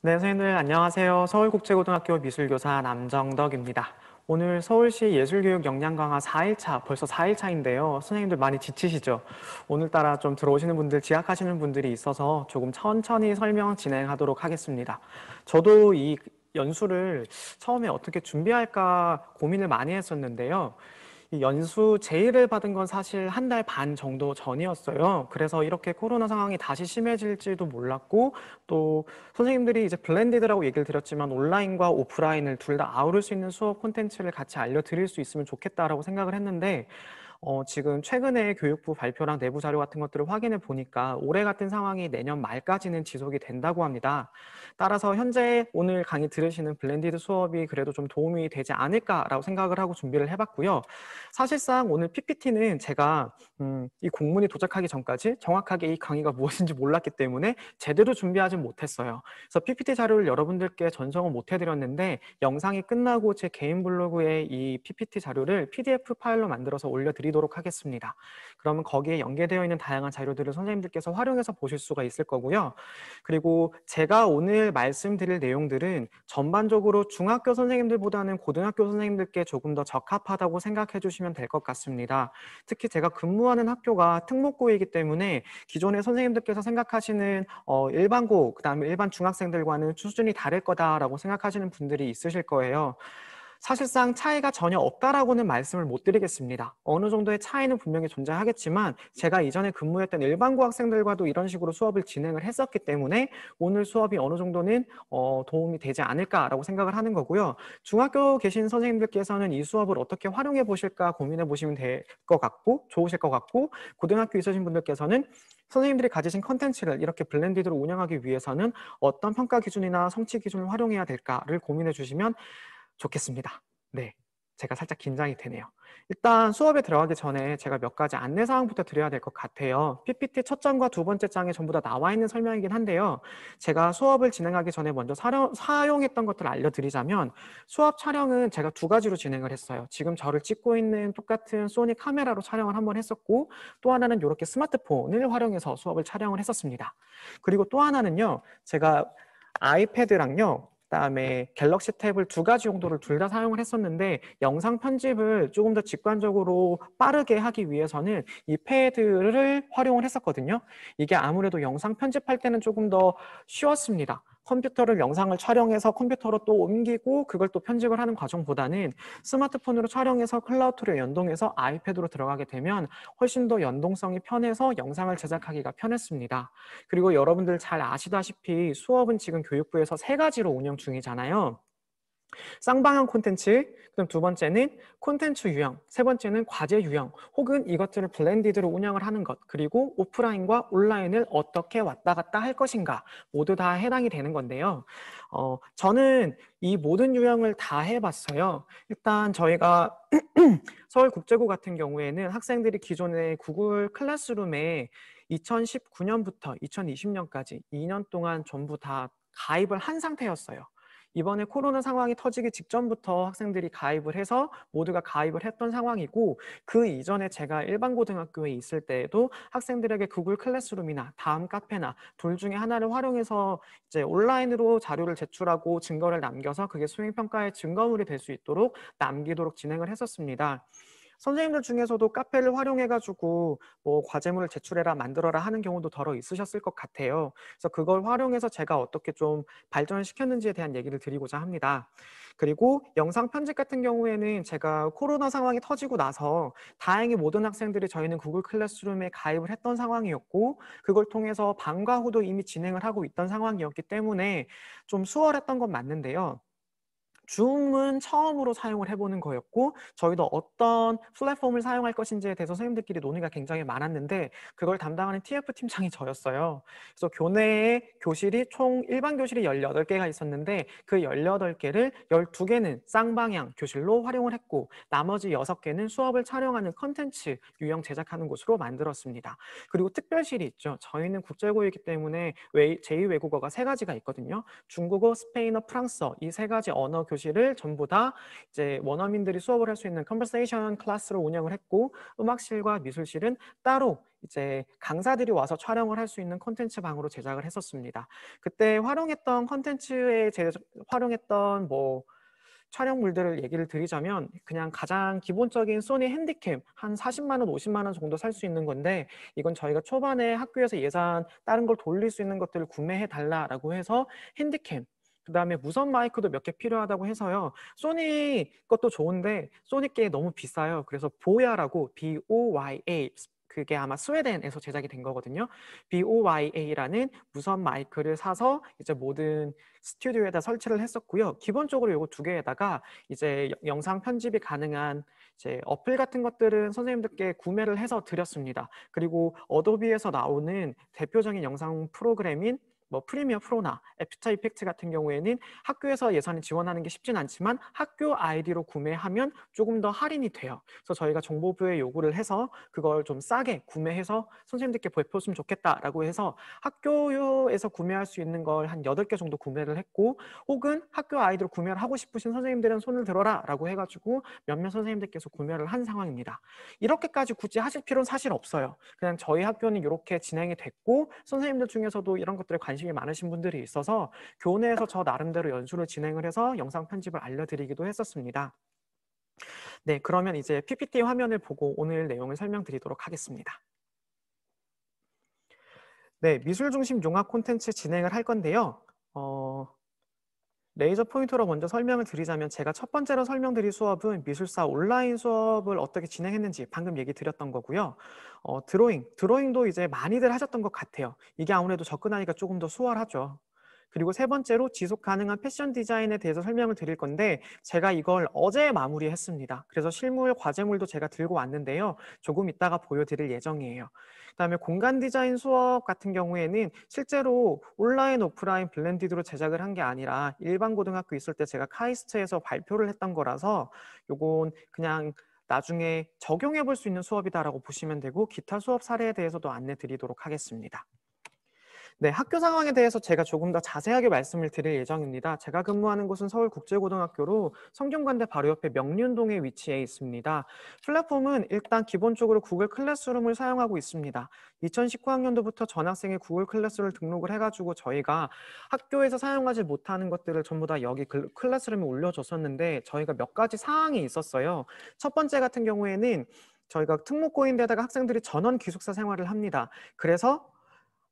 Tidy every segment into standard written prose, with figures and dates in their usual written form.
네, 선생님들 안녕하세요. 서울국제고등학교 미술교사 남정덕입니다. 오늘 서울시 예술교육 역량 강화 4일차, 벌써 4일차인데요. 선생님들 많이 지치시죠? 오늘따라 좀 들어오시는 분들, 지각하시는 분들이 있어서 조금 천천히 설명 진행하도록 하겠습니다. 저도 이 연수를 처음에 어떻게 준비할까 고민을 많이 했었는데요. 이 연수 제의를 받은 건 사실 한 달 반 정도 전이었어요. 그래서 이렇게 코로나 상황이 다시 심해질지도 몰랐고, 또 선생님들이 이제 블렌디드라고 얘기를 드렸지만 온라인과 오프라인을 둘 다 아우를 수 있는 수업 콘텐츠를 같이 알려드릴 수 있으면 좋겠다라고 생각을 했는데, 지금 최근에 교육부 발표랑 내부 자료 같은 것들을 확인해 보니까 올해 같은 상황이 내년 말까지는 지속이 된다고 합니다. 따라서 현재 오늘 강의 들으시는 블렌디드 수업이 그래도 좀 도움이 되지 않을까라고 생각을 하고 준비를 해봤고요. 사실상 오늘 PPT는 제가 이 공문이 도착하기 전까지 정확하게 이 강의가 무엇인지 몰랐기 때문에 제대로 준비하지 못했어요. 그래서 PPT 자료를 여러분들께 전송을 못 해드렸는데 영상이 끝나고 제 개인 블로그에 이 PPT 자료를 PDF 파일로 만들어서 올려드리도록 하겠습니다. 그러면 거기에 연계되어 있는 다양한 자료들을 선생님들께서 활용해서 보실 수가 있을 거고요. 그리고 제가 오늘 말씀드릴 내용들은 전반적으로 중학교 선생님들보다는 고등학교 선생님들께 조금 더 적합하다고 생각해 주시면 될 것 같습니다. 특히 제가 근무하는 학교가 특목고이기 때문에 기존의 선생님들께서 생각하시는 일반고, 그다음에 일반 중학생들과는 수준이 다를 거다라고 생각하시는 분들이 있으실 거예요. 사실상 차이가 전혀 없다라고는 말씀을 못 드리겠습니다. 어느 정도의 차이는 분명히 존재하겠지만 제가 이전에 근무했던 일반고 학생들과도 이런 식으로 수업을 진행을 했었기 때문에 오늘 수업이 어느 정도는 도움이 되지 않을까라고 생각을 하는 거고요. 중학교 계신 선생님들께서는 이 수업을 어떻게 활용해 보실까 고민해 보시면 될 것 같고 좋으실 것 같고, 고등학교 있으신 분들께서는 선생님들이 가지신 컨텐츠를 이렇게 블렌디드로 운영하기 위해서는 어떤 평가 기준이나 성취 기준을 활용해야 될까를 고민해 주시면 좋겠습니다. 네, 제가 살짝 긴장이 되네요. 일단 수업에 들어가기 전에 제가 몇 가지 안내사항부터 드려야 될 것 같아요. PPT 첫 장과 두 번째 장에 전부 다 나와 있는 설명이긴 한데요. 제가 수업을 진행하기 전에 먼저 사용했던 것들을 알려드리자면, 수업 촬영은 제가 두 가지로 진행을 했어요. 지금 저를 찍고 있는 똑같은 소니 카메라로 촬영을 한번 했었고, 또 하나는 이렇게 스마트폰을 활용해서 수업을 촬영을 했었습니다. 그리고 또 하나는요, 제가 아이패드랑요, 그다음에 갤럭시 탭을 두 가지 용도를 둘 다 사용을 했었는데, 영상 편집을 조금 더 직관적으로 빠르게 하기 위해서는 이 패드를 활용을 했었거든요. 이게 아무래도 영상 편집할 때는 조금 더 쉬웠습니다. 컴퓨터를 영상을 촬영해서 컴퓨터로 또 옮기고 그걸 또 편집을 하는 과정보다는 스마트폰으로 촬영해서 클라우드로 연동해서 아이패드로 들어가게 되면 훨씬 더 연동성이 편해서 영상을 제작하기가 편했습니다. 그리고 여러분들 잘 아시다시피 수업은 지금 교육부에서 세 가지로 운영 중이잖아요. 쌍방향 콘텐츠, 그럼 두 번째는 콘텐츠 유형, 세 번째는 과제 유형, 혹은 이것들을 블렌디드로 운영을 하는 것, 그리고 오프라인과 온라인을 어떻게 왔다 갔다 할 것인가, 모두 다 해당이 되는 건데요. 저는 이 모든 유형을 다 해봤어요. 일단 저희가 서울국제고 같은 경우에는 학생들이 기존의 구글 클래스룸에 2019년부터 2020년까지 2년 동안 전부 다 가입을 한 상태였어요. 이번에 코로나 상황이 터지기 직전부터 학생들이 가입을 해서 모두가 가입을 했던 상황이고, 그 이전에 제가 일반 고등학교에 있을 때에도 학생들에게 구글 클래스룸이나 다음 카페나 둘 중에 하나를 활용해서 이제 온라인으로 자료를 제출하고 증거를 남겨서 그게 수행평가의 증거물이 될 수 있도록 남기도록 진행을 했었습니다. 선생님들 중에서도 카페를 활용해가지고 뭐 과제물을 제출해라 만들어라 하는 경우도 더러 있으셨을 것 같아요. 그래서 그걸 활용해서 제가 어떻게 좀 발전을 시켰는지에 대한 얘기를 드리고자 합니다. 그리고 영상 편집 같은 경우에는 제가 코로나 상황이 터지고 나서 다행히 모든 학생들이 저희는 구글 클래스룸에 가입을 했던 상황이었고, 그걸 통해서 방과 후도 이미 진행을 하고 있던 상황이었기 때문에 좀 수월했던 건 맞는데요. 줌은 처음으로 사용을 해보는 거였고, 저희도 어떤 플랫폼을 사용할 것인지에 대해서 선생님들끼리 논의가 굉장히 많았는데, 그걸 담당하는 TF 팀장이 저였어요. 그래서 교내에 교실이 총 일반 교실이 18개가 있었는데 그 18개를 12개는 쌍방향 교실로 활용을 했고, 나머지 6개는 수업을 촬영하는 컨텐츠 유형 제작하는 곳으로 만들었습니다. 그리고 특별실이 있죠. 저희는 국제고이기 때문에 제2외국어가 세 가지가 있거든요. 중국어, 스페인어, 프랑스어, 이 세 가지 언어 교실 교실을 전부 다 이제 원어민들이 수업을 할 수 있는 컨버세이션 클래스로 운영을 했고, 음악실과 미술실은 따로 이제 강사들이 와서 촬영을 할 수 있는 콘텐츠 방으로 제작을 했었습니다. 그때 활용했던 콘텐츠에 활용했던 뭐 촬영물들을 얘기를 드리자면, 그냥 가장 기본적인 소니 핸디캠 한 40만 원, 50만 원 정도 살 수 있는 건데, 이건 저희가 초반에 학교에서 예산 다른 걸 돌릴 수 있는 것들을 구매해 달라라고 해서 핸디캠, 그다음에 무선 마이크도 몇 개 필요하다고 해서요. 소니 것도 좋은데 소니 게 너무 비싸요. 그래서 보야라고, BOYA, 그게 아마 스웨덴에서 제작이 된 거거든요. BOYA라는 무선 마이크를 사서 이제 모든 스튜디오에다 설치를 했었고요. 기본적으로 요거 두 개에다가 이제 영상 편집이 가능한 이제 어플 같은 것들은 선생님들께 구매를 해서 드렸습니다. 그리고 어도비에서 나오는 대표적인 영상 프로그램인 뭐 프리미어 프로나 애프터 이펙트 같은 경우에는 학교에서 예산을 지원하는 게 쉽진 않지만 학교 아이디로 구매하면 조금 더 할인이 돼요. 그래서 저희가 정보부에 요구를 해서 그걸 좀 싸게 구매해서 선생님들께 베풀었으면 좋겠다라고 해서 학교에서 구매할 수 있는 걸 한 8개 정도 구매를 했고, 혹은 학교 아이디로 구매를 하고 싶으신 선생님들은 손을 들어라 라고 해가지고 몇몇 선생님들께서 구매를 한 상황입니다. 이렇게까지 굳이 하실 필요는 사실 없어요. 그냥 저희 학교는 이렇게 진행이 됐고, 선생님들 중에서도 이런 것들에 관심이 많으신 분들이 있어서 교내에서 저 나름대로 연수를 진행을 해서 영상 편집을 알려드리기도 했었습니다. 네, 그러면 이제 PPT 화면을 보고 오늘 내용을 설명드리도록 하겠습니다. 네, 미술 중심 융합 콘텐츠 진행을 할 건데요. 레이저 포인터로 먼저 설명을 드리자면, 제가 첫 번째로 설명드릴 수업은 미술사 온라인 수업을 어떻게 진행했는지 방금 얘기 드렸던 거고요. 드로잉도 이제 많이들 하셨던 것 같아요. 이게 아무래도 접근하기가 조금 더 수월하죠. 그리고 세 번째로 지속 가능한 패션 디자인에 대해서 설명을 드릴 건데, 제가 이걸 어제 마무리했습니다. 그래서 실물 과제물도 제가 들고 왔는데요. 조금 이따가 보여드릴 예정이에요. 그다음에 공간 디자인 수업 같은 경우에는 실제로 온라인, 오프라인 블렌디드로 제작을 한 게 아니라 일반 고등학교 있을 때 제가 카이스트에서 발표를 했던 거라서 요건 그냥 나중에 적용해 볼 수 있는 수업이다라고 보시면 되고, 기타 수업 사례에 대해서도 안내 드리도록 하겠습니다. 네, 학교 상황에 대해서 제가 조금 더 자세하게 말씀을 드릴 예정입니다. 제가 근무하는 곳은 서울국제고등학교로 성균관대 바로 옆에 명륜동에 위치해 있습니다. 플랫폼은 일단 기본적으로 구글 클래스룸을 사용하고 있습니다. 2019학년도부터 전학생의 구글 클래스를 등록을 해가지고 저희가 학교에서 사용하지 못하는 것들을 전부 다 여기 클래스룸에 올려줬었는데, 저희가 몇 가지 사항이 있었어요. 첫 번째 같은 경우에는 저희가 특목고인데다가 학생들이 전원 기숙사 생활을 합니다. 그래서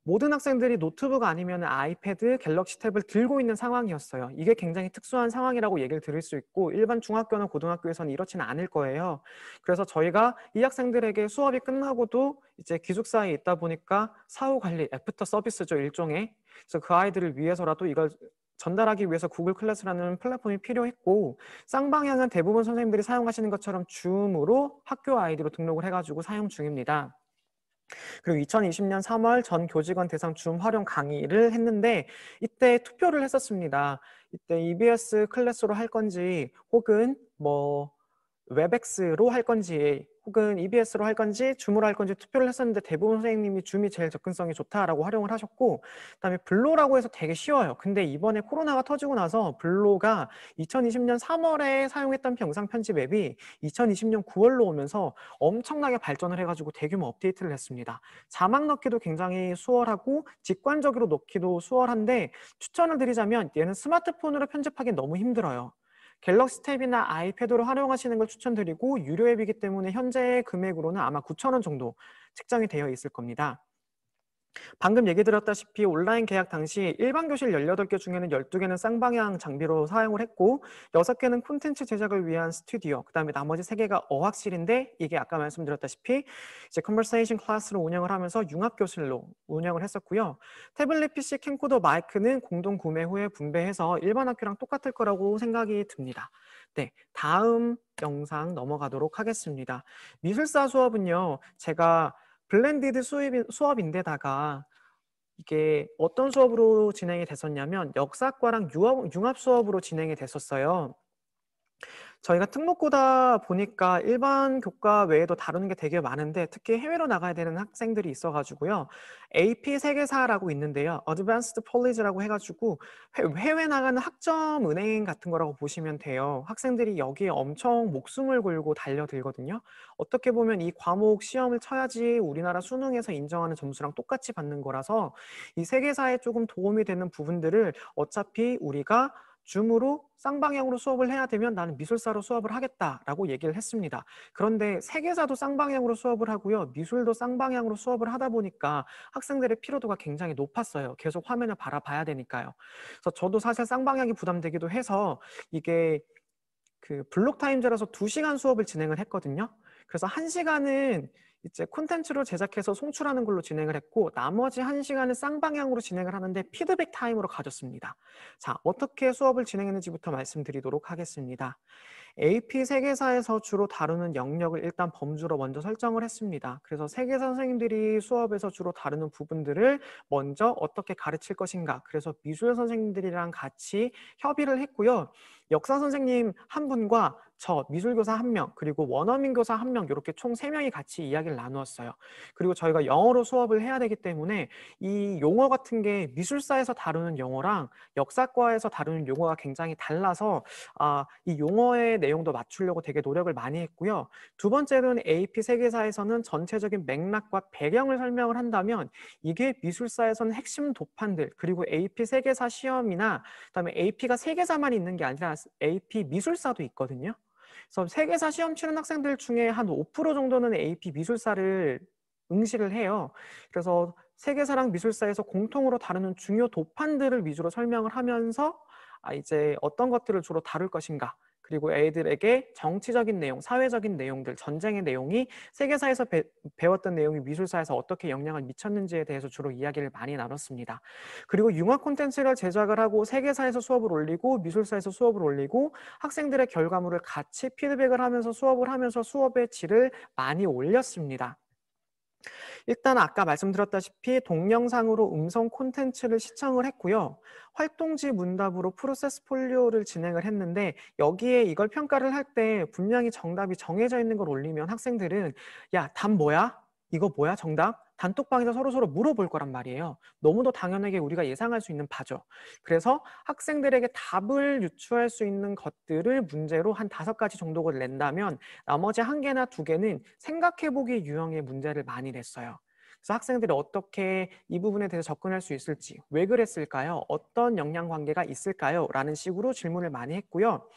모든 학생들이 노트북 아니면 아이패드, 갤럭시 탭을 들고 있는 상황이었어요. 이게 굉장히 특수한 상황이라고 얘기를 드릴 수 있고, 일반 중학교나 고등학교에서는 이렇지는 않을 거예요. 그래서 저희가 이 학생들에게 수업이 끝나고도 이제 기숙사에 있다 보니까 사후 관리, 애프터 서비스죠, 일종의. 그래서 그 아이들을 위해서라도 이걸 전달하기 위해서 구글 클래스라는 플랫폼이 필요했고, 쌍방향은 대부분 선생님들이 사용하시는 것처럼 줌으로 학교 아이디로 등록을 해가지고 사용 중입니다. 그리고 2020년 3월 전 교직원 대상 줌 활용 강의를 했는데, 이때 투표를 했었습니다. 이때 EBS 클래스로 할 건지 혹은 뭐 웹엑스로 할 건지 혹은 EBS로 할 건지 줌으로 할 건지 투표를 했었는데, 대부분 선생님이 줌이 제일 접근성이 좋다라고 활용을 하셨고, 그다음에 블로라고 해서 되게 쉬워요. 근데 이번에 코로나가 터지고 나서 블로가 2020년 3월에 사용했던 영상 편집 앱이 2020년 9월로 오면서 엄청나게 발전을 해가지고 대규모 업데이트를 했습니다. 자막 넣기도 굉장히 수월하고 직관적으로 넣기도 수월한데, 추천을 드리자면 얘는 스마트폰으로 편집하기 너무 힘들어요. 갤럭시 탭이나 아이패드로 활용하시는 걸 추천드리고, 유료 앱이기 때문에 현재 금액으로는 아마 9,000원 정도 책정이 되어 있을 겁니다. 방금 얘기 드렸다시피 온라인 계약 당시 일반 교실 18개 중에는 12개는 쌍방향 장비로 사용을 했고, 6개는 콘텐츠 제작을 위한 스튜디오, 그다음에 나머지 3개가 어학실인데, 이게 아까 말씀드렸다시피 이제 컨버세이션 클래스로 운영을 하면서 융합 교실로 운영을 했었고요. 태블릿 PC 캠코더 마이크는 공동 구매 후에 분배해서 일반 학교랑 똑같을 거라고 생각이 듭니다. 네, 다음 영상 넘어가도록 하겠습니다. 미술사 수업은요, 제가 블렌디드 수업인데다가 이게 어떤 수업으로 진행이 됐었냐면 역사과랑 융합 수업으로 진행이 됐었어요. 저희가 특목고다 보니까 일반 교과 외에도 다루는 게 되게 많은데 특히 해외로 나가야 되는 학생들이 있어 가지고요. AP 세계사라고 있는데요. Advanced Policy라고 해 가지고 해외 나가는 학점 은행 같은 거라고 보시면 돼요. 학생들이 여기에 엄청 목숨을 걸고 달려들거든요. 어떻게 보면 이 과목 시험을 쳐야지 우리나라 수능에서 인정하는 점수랑 똑같이 받는 거라서 이 세계사에 조금 도움이 되는 부분들을 어차피 우리가 줌으로 쌍방향으로 수업을 해야 되면 나는 미술사로 수업을 하겠다라고 얘기를 했습니다. 그런데 세계사도 쌍방향으로 수업을 하고요. 미술도 쌍방향으로 수업을 하다 보니까 학생들의 피로도가 굉장히 높았어요. 계속 화면을 바라봐야 되니까요. 그래서 저도 사실 쌍방향이 부담되기도 해서 이게 그 블록 타임제라서 2시간 수업을 진행을 했거든요. 그래서 1시간은 이제 콘텐츠로 제작해서 송출하는 걸로 진행을 했고 나머지 1시간은 쌍방향으로 진행을 하는데 피드백 타임으로 가졌습니다. 자, 어떻게 수업을 진행했는지부터 말씀드리도록 하겠습니다. AP 세계사에서 주로 다루는 영역을 일단 범주로 먼저 설정을 했습니다. 그래서 세계사 선생님들이 수업에서 주로 다루는 부분들을 먼저 어떻게 가르칠 것인가. 그래서 미술 선생님들이랑 같이 협의를 했고요. 역사 선생님 한 분과 저 미술교사 1명 그리고 원어민 교사 1명 이렇게 총 3명이 같이 이야기를 나누었어요. 그리고 저희가 영어로 수업을 해야 되기 때문에 이 용어 같은 게 미술사에서 다루는 영어랑 역사과에서 다루는 용어가 굉장히 달라서 이 용어의 내용도 맞추려고 되게 노력을 많이 했고요. 두 번째로는 AP 세계사에서는 전체적인 맥락과 배경을 설명을 한다면 이게 미술사에서는 핵심 도판들 그리고 AP 세계사 시험이나 그다음에 AP가 세계사만 있는 게 아니라 AP 미술사도 있거든요. 그래서 세계사 시험 치는 학생들 중에 한 5% 정도는 AP 미술사를 응시를 해요. 그래서 세계사랑 미술사에서 공통으로 다루는 중요 도판들을 위주로 설명을 하면서 이제 어떤 것들을 주로 다룰 것인가 그리고 애들에게 정치적인 내용, 사회적인 내용들, 전쟁의 내용이 세계사에서 배웠던 내용이 미술사에서 어떻게 영향을 미쳤는지에 대해서 주로 이야기를 많이 나눴습니다. 그리고 융합 콘텐츠를 제작을 하고 세계사에서 수업을 올리고 미술사에서 수업을 올리고 학생들의 결과물을 같이 피드백을 하면서 수업을 하면서 수업의 질을 많이 올렸습니다. 일단 아까 말씀드렸다시피 동영상으로 음성 콘텐츠를 시청을 했고요. 활동지 문답으로 프로세스 폴리오를 진행을 했는데 여기에 이걸 평가를 할 때 분명히 정답이 정해져 있는 걸 올리면 학생들은 야, 답 뭐야? 이거 뭐야? 정답? 단톡방에서 서로서로 물어볼 거란 말이에요. 너무도 당연하게 우리가 예상할 수 있는 바죠. 그래서 학생들에게 답을 유추할 수 있는 것들을 문제로 한 5가지 정도를 낸다면 나머지 1개나 2개는 생각해보기 유형의 문제를 많이 냈어요. 그래서 학생들이 어떻게 이 부분에 대해서 접근할 수 있을지, 왜 그랬을까요? 어떤 역량 관계가 있을까요? 라는 식으로 질문을 많이 했고요.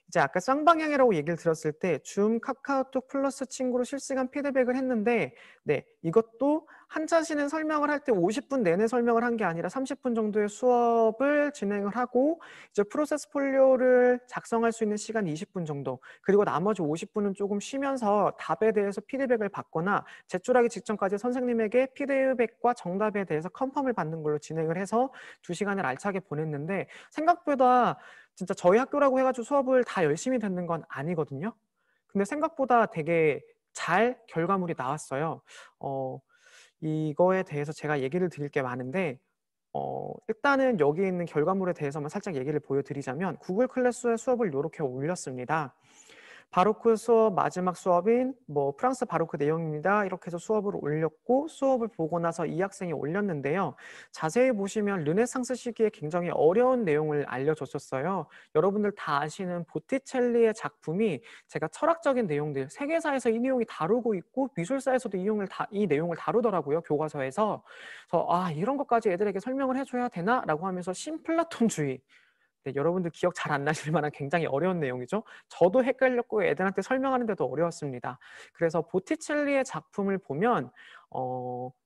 이제 아까 쌍방향이라고 얘기를 들었을 때 줌, 카카오톡 플러스 친구로 실시간 피드백을 했는데 네, 이것도 한자시는 설명을 할 때 50분 내내 설명을 한 게 아니라 30분 정도의 수업을 진행을 하고 이제 프로세스 폴리오를 작성할 수 있는 시간 20분 정도 그리고 나머지 50분은 조금 쉬면서 답에 대해서 피드백을 받거나 제출하기 직전까지 선생님에게 피드백과 정답에 대해서 컨펌을 받는 걸로 진행을 해서 2시간을 알차게 보냈는데 생각보다 진짜 저희 학교라고 해가지고 수업을 다 열심히 듣는 건 아니거든요. 근데 생각보다 되게 잘 결과물이 나왔어요. 이거에 대해서 제가 얘기를 드릴 게 많은데 일단은 여기 있는 결과물에 대해서만 살짝 얘기를 보여드리자면 구글 클래스에 수업을 이렇게 올렸습니다. 바로크 수업 마지막 수업인 프랑스 바로크 내용입니다. 이렇게 해서 수업을 올렸고 수업을 보고 나서 이 학생이 올렸는데요. 자세히 보시면 르네상스 시기에 굉장히 어려운 내용을 알려줬었어요. 여러분들 다 아시는 보티첼리의 작품이 제가 철학적인 내용들, 세계사에서 이 내용이 다루고 있고 미술사에서도 이 내용을 다루더라고요. 교과서에서. 그래서 이런 것까지 애들에게 설명을 해줘야 되나? 라고 하면서 신플라톤주의 네, 여러분들 기억 잘 안 나실 만한 굉장히 어려운 내용이죠. 저도 헷갈렸고 애들한테 설명하는데도 어려웠습니다. 그래서 보티첼리의 작품을 보면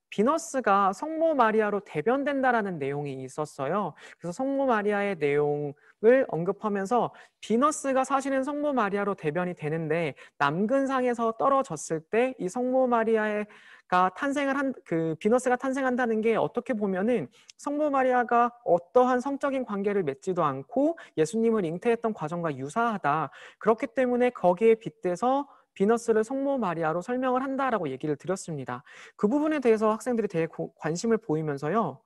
비너스가 성모 마리아로 대변된다라는 내용이 있었어요. 그래서 성모 마리아의 내용을 언급하면서 비너스가 사실은 성모 마리아로 대변이 되는데 남근상에서 떨어졌을 때 이 성모 마리아의 비너스가 탄생한다는 게 어떻게 보면은 성모 마리아가 어떠한 성적인 관계를 맺지도 않고 예수님을 잉태했던 과정과 유사하다. 그렇기 때문에 거기에 빗대서 비너스를 성모 마리아로 설명을 한다라고 얘기를 드렸습니다. 그 부분에 대해서 학생들이 되게 관심을 보이면서요.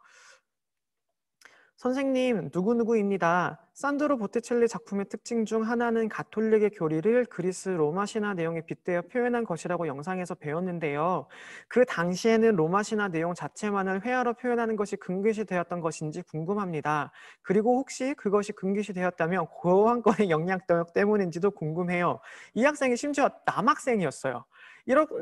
선생님, 누구누구입니다. 산드로 보티첼리 작품의 특징 중 하나는 가톨릭의 교리를 그리스 로마 신화 내용에 빗대어 표현한 것이라고 영상에서 배웠는데요. 그 당시에는 로마 신화 내용 자체만을 회화로 표현하는 것이 금기시 되었던 것인지 궁금합니다. 그리고 혹시 그것이 금기시 되었다면 고환권의 영향력 때문인지도 궁금해요. 이 학생이 심지어 남학생이었어요.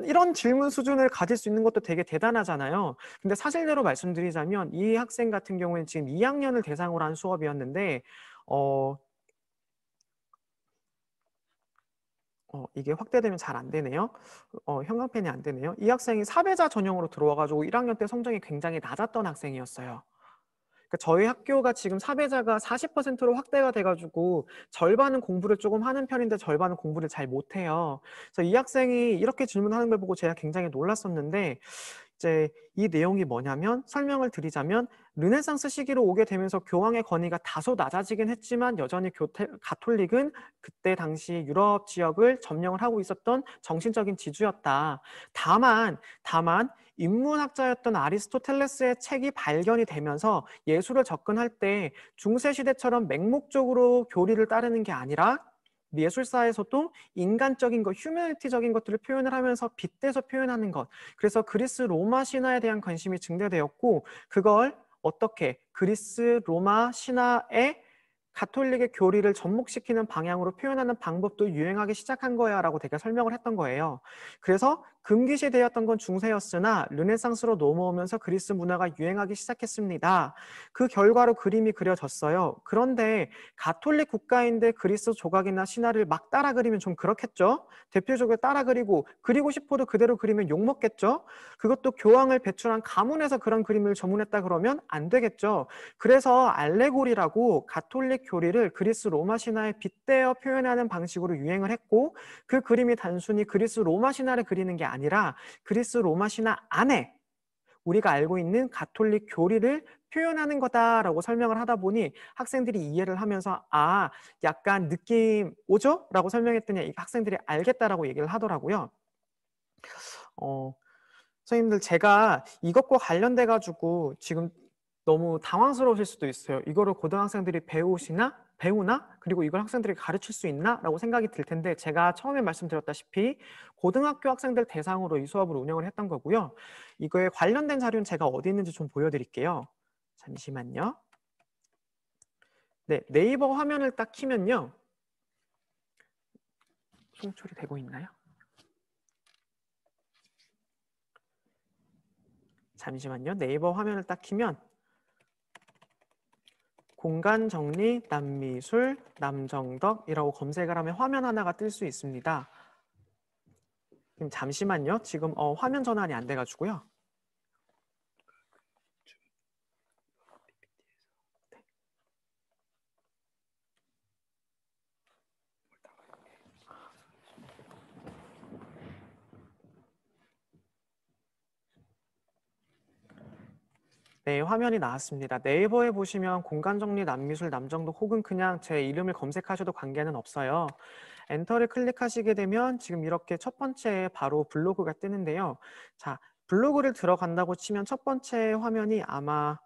이런 질문 수준을 가질 수 있는 것도 되게 대단하잖아요. 근데 사실대로 말씀드리자면 이 학생 같은 경우에는 지금 2학년을 대상으로 한 수업이었는데 이게 확대되면 잘 안 되네요. 형광펜이 안 되네요. 이 학생이 사배자 전형으로 들어와가지고 1학년 때 성적이 굉장히 낮았던 학생이었어요. 그러니까 저희 학교가 지금 사배자가 40%로 확대가 돼가지고 절반은 공부를 조금 하는 편인데 절반은 공부를 잘 못해요. 그래서 이 학생이 이렇게 질문하는 걸 보고 제가 굉장히 놀랐었는데 이제 이 내용이 뭐냐면 설명을 드리자면 르네상스 시기로 오게 되면서 교황의 권위가 다소 낮아지긴 했지만 여전히 가톨릭은 그때 당시 유럽 지역을 점령을 하고 있었던 정신적인 지주였다. 다만 인문학자였던 아리스토텔레스의 책이 발견이 되면서 예술을 접근할 때 중세 시대처럼 맹목적으로 교리를 따르는 게 아니라 예술사에서도 인간적인 것, 휴머니티적인 것들을 표현을 하면서 빗대서 표현하는 것. 그래서 그리스 로마 신화에 대한 관심이 증대되었고 그걸 어떻게 그리스 로마 신화의 가톨릭의 교리를 접목시키는 방향으로 표현하는 방법도 유행하기 시작한 거야 라고 되게 설명을 했던 거예요. 그래서 금기시되었던 건 중세였으나 르네상스로 넘어오면서 그리스 문화가 유행하기 시작했습니다. 그 결과로 그림이 그려졌어요. 그런데 가톨릭 국가인데 그리스 조각이나 신화를 막 따라 그리면 좀 그렇겠죠? 대표적으로 따라 그리고 싶어도 그대로 그리면 욕먹겠죠? 그것도 교황을 배출한 가문에서 그런 그림을 전문했다 그러면 안 되겠죠? 그래서 알레고리라고 가톨릭 교리를 그리스 로마 신화에 빗대어 표현하는 방식으로 유행을 했고 그 그림이 단순히 그리스 로마 신화를 그리는 게 아니라 그리스 로마 신화 안에 우리가 알고 있는 가톨릭 교리를 표현하는 거다라고 설명을 하다 보니 학생들이 이해를 하면서 약간 느낌 오죠? 라고 설명했더니 학생들이 알겠다라고 얘기를 하더라고요. 선생님들 제가 이것과 관련돼 가지고 지금 너무 당황스러우실 수도 있어요. 이거를 고등학생들이 배우나? 그리고 이걸 학생들이 가르칠 수 있나? 라고 생각이 들 텐데 제가 처음에 말씀드렸다시피 고등학교 학생들 대상으로 이 수업을 운영을 했던 거고요. 이거에 관련된 자료는 제가 어디 있는지 좀 보여드릴게요. 잠시만요. 네, 네이버 화면을 딱 키면요. 송출이 되고 있나요? 잠시만요. 네이버 화면을 딱 키면 공간정리, 남미술, 남정덕이라고 검색을 하면 화면 하나가 뜰 수 있습니다. 잠시만요. 지금 화면 전환이 안 돼가지고요. 네, 화면이 나왔습니다. 네이버에 보시면 공간정리, 남미술, 남정덕 혹은 그냥 제 이름을 검색하셔도 관계는 없어요. 엔터를 클릭하시게 되면 지금 이렇게 첫 번째 바로 블로그가 뜨는데요. 자, 블로그를 들어간다고 치면 첫 번째 화면이 아마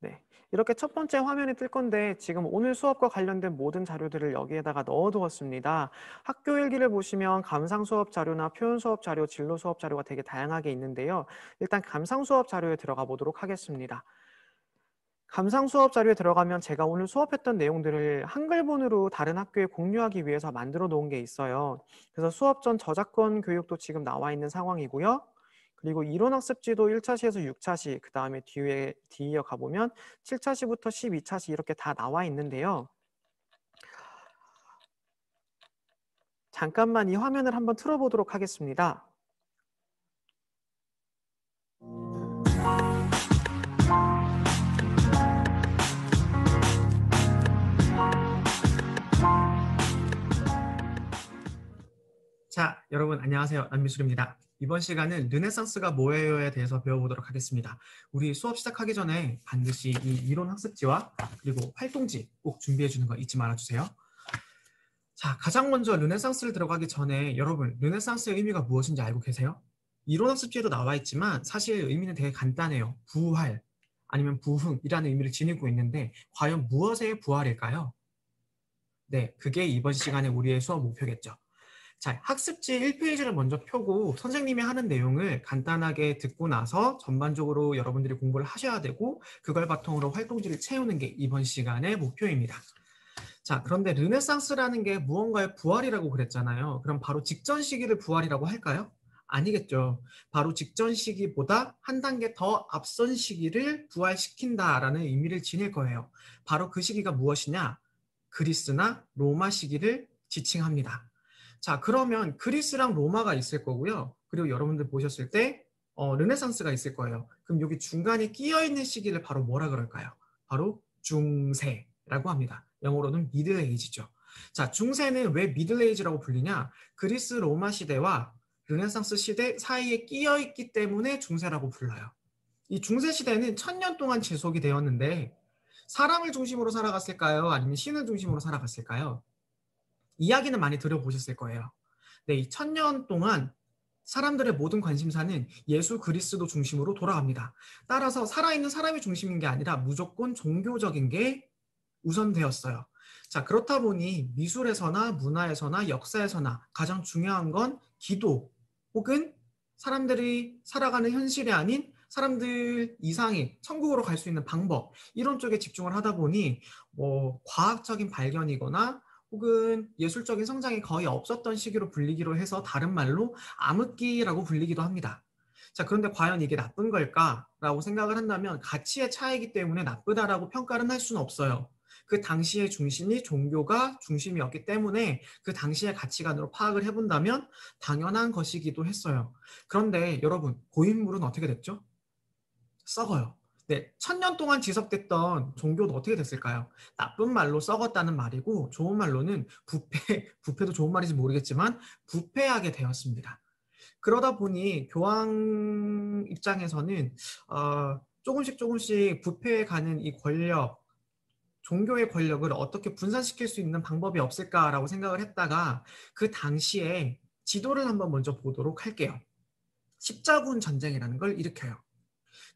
네, 이렇게 첫 번째 화면이 뜰 건데 지금 오늘 수업과 관련된 모든 자료들을 여기에다가 넣어두었습니다. 학교 일기를 보시면 감상 수업 자료나 표현 수업 자료, 진로 수업 자료가 되게 다양하게 있는데요. 일단 감상 수업 자료에 들어가 보도록 하겠습니다. 감상 수업 자료에 들어가면 제가 오늘 수업했던 내용들을 한글본으로 다른 학교에 공유하기 위해서 만들어 놓은 게 있어요. 그래서 수업 전 저작권 교육도 지금 나와 있는 상황이고요. 그리고 이론학습지도 1차시에서 6차시, 그 다음에 뒤에 가보면 7차시부터 12차시 이렇게 다 나와 있는데요. 잠깐만 이 화면을 한번 틀어보도록 하겠습니다. 자, 여러분 안녕하세요. 남미술입니다. 이번 시간은 르네상스가 뭐예요에 대해서 배워보도록 하겠습니다. 우리 수업 시작하기 전에 반드시 이 이론 학습지와 그리고 활동지 꼭 준비해 주는 거 잊지 말아주세요. 자, 가장 먼저 르네상스를 들어가기 전에 여러분 르네상스의 의미가 무엇인지 알고 계세요? 이론 학습지에도 나와 있지만 사실 의미는 되게 간단해요. 부활 아니면 부흥이라는 의미를 지니고 있는데 과연 무엇의 부활일까요? 네, 그게 이번 시간에 우리의 수업 목표겠죠. 자, 학습지 1페이지를 먼저 펴고 선생님이 하는 내용을 간단하게 듣고 나서 전반적으로 여러분들이 공부를 하셔야 되고 그걸 바탕으로 활동지를 채우는 게 이번 시간의 목표입니다. 자, 그런데 르네상스라는 게 무언가의 부활이라고 그랬잖아요. 그럼 바로 직전 시기를 부활이라고 할까요? 아니겠죠. 바로 직전 시기보다 한 단계 더 앞선 시기를 부활시킨다라는 의미를 지닐 거예요. 바로 그 시기가 무엇이냐? 그리스나 로마 시기를 지칭합니다. 자, 그러면 그리스랑 로마가 있을 거고요. 그리고 여러분들 보셨을 때 르네상스가 있을 거예요. 그럼 여기 중간에 끼어 있는 시기를 바로 뭐라 그럴까요? 바로 중세라고 합니다. 영어로는 미들 에이지죠. 자, 중세는 왜 미들 에이지라고 불리냐? 그리스 로마 시대와 르네상스 시대 사이에 끼어 있기 때문에 중세라고 불러요. 이 중세 시대는 1000년 동안 지속이 되었는데 사람을 중심으로 살아갔을까요? 아니면 신을 중심으로 살아갔을까요? 이야기는 많이 들어보셨을 거예요. 네, 이 1000년 동안 사람들의 모든 관심사는 예수 그리스도 중심으로 돌아갑니다. 따라서 살아있는 사람이 중심인 게 아니라 무조건 종교적인 게 우선되었어요. 자, 그렇다 보니 미술에서나 문화에서나 역사에서나 가장 중요한 건 기도 혹은 사람들이 살아가는 현실이 아닌 사람들 이상의 천국으로 갈 수 있는 방법 이런 쪽에 집중을 하다 보니 과학적인 발견이거나 혹은 예술적인 성장이 거의 없었던 시기로 불리기로 해서 다른 말로 암흑기라고 불리기도 합니다. 자, 그런데 과연 이게 나쁜 걸까라고 생각을 한다면 가치의 차이기 때문에 나쁘다라고 평가를 할 수는 없어요. 그 당시의 중심이 종교가 중심이었기 때문에 그 당시의 가치관으로 파악을 해본다면 당연한 것이기도 했어요. 그런데 여러분, 고인물은 어떻게 됐죠? 썩어요. 네, 1000년 동안 지속됐던 종교도 어떻게 됐을까요? 나쁜 말로 썩었다는 말이고 좋은 말로는 부패도 좋은 말인지 모르겠지만 부패하게 되었습니다. 그러다 보니 교황 입장에서는 조금씩 부패해가는 이 권력, 종교의 권력을 어떻게 분산시킬 수 있는 방법이 없을까라고 생각을 했다가 그 당시에 지도를 한번 먼저 보도록 할게요. 십자군 전쟁이라는 걸 일으켜요.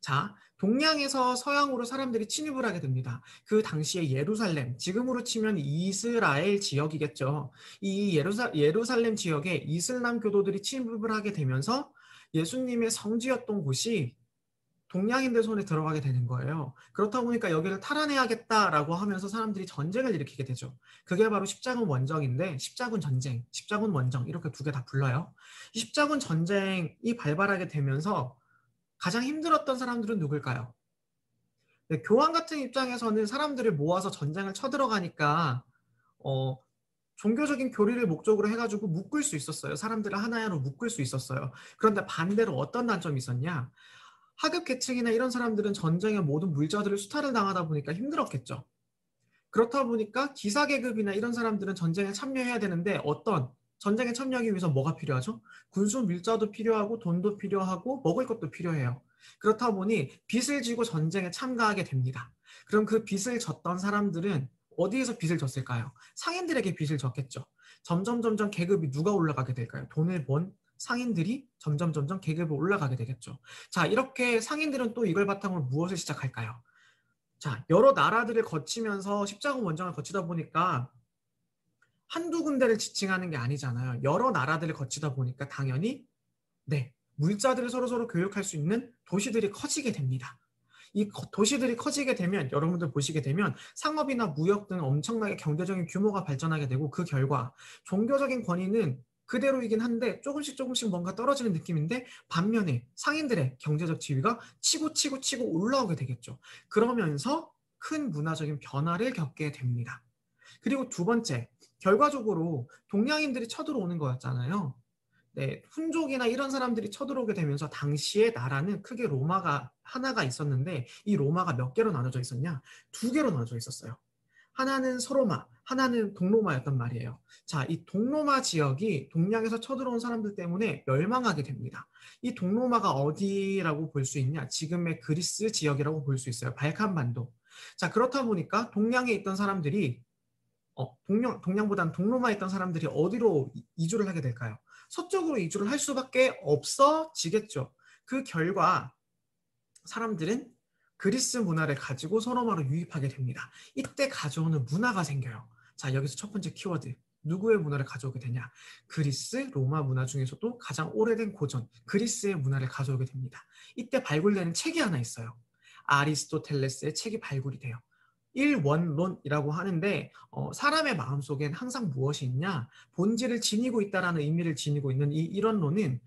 자, 동양에서 서양으로 사람들이 침입을 하게 됩니다. 그 당시에 예루살렘, 지금으로 치면 이스라엘 지역이겠죠. 이 예루살렘 지역에 이슬람 교도들이 침입을 하게 되면서 예수님의 성지였던 곳이 동양인들 손에 들어가게 되는 거예요. 그렇다 보니까 여기를 탈환해야겠다라고 하면서 사람들이 전쟁을 일으키게 되죠. 그게 바로 십자군 원정인데 십자군 전쟁, 십자군 원정 이렇게 두 개 다 불러요. 이 십자군 전쟁이 발발하게 되면서 가장 힘들었던 사람들은 누굴까요? 네, 교황 같은 입장에서는 사람들을 모아서 전쟁을 쳐들어가니까 어, 종교적인 교리를 목적으로 해가지고 묶을 수 있었어요. 사람들을 하나로 묶을 수 있었어요. 그런데 반대로 어떤 단점이 있었냐? 하급 계층이나 이런 사람들은 전쟁의 모든 물자들을 수탈을 당하다 보니까 힘들었겠죠. 그렇다 보니까 기사 계급이나 이런 사람들은 전쟁에 참여해야 되는데 전쟁에 참여하기 위해서 뭐가 필요하죠? 군수 밀자도 필요하고 돈도 필요하고 먹을 것도 필요해요. 그렇다 보니 빚을 지고 전쟁에 참가하게 됩니다. 그럼 그 빚을 졌던 사람들은 어디에서 빚을 졌을까요? 상인들에게 빚을 졌겠죠. 점점 계급이 누가 올라가게 될까요? 돈을 번 상인들이 점점 계급이 올라가게 되겠죠. 자, 이렇게 상인들은 또 이걸 바탕으로 무엇을 시작할까요? 자, 여러 나라들을 거치면서 십자군 원정을 거치다 보니까 한두 군데를 지칭하는 게 아니잖아요. 여러 나라들을 거치다 보니까 당연히 네, 물자들을 서로 교육할 수 있는 도시들이 커지게 됩니다. 이 도시들이 커지게 되면 여러분들 보시게 되면 상업이나 무역 등 엄청나게 경제적인 규모가 발전하게 되고 그 결과 종교적인 권위는 그대로이긴 한데 조금씩 뭔가 떨어지는 느낌인데 반면에 상인들의 경제적 지위가 치고 올라오게 되겠죠. 그러면서 큰 문화적인 변화를 겪게 됩니다. 그리고 두 번째, 결과적으로 동양인들이 쳐들어오는 거였잖아요. 네, 훈족이나 이런 사람들이 쳐들어오게 되면서 당시에 나라는 크게 로마가 하나가 있었는데 이 로마가 몇 개로 나눠져 있었냐? 두 개로 나눠져 있었어요. 하나는 서로마, 하나는 동로마였단 말이에요. 자, 이 동로마 지역이 동양에서 쳐들어온 사람들 때문에 멸망하게 됩니다. 이 동로마가 어디라고 볼 수 있냐? 지금의 그리스 지역이라고 볼 수 있어요. 발칸반도. 자, 그렇다 보니까 동양에 있던 사람들이 동양보다는 동로마에 있던 사람들이 어디로 이주를 하게 될까요? 서쪽으로 이주를 할 수밖에 없어지겠죠. 그 결과 사람들은 그리스 문화를 가지고 서로마로 유입하게 됩니다. 이때 가져오는 문화가 생겨요. 자, 여기서 첫 번째 키워드. 누구의 문화를 가져오게 되냐? 그리스, 로마 문화 중에서도 가장 오래된 고전, 그리스의 문화를 가져오게 됩니다. 이때 발굴되는 책이 하나 있어요. 아리스토텔레스의 책이 발굴이 돼요. 일원론이라고 하는데 사람의 마음속엔 항상 무엇이 있냐? 본질을 지니고 있다라는 의미를 지니고 있는 이 일원론은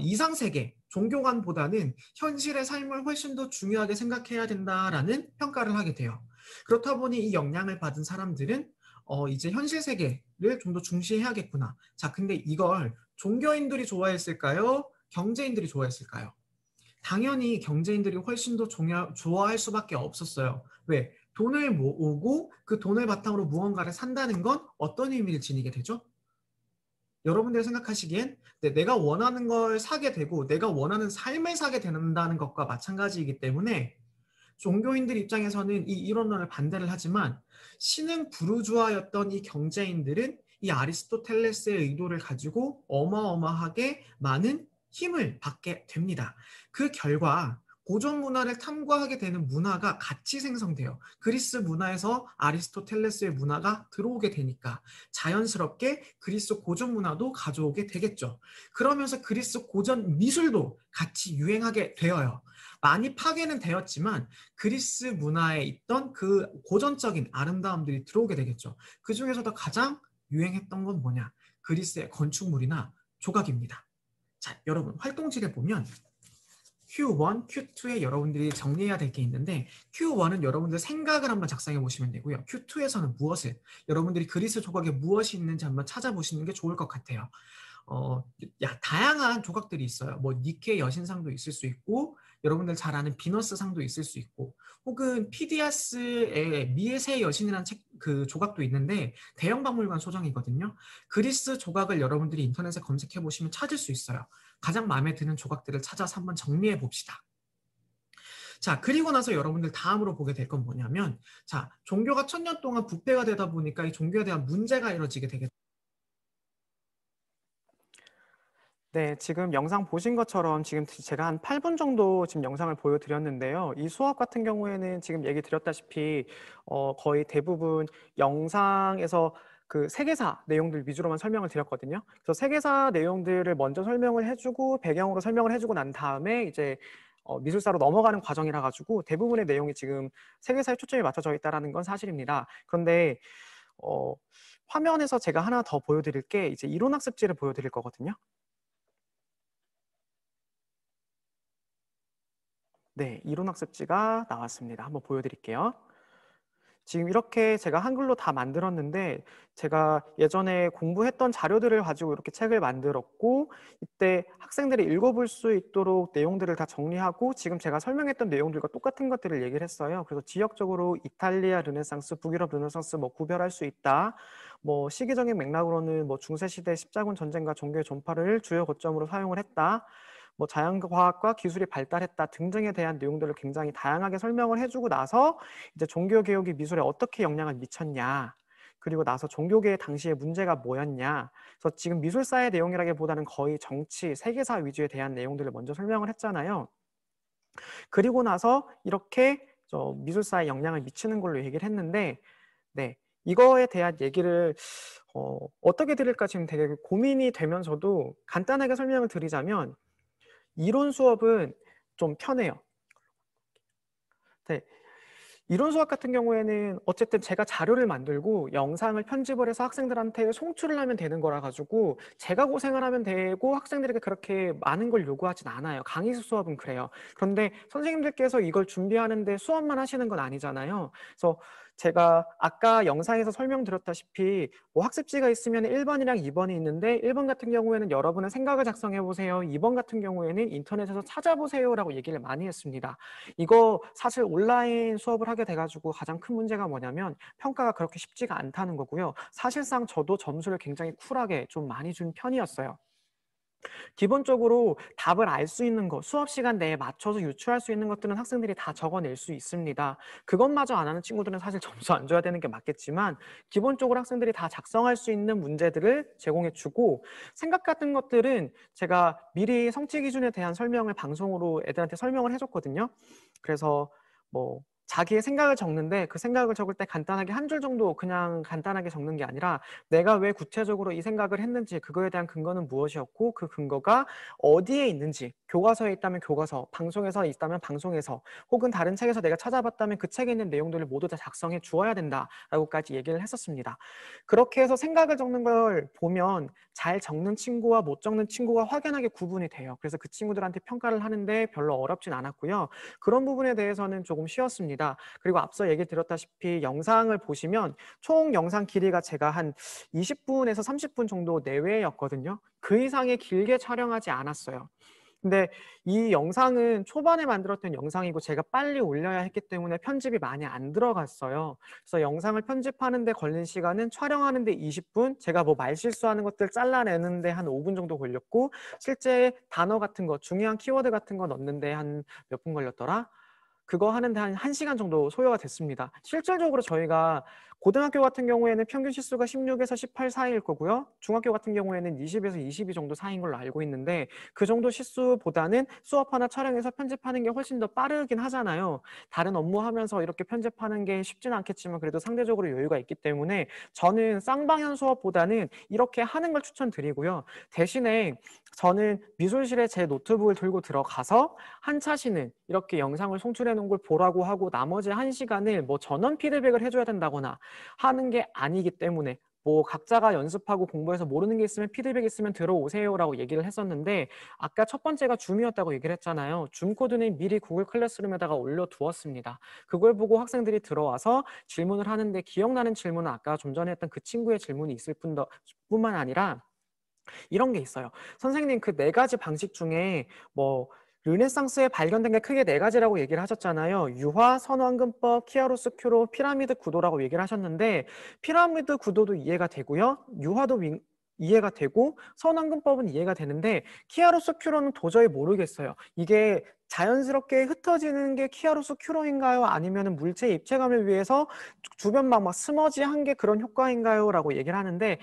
이상세계, 종교관보다는 현실의 삶을 훨씬 더 중요하게 생각해야 된다라는 평가를 하게 돼요. 그렇다 보니 이 영향을 받은 사람들은 이제 현실 세계를 좀 더 중시해야겠구나. 자, 근데 이걸 종교인들이 좋아했을까요? 경제인들이 좋아했을까요? 당연히 경제인들이 훨씬 더 좋아할 수밖에 없었어요. 왜? 돈을 모으고 그 돈을 바탕으로 무언가를 산다는 건 어떤 의미를 지니게 되죠? 여러분들이 생각하시기엔 내가 원하는 걸 사게 되고 내가 원하는 삶을 사게 된다는 것과 마찬가지이기 때문에 종교인들 입장에서는 이 이론론을 반대를 하지만 신흥 부르주아였던 이 경제인들은 이 아리스토텔레스의 의도를 가지고 어마어마하게 많은 힘을 받게 됩니다. 그 결과 고전 문화를 탐구하게 되는 문화가 같이 생성돼요. 그리스 문화에서 아리스토텔레스의 문화가 들어오게 되니까 자연스럽게 그리스 고전 문화도 가져오게 되겠죠. 그러면서 그리스 고전 미술도 같이 유행하게 되어요. 많이 파괴는 되었지만 그리스 문화에 있던 그 고전적인 아름다움들이 들어오게 되겠죠. 그 중에서도 가장 유행했던 건 뭐냐? 그리스의 건축물이나 조각입니다. 자, 여러분 활동지를 보면 Q1, Q2에 여러분들이 정리해야 될 게 있는데 Q1은 여러분들 생각을 한번 작성해 보시면 되고요. Q2에서는 무엇을, 여러분들이 그리스 조각에 무엇이 있는지 한번 찾아보시는 게 좋을 것 같아요. 다양한 조각들이 있어요. 뭐 니케 여신상도 있을 수 있고 여러분들 잘 아는 비너스상도 있을 수 있고 혹은 피디아스의 미에세 여신이라는 그 조각도 있는데 대형 박물관 소장이거든요. 그리스 조각을 여러분들이 인터넷에 검색해 보시면 찾을 수 있어요. 가장 마음에 드는 조각들을 찾아서 한번 정리해 봅시다. 자, 그리고 나서 여러분들 다음으로 보게 될 건 뭐냐면, 자, 종교가 1000년 동안 부패가 되다 보니까 이 종교에 대한 문제가 일어지게 되겠죠. 네, 지금 영상 보신 것처럼 지금 제가 한 8분 정도 지금 영상을 보여드렸는데요. 이 수업 같은 경우에는 지금 얘기 드렸다시피 거의 대부분 영상에서 그 세계사 내용들 위주로만 설명을 드렸거든요. 그래서 세계사 내용들을 먼저 설명을 해주고 배경으로 설명을 해주고 난 다음에 이제 미술사로 넘어가는 과정이라 가지고 대부분의 내용이 지금 세계사에 초점이 맞춰져 있다는 건 사실입니다. 그런데 화면에서 제가 하나 더 보여드릴 게 이제 이론학습지를 보여드릴 거거든요. 네, 이론학습지가 나왔습니다. 한번 보여드릴게요. 지금 이렇게 제가 한글로 다 만들었는데 제가 예전에 공부했던 자료들을 가지고 이렇게 책을 만들었고 이때 학생들이 읽어볼 수 있도록 내용들을 다 정리하고 지금 제가 설명했던 내용들과 똑같은 것들을 얘기를 했어요. 그래서 지역적으로 이탈리아 르네상스, 북유럽 르네상스 뭐 구별할 수 있다. 뭐 시기적인 맥락으로는 뭐 중세시대 십자군 전쟁과 종교의 전파를 주요 거점으로 사용을 했다. 뭐 자연과학과 기술이 발달했다 등등에 대한 내용들을 굉장히 다양하게 설명을 해주고 나서 이제 종교개혁이 미술에 어떻게 영향을 미쳤냐, 그리고 나서 종교계의 당시의 문제가 뭐였냐. 그래서 지금 미술사의 내용이라기보다는 거의 정치, 세계사 위주에 대한 내용들을 먼저 설명을 했잖아요. 그리고 나서 이렇게 미술사에 영향을 미치는 걸로 얘기를 했는데, 네, 이거에 대한 얘기를 어떻게 드릴까 지금 되게 고민이 되면서도 간단하게 설명을 드리자면 이론 수업은 좀 편해요. 네. 이론 수업 같은 경우에는 어쨌든 제가 자료를 만들고 영상을 편집을 해서 학생들한테 송출을 하면 되는 거라 가지고 제가 고생을 하면 되고 학생들에게 그렇게 많은 걸 요구하진 않아요. 강의 수업은 그래요. 그런데 선생님들께서 이걸 준비하는데 수업만 하시는 건 아니잖아요. 그래서 제가 아까 영상에서 설명드렸다시피 뭐 학습지가 있으면 1번이랑 2번이 있는데 1번 같은 경우에는 여러분은 생각을 작성해 보세요. 2번 같은 경우에는 인터넷에서 찾아보세요라고 얘기를 많이 했습니다. 이거 사실 온라인 수업을 하게 돼가지고 가장 큰 문제가 뭐냐면 평가가 그렇게 쉽지가 않다는 거고요. 사실상 저도 점수를 굉장히 쿨하게 좀 많이 준 편이었어요. 기본적으로 답을 알 수 있는 것, 수업 시간 내에 맞춰서 유추할 수 있는 것들은 학생들이 다 적어낼 수 있습니다. 그것마저 안 하는 친구들은 사실 점수 안 줘야 되는 게 맞겠지만 기본적으로 학생들이 다 작성할 수 있는 문제들을 제공해 주고 생각 같은 것들은 제가 미리 성취 기준에 대한 설명을 방송으로 애들한테 설명을 해줬거든요. 그래서 뭐 자기의 생각을 적는데 그 생각을 적을 때 간단하게 한 줄 정도 그냥 간단하게 적는 게 아니라 내가 왜 구체적으로 이 생각을 했는지 그거에 대한 근거는 무엇이었고 그 근거가 어디에 있는지 교과서에 있다면 교과서, 방송에서 있다면 방송에서 혹은 다른 책에서 내가 찾아봤다면 그 책에 있는 내용들을 모두 다 작성해 주어야 된다라고까지 얘기를 했었습니다. 그렇게 해서 생각을 적는 걸 보면 잘 적는 친구와 못 적는 친구가 확연하게 구분이 돼요. 그래서 그 친구들한테 평가를 하는데 별로 어렵진 않았고요. 그런 부분에 대해서는 조금 쉬웠습니다. 그리고 앞서 얘기 드렸다시피 영상을 보시면 총 영상 길이가 제가 한 20분에서 30분 정도 내외였거든요. 그 이상의 길게 촬영하지 않았어요. 근데 이 영상은 초반에 만들었던 영상이고 제가 빨리 올려야 했기 때문에 편집이 많이 안 들어갔어요. 그래서 영상을 편집하는 데 걸린 시간은 촬영하는 데 20분, 제가 뭐 말실수하는 것들 잘라내는데 한 5분 정도 걸렸고 실제 단어 같은 거, 중요한 키워드 같은 거 넣는데 한 몇 분 걸렸더라? 그거 하는데 한 1시간 정도 소요가 됐습니다. 실질적으로 저희가 고등학교 같은 경우에는 평균 시수가 16에서 18 사이일 거고요. 중학교 같은 경우에는 20에서 22 정도 사이인 걸로 알고 있는데 그 정도 시수보다는 수업 하나 촬영해서 편집하는 게 훨씬 더 빠르긴 하잖아요. 다른 업무 하면서 이렇게 편집하는 게 쉽지는 않겠지만 그래도 상대적으로 여유가 있기 때문에 저는 쌍방향 수업보다는 이렇게 하는 걸 추천드리고요. 대신에 저는 미술실에 제 노트북을 들고 들어가서 한 차시는 이렇게 영상을 송출해 놓은 걸 보라고 하고 나머지 1시간을 뭐 전원 피드백을 해줘야 된다거나 하는 게 아니기 때문에 뭐 각자가 연습하고 공부해서 모르는 게 있으면 피드백 있으면 들어오세요라고 얘기를 했었는데 아까 첫 번째가 줌이었다고 얘기를 했잖아요. 줌 코드는 미리 구글 클래스룸에다가 올려두었습니다. 그걸 보고 학생들이 들어와서 질문을 하는데 기억나는 질문은 아까 좀 전에 했던 그 친구의 질문이 있을 뿐만 아니라 이런 게 있어요. 선생님 그 4가지 방식 중에 뭐 르네상스에 발견된 게 크게 4가지라고 얘기를 하셨잖아요. 유화, 선왕근법, 키아로스 큐로, 피라미드 구도라고 얘기를 하셨는데 피라미드 구도도 이해가 되고요. 유화도 이해가 되고 선왕근법은 이해가 되는데 키아로스 큐로는 도저히 모르겠어요. 이게 자연스럽게 흩어지는 게 키아로스 큐로인가요? 아니면 물체 입체감을 위해서 주변 막 스머지한 게 그런 효과인가요? 라고 얘기를 하는데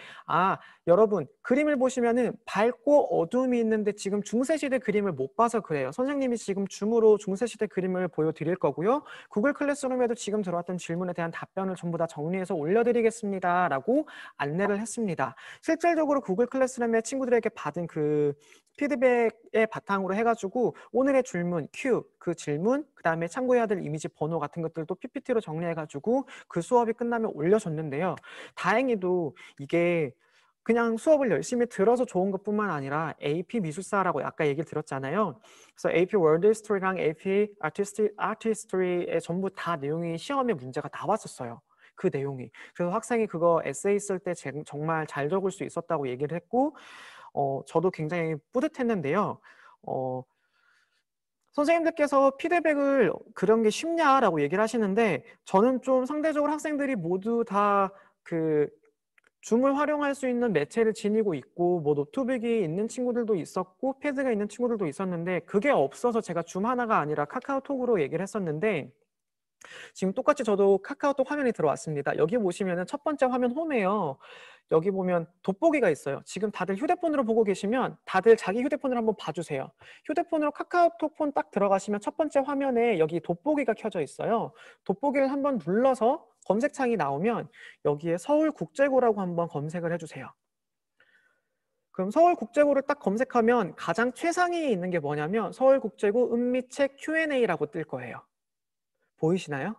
여러분 그림을 보시면은 밝고 어둠이 있는데 지금 중세시대 그림을 못 봐서 그래요. 선생님이 지금 줌으로 중세시대 그림을 보여드릴 거고요. 구글 클래스룸에도 지금 들어왔던 질문에 대한 답변을 전부 다 정리해서 올려드리겠습니다 라고 안내를 했습니다. 실질적으로 구글 클래스룸에 친구들에게 받은 그 피드백의 바탕으로 해가지고 오늘의 질문, Q, 그 질문, 그 다음에 참고해야 될 이미지 번호 같은 것들도 PPT로 정리해가지고 그 수업이 끝나면 올려줬는데요. 다행히도 이게 그냥 수업을 열심히 들어서 좋은 것뿐만 아니라 AP 미술사라고 아까 얘기 들었잖아요. 그래서 AP World History랑 AP Artistry에 전부 다 내용이 시험에 문제가 나왔었어요. 그 내용이. 그래서 학생이 그거 에세이 쓸 때 정말 잘 적을 수 있었다고 얘기를 했고 저도 굉장히 뿌듯했는데요. 선생님들께서 피드백을 그런 게 쉽냐라고 얘기를 하시는데 저는 좀 상대적으로 학생들이 모두 다 그 줌을 활용할 수 있는 매체를 지니고 있고 뭐 노트북이 있는 친구들도 있었고 패드가 있는 친구들도 있었는데 그게 없어서 제가 줌 하나가 아니라 카카오톡으로 얘기를 했었는데 지금 똑같이 저도 카카오톡 화면이 들어왔습니다. 여기 보시면은 첫 번째 화면 홈이에요. 여기 보면 돋보기가 있어요. 지금 다들 휴대폰으로 보고 계시면 다들 자기 휴대폰을 한번 봐주세요. 휴대폰으로 카카오톡 폰 딱 들어가시면 첫 번째 화면에 여기 돋보기가 켜져 있어요. 돋보기를 한번 눌러서 검색창이 나오면 여기에 서울국제고라고 한번 검색을 해주세요. 그럼 서울국제고를 딱 검색하면 가장 최상위에 있는 게 뭐냐면 서울국제고 은미책 Q&A라고 뜰 거예요. 보이시나요?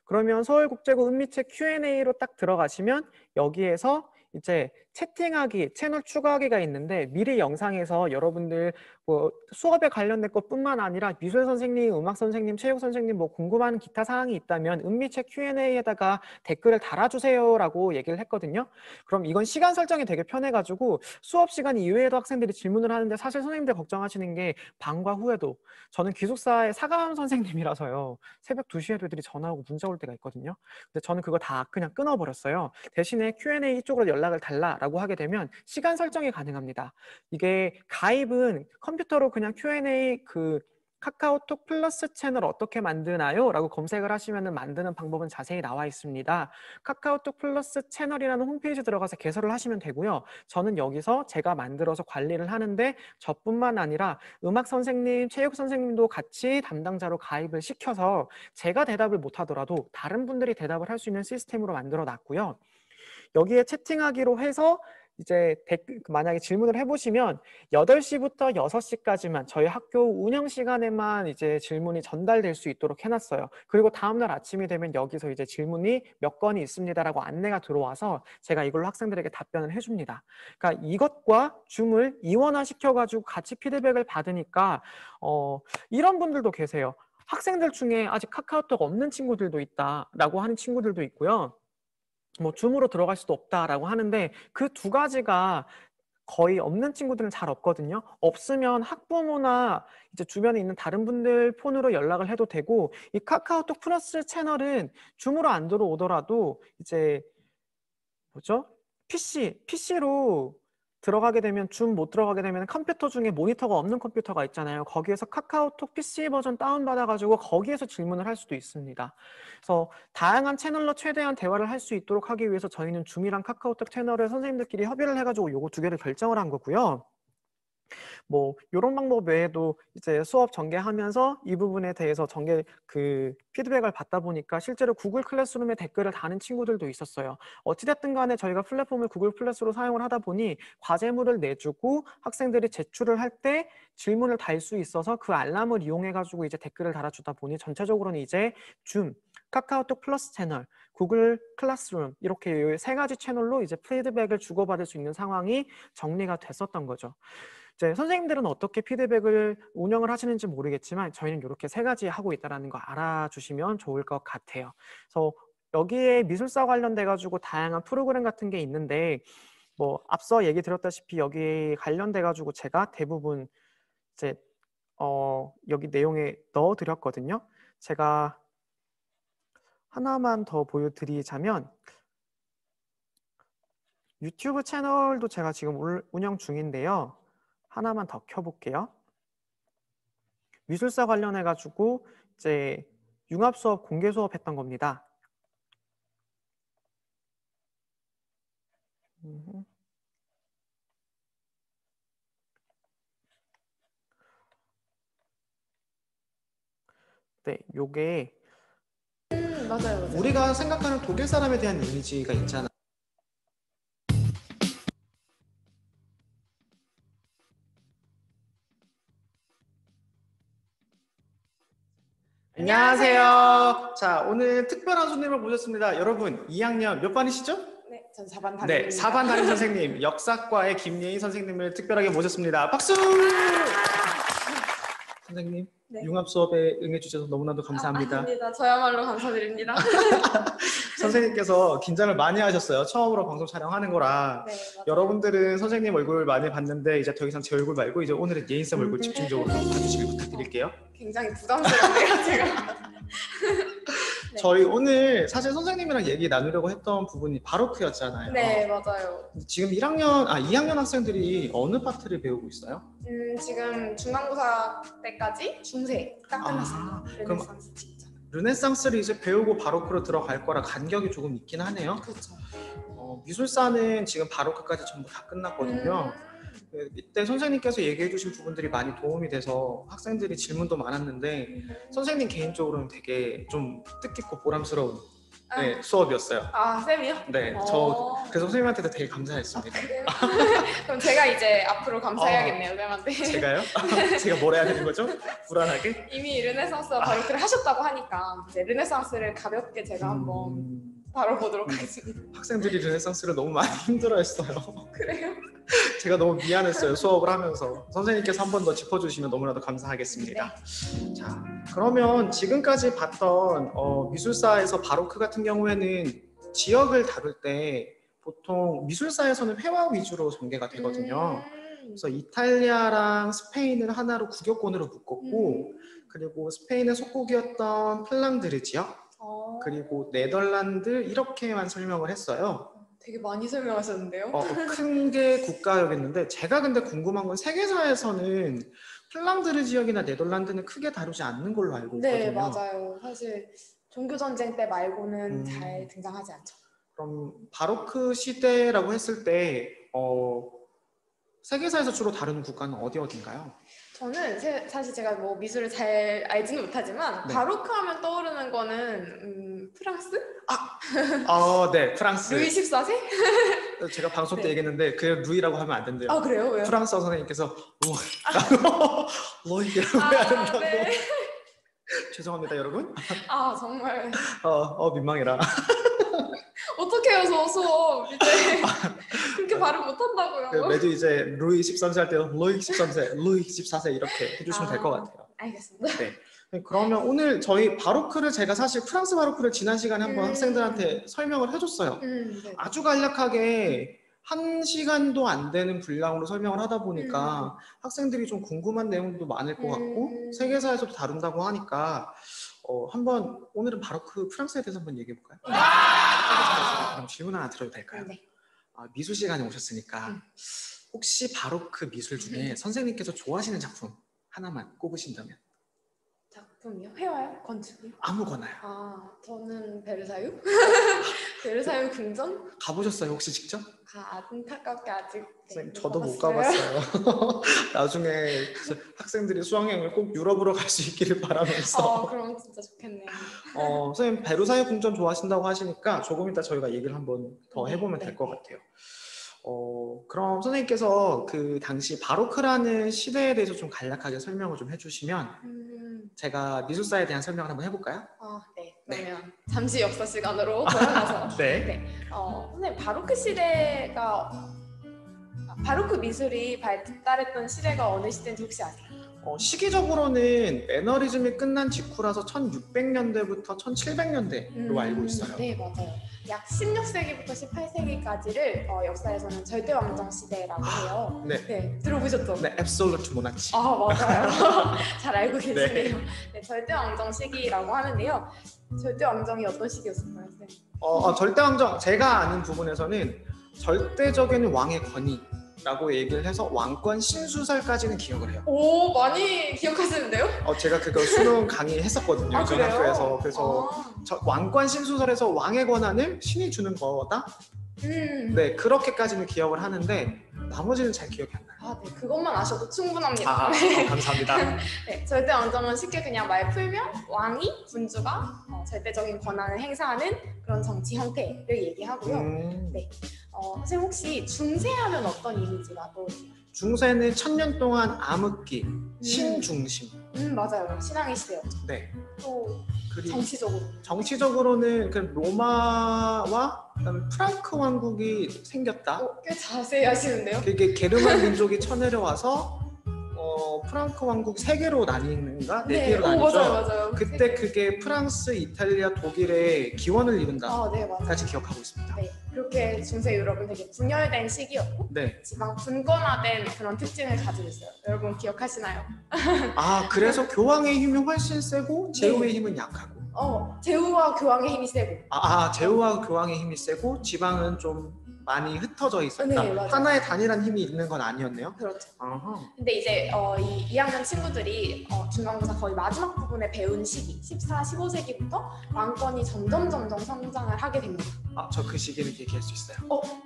그러면 서울국제고 은미책 Q&A로 딱 들어가시면 여기에서 이제 채팅하기, 채널 추가하기가 있는데 미리 영상에서 여러분들 뭐 수업에 관련된 것뿐만 아니라 미술 선생님, 음악 선생님, 체육 선생님 뭐 궁금한 기타 사항이 있다면 은미책 Q&A에다가 댓글을 달아주세요라고 얘기를 했거든요. 그럼 이건 시간 설정이 되게 편해가지고 수업 시간 이외에도 학생들이 질문을 하는데 사실 선생님들 걱정하시는 게 방과 후에도 저는 기숙사의 사감 선생님이라서요. 새벽 2시에도 애들이 전화 오고 문자 올 때가 있거든요. 근데 저는 그거 다 그냥 끊어버렸어요. 대신에 Q&A 쪽으로 연락을 달라라고 라고 하게 되면 시간 설정이 가능합니다. 이게 가입은 컴퓨터로 그냥 Q&A 카카오톡 플러스 채널 어떻게 만드나요? 라고 검색을 하시면 만드는 방법은 자세히 나와 있습니다. 카카오톡 플러스 채널이라는 홈페이지 들어가서 개설을 하시면 되고요. 저는 여기서 제가 만들어서 관리를 하는데 저뿐만 아니라 음악 선생님, 체육 선생님도 같이 담당자로 가입을 시켜서 제가 대답을 못하더라도 다른 분들이 대답을 할 수 있는 시스템으로 만들어 놨고요. 여기에 채팅하기로 해서 이제 만약에 질문을 해보시면 8시부터 6시까지만 저희 학교 운영 시간에만 이제 질문이 전달될 수 있도록 해놨어요. 그리고 다음날 아침이 되면 여기서 이제 질문이 몇 건이 있습니다라고 안내가 들어와서 제가 이걸로 학생들에게 답변을 해줍니다. 그러니까 이것과 줌을 이원화 시켜가지고 같이 피드백을 받으니까 이런 분들도 계세요. 학생들 중에 아직 카카오톡 없는 친구들도 있다라고 하는 친구들도 있고요. 뭐 줌으로 들어갈 수도 없다라고 하는데 그 두 가지가 거의 없는 친구들은 잘 없거든요. 없으면 학부모나 이제 주변에 있는 다른 분들 폰으로 연락을 해도 되고 이 카카오톡 플러스 채널은 줌으로 안 들어오더라도 이제 뭐죠? PC로 들어가게 되면 줌 못 들어가게 되면 컴퓨터 중에 모니터가 없는 컴퓨터가 있잖아요. 거기에서 카카오톡 PC 버전 다운받아가지고 거기에서 질문을 할 수도 있습니다. 그래서 다양한 채널로 최대한 대화를 할 수 있도록 하기 위해서 저희는 줌이랑 카카오톡 채널을 선생님들끼리 협의를 해가지고 요거 두 개를 결정을 한 거고요. 뭐 이런 방법 외에도 이제 수업 전개하면서 이 부분에 대해서 피드백을 받다 보니까 실제로 구글 클래스룸에 댓글을 다는 친구들도 있었어요. 어찌됐든 간에 저희가 플랫폼을 구글 플래스로 사용을 하다 보니 과제물을 내주고 학생들이 제출을 할 때 질문을 달 수 있어서 그 알람을 이용해 가지고 이제 댓글을 달아주다 보니 전체적으로는 이제 줌, 카카오톡 플러스 채널, 구글 클래스룸 이렇게 세 가지 채널로 이제 피드백을 주고받을 수 있는 상황이 정리가 됐었던 거죠. 이제 선생님들은 어떻게 피드백을 운영을 하시는지 모르겠지만 저희는 이렇게 세 가지 하고 있다는 거 알아주시면 좋을 것 같아요. 그래서 여기에 미술사 관련돼 가지고 다양한 프로그램 같은 게 있는데 뭐 앞서 얘기 드렸다시피 여기 관련돼 가지고 제가 대부분 이제 여기 내용에 넣어 드렸거든요. 제가 하나만 더 보여드리자면 유튜브 채널도 제가 지금 운영 중인데요. 하나만 더 켜볼게요. 미술사 관련해 가지고 이제 융합 수업 공개 수업 했던 겁니다. 네, 요게 맞아요. 우리가 생각하는 독일 사람에 대한 이미지가 있잖아. 안녕하세요. 자, 오늘 특별한 손님을 모셨습니다. 여러분, 2학년 몇 반이시죠? 네, 전 4반 담임입니다. 네, 4반 담임 선생님, 역사과의 김예인 선생님을 특별하게 모셨습니다. 박수! 선생님, 네. 융합 수업에 응해주셔서 너무나도 감사합니다. 아닙니다. 저야말로 감사드립니다. 선생님께서 긴장을 많이 하셨어요. 처음으로 방송 촬영하는 거라. 네, 맞아요. 여러분들은 선생님 얼굴 많이 봤는데 이제 더 이상 제 얼굴 말고 이제 오늘은 예인쌤 얼굴 집중적으로 봐주시길 부탁드릴게요. 굉장히 부담스럽네요, 제가. 네. 저희 오늘 사실 선생님이랑 얘기 나누려고 했던 부분이 바로크였잖아요. 네, 맞아요. 지금 2학년 학생들이 어느 파트를 배우고 있어요? 지금 중간고사 때까지 중세 딱 끝났습니다. 그럼 르네상스 직전. 르네상스를 이제 배우고 바로크로 들어갈 거라 간격이 조금 있긴 하네요. 그렇죠. 미술사는 지금 바로크까지 전부 다 끝났거든요. 이때 선생님께서 얘기해 주신 부분들이 많이 도움이 돼서 학생들이 질문도 많았는데 선생님 개인적으로는 되게 좀 뜻깊고 보람스러운 네, 수업이었어요. 아, 쌤이요? 네, 저 그래서 선생님한테도 되게 감사했습니다. 그래요? 그럼 제가 이제 앞으로 감사해야겠네요, 쌤한테. 제가요? 제가 뭘 해야 되는 거죠? 불안하게? 이미 르네상스와 바로크를 하셨다고 하니까 이제 르네상스를 가볍게 제가 한번 다뤄보도록 하겠습니다. 학생들이 르네상스를 너무 많이 힘들어했어요. 그래요? 제가 너무 미안했어요, 수업을 하면서. 선생님께서 한 번 더 짚어주시면 너무나도 감사하겠습니다. 네. 자, 그러면 지금까지 봤던 미술사에서 바로크 같은 경우에는 지역을 다룰 때 보통 미술사에서는 회화 위주로 전개가 되거든요. 그래서 이탈리아랑 스페인을 하나로 국여권으로 묶었고 그리고 스페인의 속국이었던 플랑드르 지역 그리고 네덜란드 이렇게만 설명을 했어요. 되게 많이 설명하셨는데요. 큰 게 국가였는데 제가 근데 궁금한 건 세계사에서는 핀란드 지역이나 네덜란드는 크게 다루지 않는 걸로 알고 있거든요. 네, 맞아요. 사실 종교 전쟁 때 말고는 음. 잘 등장하지 않죠. 그럼 바로크 시대라고 했을 때 세계사에서 주로 다루는 국가는 어디인가요? 저는 사실 제가 뭐 미술을 잘 알지는 못하지만 네. 바로크 하면 떠오르는 거는 프랑스? 네, 프랑스. 루이 14세? 제가 방송 때 네. 얘기했는데 그 루이라고 하면 안 된대요. 아, 그래요? 왜요? 프랑스어 선생님께서 로이라고 아, 해야 된다고. 네. 죄송합니다, 여러분. 아, 정말 민망해라. 어떡해요, 저 수업 이제 그렇게 발음 못한다고요. 매주 이제 루이 13세 할 때는 루이 13세, 루이 14세 이렇게 해주시면 될 것 같아요. 알겠습니다. 네. 그러면 오늘 저희 바로크를 제가 사실 프랑스 바로크를 지난 시간에 한번 학생들한테 설명을 해줬어요. 네. 아주 간략하게 1시간도 안 되는 분량으로 설명을 하다 보니까 학생들이 좀 궁금한 내용도 많을 것 같고 세계사에서도 다룬다고 하니까 한번 오늘은 바로크 프랑스에 대해서 한번 얘기해 볼까요? 그럼 질문 하나 드려도 될까요? 네. 미술 시간에 오셨으니까 혹시 바로크 미술 중에 선생님께서 좋아하시는 작품 하나만 꼽으신다면? 작품이요? 회화요? 건축이요? 아무거나요. 저는 베르사유? 베르사유 궁전? 가보셨어요 혹시 직접? 안타깝게 아직 선생님 저도 못 가봤어요. 나중에 학생들이 수학여행을 꼭 유럽으로 갈 수 있기를 바라면서. 그럼 진짜 좋겠네요. 선생님 베르사유 궁전 좋아하신다고 하시니까 조금 이따 저희가 얘기를 한번 더 해보면 될 것 같아요. 그럼 선생님께서 그 당시 바로크라는 시대에 대해서 좀 간략하게 설명을 좀 해주시면 제가 미술사에 대한 설명을 한번 해볼까요? 네. 그러면 잠시 역사 시간으로 돌아가서 선생님 바로크 시대가 바로크 미술이 발달했던 시대가 어느 시대인지 혹시 아세요? 시기적으로는 매너리즘이 끝난 직후라서 1600년대부터 1700년대로 알고 있어요. 네, 맞아요. 약 16세기부터 18세기까지를 역사에서는 절대왕정 시대라고 해요. 네. 들어보셨죠? 네, absolute monarchy. 맞아요. 잘 알고 계시네요. 네, 절대왕정 시기라고 하는데요. 절대왕정이 어떤 시기였을까요, 선생님? 절대왕정, 제가 아는 부분에서는 절대적인 왕의 권위라고 얘기를 해서 왕권 신수설까지는 기억을 해요. 오, 많이 기억하시는데요? 제가 그거 수능 강의했었거든요. 전 그래요? 학교에서. 그래서 왕권 신수설에서 왕의 권한을 신이 주는 거다? 네, 그렇게까지는 기억을 하는데 나머지는 잘 기억이 안 나요. 네, 그것만 아셔도 충분합니다. 감사합니다. 네, 절대왕정은 쉽게 그냥 말 풀면 왕이 군주가 절대적인 권한을 행사하는 그런 정치 형태를 얘기하고요. 네, 선생님 혹시 중세하면 어떤 이미지가 떠오르세요? 중세는 1000년 동안 암흑기, 신중심. 맞아요. 신앙의 시대였죠. 네. 또 그리고 정치적으로? 정치적으로는 그 로마와 그다음에 프랑크 왕국이 생겼다. 꽤 자세히 하시는데요? 그게 게르만 민족이 쳐내려와서 프랑크 왕국 3개로 나뉘는가? 4개로 나뉘죠. 맞아요. 그때 그게 프랑스, 이탈리아, 독일의 기원을 이룬다. 네, 맞아요. 까지 기억하고 있습니다. 네, 그렇게 중세 유럽은 되게 분열된 시기였고 네. 지방 분권화된 그런 특징을 가지고 있어요. 여러분 기억하시나요? 그래서 교황의 힘이 훨씬 세고 제후의 힘은 약하고. 제후와 교황의 힘이 세고. 제후와 교황의 힘이 세고 지방은 좀 많이 흩어져 있었다. 네, 맞아요. 하나의 단일한 힘이 있는 건 아니었네요. 그렇죠. 어허. 근데 이제 이 2학년 친구들이 중간고사 거의 마지막 부분에 배운 시기 14, 15세기부터 왕권이 점점 성장을 하게 됩니다. 저 그 시기는 얘기할 수 있어요.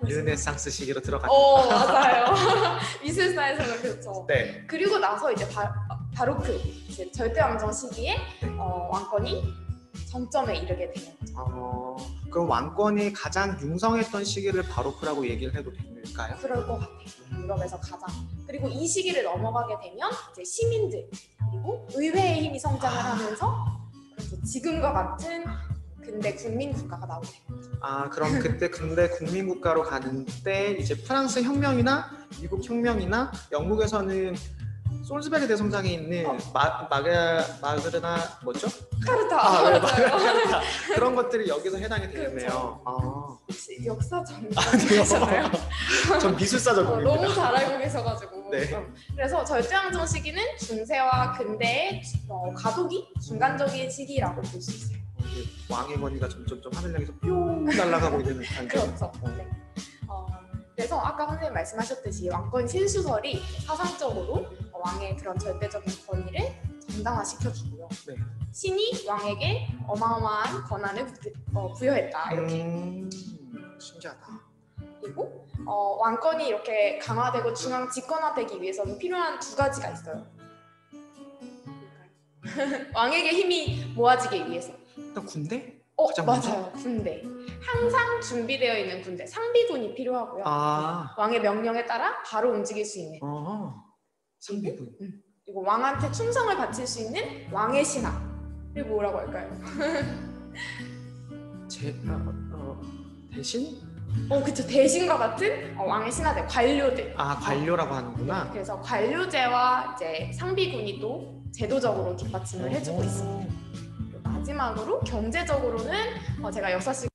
네. 르네상스 시기로 들어갑니다. 맞아요. 미술사에서는 그렇죠. 네. 그리고 나서 이제 바로크 이제 절대왕정 시기에 왕권이 정점에 이르게 되는 거죠. 그럼 왕권이 가장 융성했던 시기를 바로크라고 얘기를 해도 될까요? 그럴 것 같아요. 유럽에서 가장. 그리고 이 시기를 넘어가게 되면 이제 시민들 그리고 의회의 힘이 성장을 하면서 그래서 지금과 같은 근대 국민 국가가 나오게 됩니다. 그럼 그때 근대 국민 국가로 가는 때 이제 프랑스 혁명이나 미국 혁명이나 영국에서는 솔스베리 대성당에 있는 마그르나 뭐죠? 카르타. 네, 마그르나 그런 것들이 여기서 해당이 되겠네요. 혹시 역사 전공하셨나요? 전 미술사 전공입니다. 너무 잘 알고 계셔가지고. 네. 그래서 절대왕정 시기는 중세와 근대의 과도기, 중간적인 시기라고 볼 수 있어요. 왕의 권위가 점점 하늘 향해서 뿅 날아가고 있는 듯한. 그렇죠. 네. 그래서 아까 선생님 말씀하셨듯이 왕권 신수설이 사상적으로 왕의 그런 절대적인 권위를 정당화시켜주고요. 네. 신이 왕에게 어마어마한 권한을 부여했다. 이렇게. 신기하다. 그리고 왕권이 이렇게 강화되고 중앙 집권화되기 위해서는 필요한 두 가지가 있어요. 왕에게 힘이 모아지기 위해서. 일단 군대? 가장 맞아요. 군대. 항상 준비되어 있는 군대, 상비군이 필요하고요. 아, 왕의 명령에 따라 바로 움직일 수 있는. 상비군. 그리고 왕한테 충성을 바칠 수 있는 왕의 신하. 이게 뭐라고 할까요? 대신? 그쵸. 대신과 같은 왕의 신하들, 관료들. 관료라고 하는구나. 그래서 관료제와 이제 상비군이 또 제도적으로 뒷받침을 해주고 있습니다. 그리고 마지막으로 경제적으로는 제가 역사식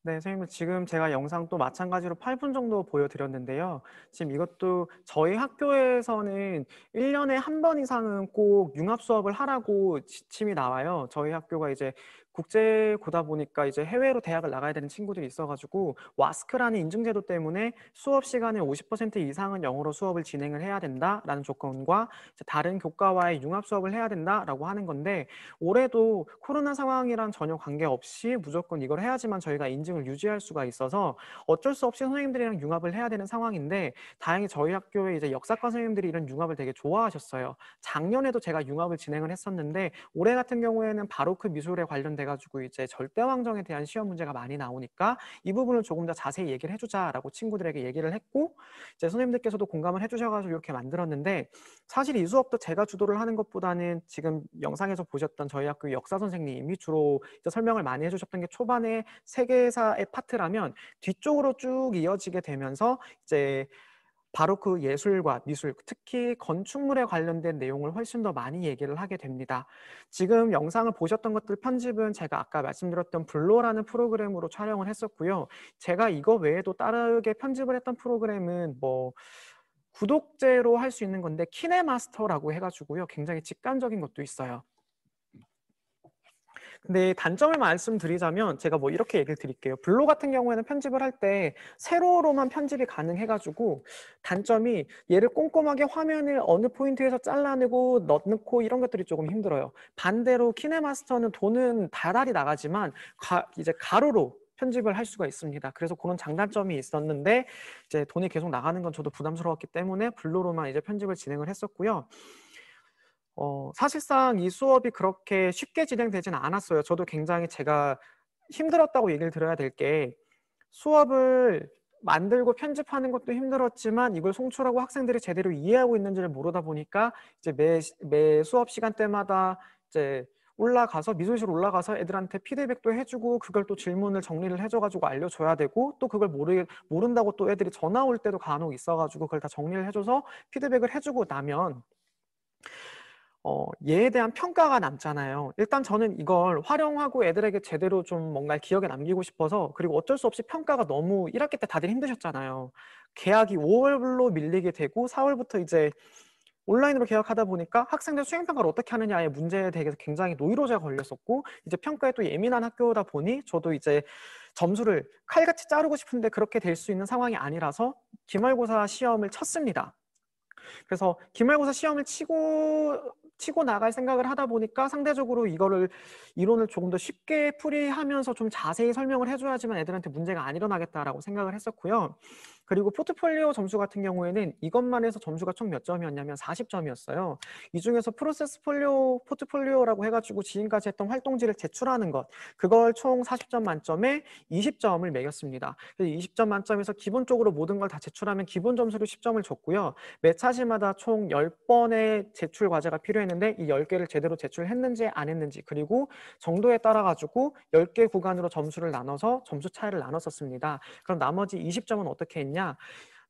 네, 선생님 지금 제가 영상 또 마찬가지로 8분 정도 보여드렸는데요. 지금 이것도 저희 학교에서는 1년에 한 번 이상은 꼭 융합 수업을 하라고 지침이 나와요. 저희 학교가 이제 국제고다 보니까 이제 해외로 대학을 나가야 되는 친구들이 있어가지고 와스크라는 인증제도 때문에 수업 시간의 50% 이상은 영어로 수업을 진행을 해야 된다라는 조건과 다른 교과와의 융합 수업을 해야 된다라고 하는 건데 올해도 코로나 상황이랑 전혀 관계없이 무조건 이걸 해야지만 저희가 인증을 유지할 수가 있어서 어쩔 수 없이 선생님들이랑 융합을 해야 되는 상황인데 다행히 저희 학교에 이제 역사과 선생님들이 이런 융합을 되게 좋아하셨어요. 작년에도 제가 융합을 진행을 했었는데 올해 같은 경우에는 바로크 미술에 관련돼 가지고 이제 절대왕정에 대한 시험 문제가 많이 나오니까 이 부분을 조금 더 자세히 얘기를 해주자라고 친구들에게 얘기를 했고 이제 선생님들께서도 공감을 해주셔가지고 이렇게 만들었는데 사실 이 수업도 제가 주도를 하는 것보다는 지금 영상에서 보셨던 저희 학교 역사 선생님이 주로 이제 설명을 많이 해주셨던 게 초반에 세계사의 파트라면 뒤쪽으로 쭉 이어지게 되면서 이제 바로크 예술과 미술, 특히 건축물에 관련된 내용을 훨씬 더 많이 얘기를 하게 됩니다. 지금 영상을 보셨던 것들 편집은 제가 아까 말씀드렸던 블로라는 프로그램으로 촬영을 했었고요. 제가 이거 외에도 다르게 편집을 했던 프로그램은 뭐 구독제로 할 수 있는 건데 키네마스터라고 해가지고요. 굉장히 직관적인 것도 있어요. 근데 단점을 말씀드리자면 제가 뭐 이렇게 얘기를 드릴게요. 블로 같은 경우에는 편집을 할 때 세로로만 편집이 가능해가지고 단점이 얘를 꼼꼼하게 화면을 어느 포인트에서 잘라내고 넣고 이런 것들이 조금 힘들어요. 반대로 키네마스터는 돈은 다달이 나가지만 이제 가로로 편집을 할 수가 있습니다. 그래서 그런 장단점이 있었는데 이제 돈이 계속 나가는 건 저도 부담스러웠기 때문에 블로로만 이제 편집을 진행을 했었고요. 사실상 이 수업이 그렇게 쉽게 진행되지는 않았어요. 저도 굉장히 제가 힘들었다고 얘기를 드려야 될 게 수업을 만들고 편집하는 것도 힘들었지만 이걸 송출하고 학생들이 제대로 이해하고 있는지를 모르다 보니까 이제 매 수업 시간대마다 이제 올라가서 미술실 올라가서 애들한테 피드백도 해주고 그걸 또 질문을 정리를 해줘가지고 알려줘야 되고 또 그걸 모른다고 또 애들이 전화 올 때도 간혹 있어가지고 그걸 다 정리를 해줘서 피드백을 해주고 나면 얘에 대한 평가가 남잖아요. 일단 저는 이걸 활용하고 애들에게 제대로 좀 뭔가 기억에 남기고 싶어서 그리고 어쩔 수 없이 평가가 너무 1학기 때 다들 힘드셨잖아요. 개학이 5월로 밀리게 되고 4월부터 이제 온라인으로 개학하다 보니까 학생들 수행평가를 어떻게 하느냐의 문제에 대해서 굉장히 노이로제가 걸렸었고 이제 평가에 또 예민한 학교다 보니 저도 이제 점수를 칼같이 자르고 싶은데 그렇게 될 수 있는 상황이 아니라서 기말고사 시험을 쳤습니다. 그래서 기말고사 시험을 치고 나갈 생각을 하다 보니까 상대적으로 이론을 조금 더 쉽게 풀이하면서 좀 자세히 설명을 해줘야지만 애들한테 문제가 안 일어나겠다라고 생각을 했었고요. 그리고 포트폴리오 점수 같은 경우에는 이것만 해서 점수가 총 몇 점이었냐면 40점이었어요. 이 중에서 프로세스 포트폴리오라고 해가지고 지금까지 했던 활동지를 제출하는 것, 그걸 총 40점 만점에 20점을 매겼습니다. 그래서 20점 만점에서 기본적으로 모든 걸 다 제출하면 기본 점수로 10점을 줬고요. 매 차시마다 총 10번의 제출 과제가 필요했는데 이 10개를 제대로 제출했는지 안 했는지 그리고 정도에 따라 가지고 10개 구간으로 점수를 나눠서 점수 차이를 나눴었습니다. 그럼 나머지 20점은 어떻게 했냐?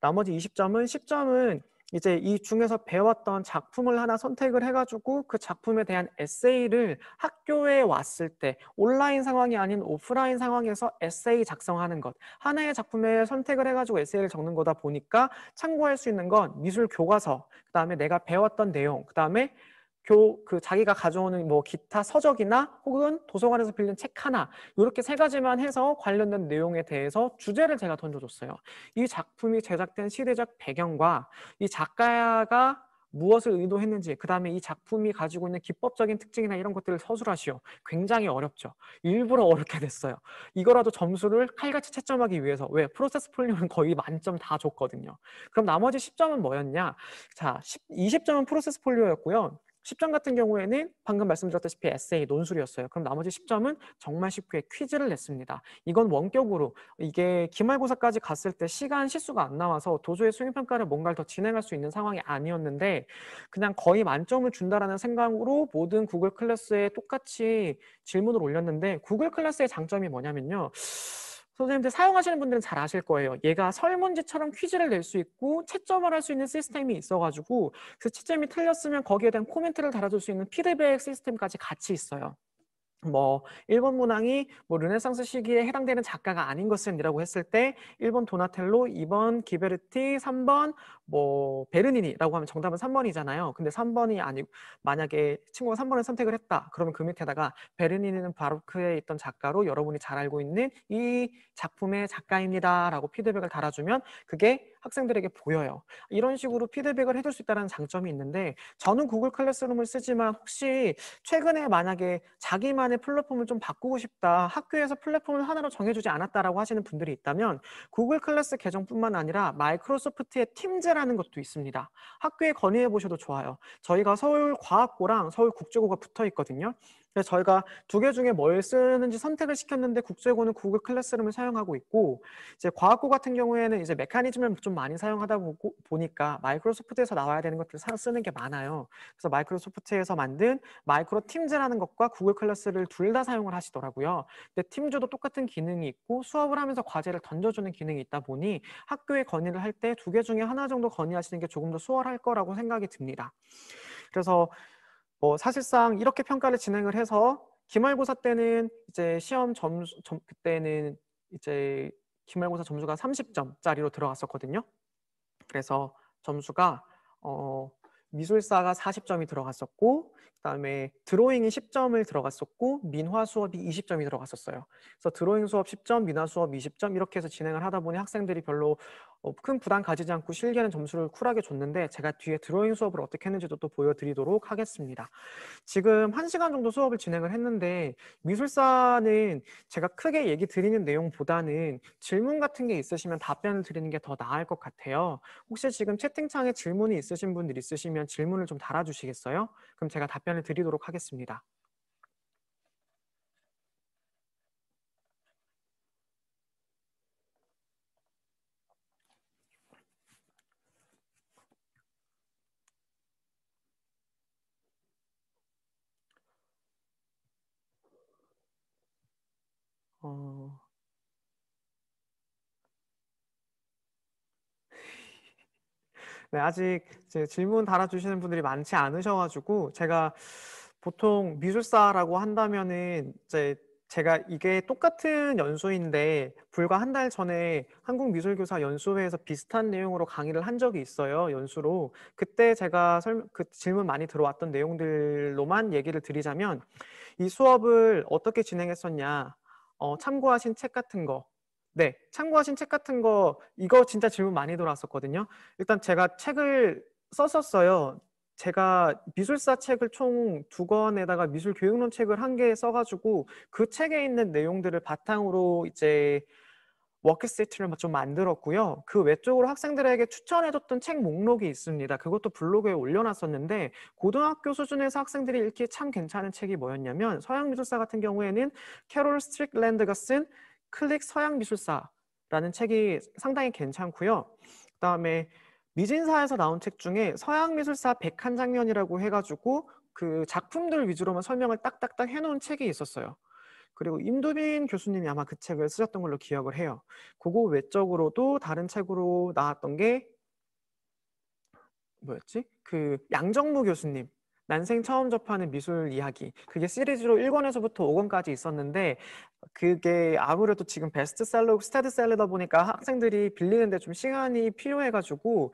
나머지 20점은 10점은 이제 이 중에서 배웠던 작품을 하나 선택을 해가지고 그 작품에 대한 에세이를 학교에 왔을 때 온라인 상황이 아닌 오프라인 상황에서 에세이 작성하는 것, 하나의 작품에 선택을 해가지고 에세이를 적는 거다 보니까 참고할 수 있는 건 미술 교과서, 그 다음에 내가 배웠던 내용, 그 다음에 자기가 가져오는 뭐 기타 서적이나 혹은 도서관에서 빌린 책 하나 이렇게 세 가지만 해서 관련된 내용에 대해서 주제를 제가 던져줬어요. 이 작품이 제작된 시대적 배경과 이 작가가 무엇을 의도했는지, 그 다음에 이 작품이 가지고 있는 기법적인 특징이나 이런 것들을 서술하시오. 굉장히 어렵죠. 일부러 어렵게 됐어요. 이거라도 점수를 칼같이 채점하기 위해서. 왜? 프로세스 폴리오는 거의 만점 다 줬거든요. 그럼 나머지 10점은 뭐였냐? 자, 20점은 프로세스 폴리오였고요. 10점 같은 경우에는 방금 말씀드렸다시피 에세이, 논술이었어요. 그럼 나머지 10점은 정말 쉽게 퀴즈를 냈습니다. 이건 원격으로 이게 기말고사까지 갔을 때 시간 실수가 안 나와서 도저히 수행평가를 뭔가를 더 진행할 수 있는 상황이 아니었는데 그냥 거의 만점을 준다라는 생각으로 모든 구글 클래스에 똑같이 질문을 올렸는데 구글 클래스의 장점이 뭐냐면요. 선생님들 사용하시는 분들은 잘 아실 거예요. 얘가 설문지처럼 퀴즈를 낼 수 있고 채점을 할 수 있는 시스템이 있어가지고 그 채점이 틀렸으면 거기에 대한 코멘트를 달아줄 수 있는 피드백 시스템까지 같이 있어요. 뭐 일본 문항이 뭐 르네상스 시기에 해당되는 작가가 아닌 것은이라고 했을 때 1번 도나텔로, 2번 기베르티, 3번 뭐 베르니니라고 하면 정답은 3번이잖아요. 근데 3번이 아니고 만약에 친구가 3번을 선택을 했다. 그러면 그 밑에다가 베르니니는 바로크에 있던 작가로 여러분이 잘 알고 있는 이 작품의 작가입니다라고 피드백을 달아주면 그게 학생들에게 보여요. 이런 식으로 피드백을 해줄 수 있다는 장점이 있는데 저는 구글 클래스룸을 쓰지만 혹시 최근에 만약에 자기만의 플랫폼을 좀 바꾸고 싶다, 학교에서 플랫폼을 하나로 정해주지 않았다라고 하시는 분들이 있다면 구글 클래스 계정뿐만 아니라 마이크로소프트의 팀즈라는 것도 있습니다. 학교에 건의해 보셔도 좋아요. 저희가 서울과학고랑 서울국제고가 붙어 있거든요. 그래서 저희가 두 개 중에 뭘 쓰는지 선택을 시켰는데 국제고는 구글 클래스룸을 사용하고 있고 이제 과학고 같은 경우에는 이제 메커니즘을 좀 많이 사용하다 보니까 마이크로소프트에서 나와야 되는 것들을 쓰는 게 많아요. 그래서 마이크로소프트에서 만든 마이크로 팀즈라는 것과 구글 클래스를 둘 다 사용을 하시더라고요. 근데 팀즈도 똑같은 기능이 있고 수업을 하면서 과제를 던져주는 기능이 있다 보니 학교에 건의를 할 때 두 개 중에 하나 정도 건의하시는 게 조금 더 수월할 거라고 생각이 듭니다. 그래서 사실상 이렇게 평가를 진행을 해서 기말고사 때는 이제 시험 그때는 이제 기말고사 점수가 30점짜리로 들어갔었거든요. 그래서 점수가 미술사가 40점이 들어갔었고 그다음에 드로잉이 10점을 들어갔었고 민화 수업이 20점이 들어갔었어요. 그래서 드로잉 수업 10점, 민화 수업 20점 이렇게 해서 진행을 하다 보니 학생들이 별로 큰 부담 가지지 않고 실기하는 점수를 쿨하게 줬는데 제가 뒤에 드로잉 수업을 어떻게 했는지도 또 보여드리도록 하겠습니다. 지금 1시간 정도 수업을 진행을 했는데 미술사는 제가 크게 얘기 드리는 내용보다는 질문 같은 게 있으시면 답변을 드리는 게 더 나을 것 같아요. 혹시 지금 채팅창에 질문이 있으신 분들 있으시면 질문을 좀 달아주시겠어요? 그럼 제가 답변을 드리도록 하겠습니다. 네, 아직 이제 질문 달아주시는 분들이 많지 않으셔가지고 제가 보통 미술사라고 한다면은 이제 제가 이게 똑같은 연수인데 불과 한 달 전에 한국미술교사 연수회에서 비슷한 내용으로 강의를 한 적이 있어요. 연수로. 그때 제가 그 질문 많이 들어왔던 내용들로만 얘기를 드리자면 이 수업을 어떻게 진행했었냐. 참고하신 책 같은 거. 네, 참고하신 책 같은 거 이거 진짜 질문 많이 들어왔었거든요. 일단 제가 책을 썼었어요. 제가 미술사 책을 총 2권에다가 미술 교육론 책을 1개 써가지고 그 책에 있는 내용들을 바탕으로 이제 워크시트를 좀 만들었고요. 그 외적으로 학생들에게 추천해줬던 책 목록이 있습니다. 그것도 블로그에 올려놨었는데 고등학교 수준에서 학생들이 읽기 참 괜찮은 책이 뭐였냐면 서양미술사 같은 경우에는 캐롤 스트릭랜드가 쓴 클릭 서양미술사라는 책이 상당히 괜찮고요. 그다음에 미진사에서 나온 책 중에 서양미술사 101장면이라고 해가지고 그 작품들 위주로만 설명을 딱딱딱 해놓은 책이 있었어요. 그리고 임두빈 교수님이 아마 그 책을 쓰셨던 걸로 기억을 해요. 그거 외적으로도 다른 책으로 나왔던 게 뭐였지? 그 양정무 교수님 난생 처음 접하는 미술 이야기. 그게 시리즈로 1권에서부터 5권까지 있었는데 그게 아무래도 지금 베스트셀러, 스테디셀러다 보니까 학생들이 빌리는데 좀 시간이 필요해가지고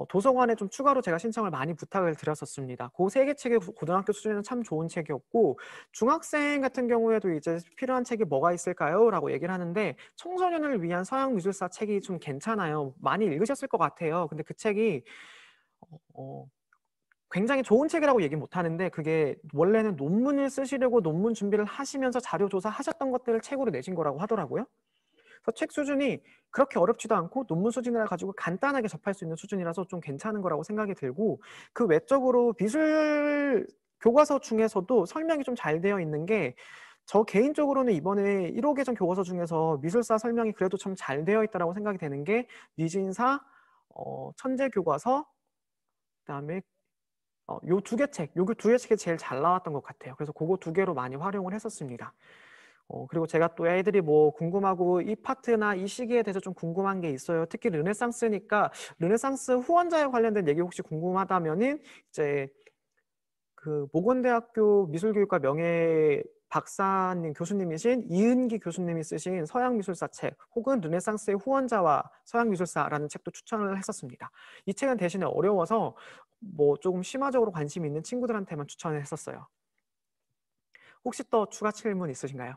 도서관에 좀 추가로 제가 신청을 많이 부탁을 드렸었습니다. 그 세 개 책이 고등학교 수준에는 참 좋은 책이었고, 중학생 같은 경우에도 이제 필요한 책이 뭐가 있을까요? 라고 얘기를 하는데, 청소년을 위한 서양 미술사 책이 좀 괜찮아요. 많이 읽으셨을 것 같아요. 근데 그 책이 어, 굉장히 좋은 책이라고 얘기 못 하는데, 그게 원래는 논문을 쓰시려고 논문 준비를 하시면서 자료 조사하셨던 것들을 책으로 내신 거라고 하더라고요. 그래서 책 수준이 그렇게 어렵지도 않고 논문 수준을 가지고 간단하게 접할 수 있는 수준이라서 좀 괜찮은 거라고 생각이 들고, 그 외적으로 미술 교과서 중에서도 설명이 좀 잘 되어 있는 게, 저 개인적으로는 이번에 1호 개정 교과서 중에서 미술사 설명이 그래도 좀 잘 되어 있다고 생각이 되는 게, 미진사, 천재 교과서, 그다음에 요 두 개 책, 요 두 개 책이 제일 잘 나왔던 것 같아요. 그래서 그거 두 개로 많이 활용을 했었습니다. 그리고 제가 또 애들이 뭐 궁금하고 이 파트나 이 시기에 대해서 좀 궁금한 게 있어요. 특히 르네상스니까 르네상스 후원자에 관련된 얘기 혹시 궁금하다면은 이제 그 모건대학교 미술교육과 명예 박사님 교수님이신 이은기 교수님이 쓰신 서양미술사 책 혹은 르네상스의 후원자와 서양미술사라는 책도 추천을 했었습니다. 이 책은 대신에 어려워서 뭐 조금 심화적으로 관심 있는 친구들한테만 추천을 했었어요. 혹시 또 추가 질문 있으신가요?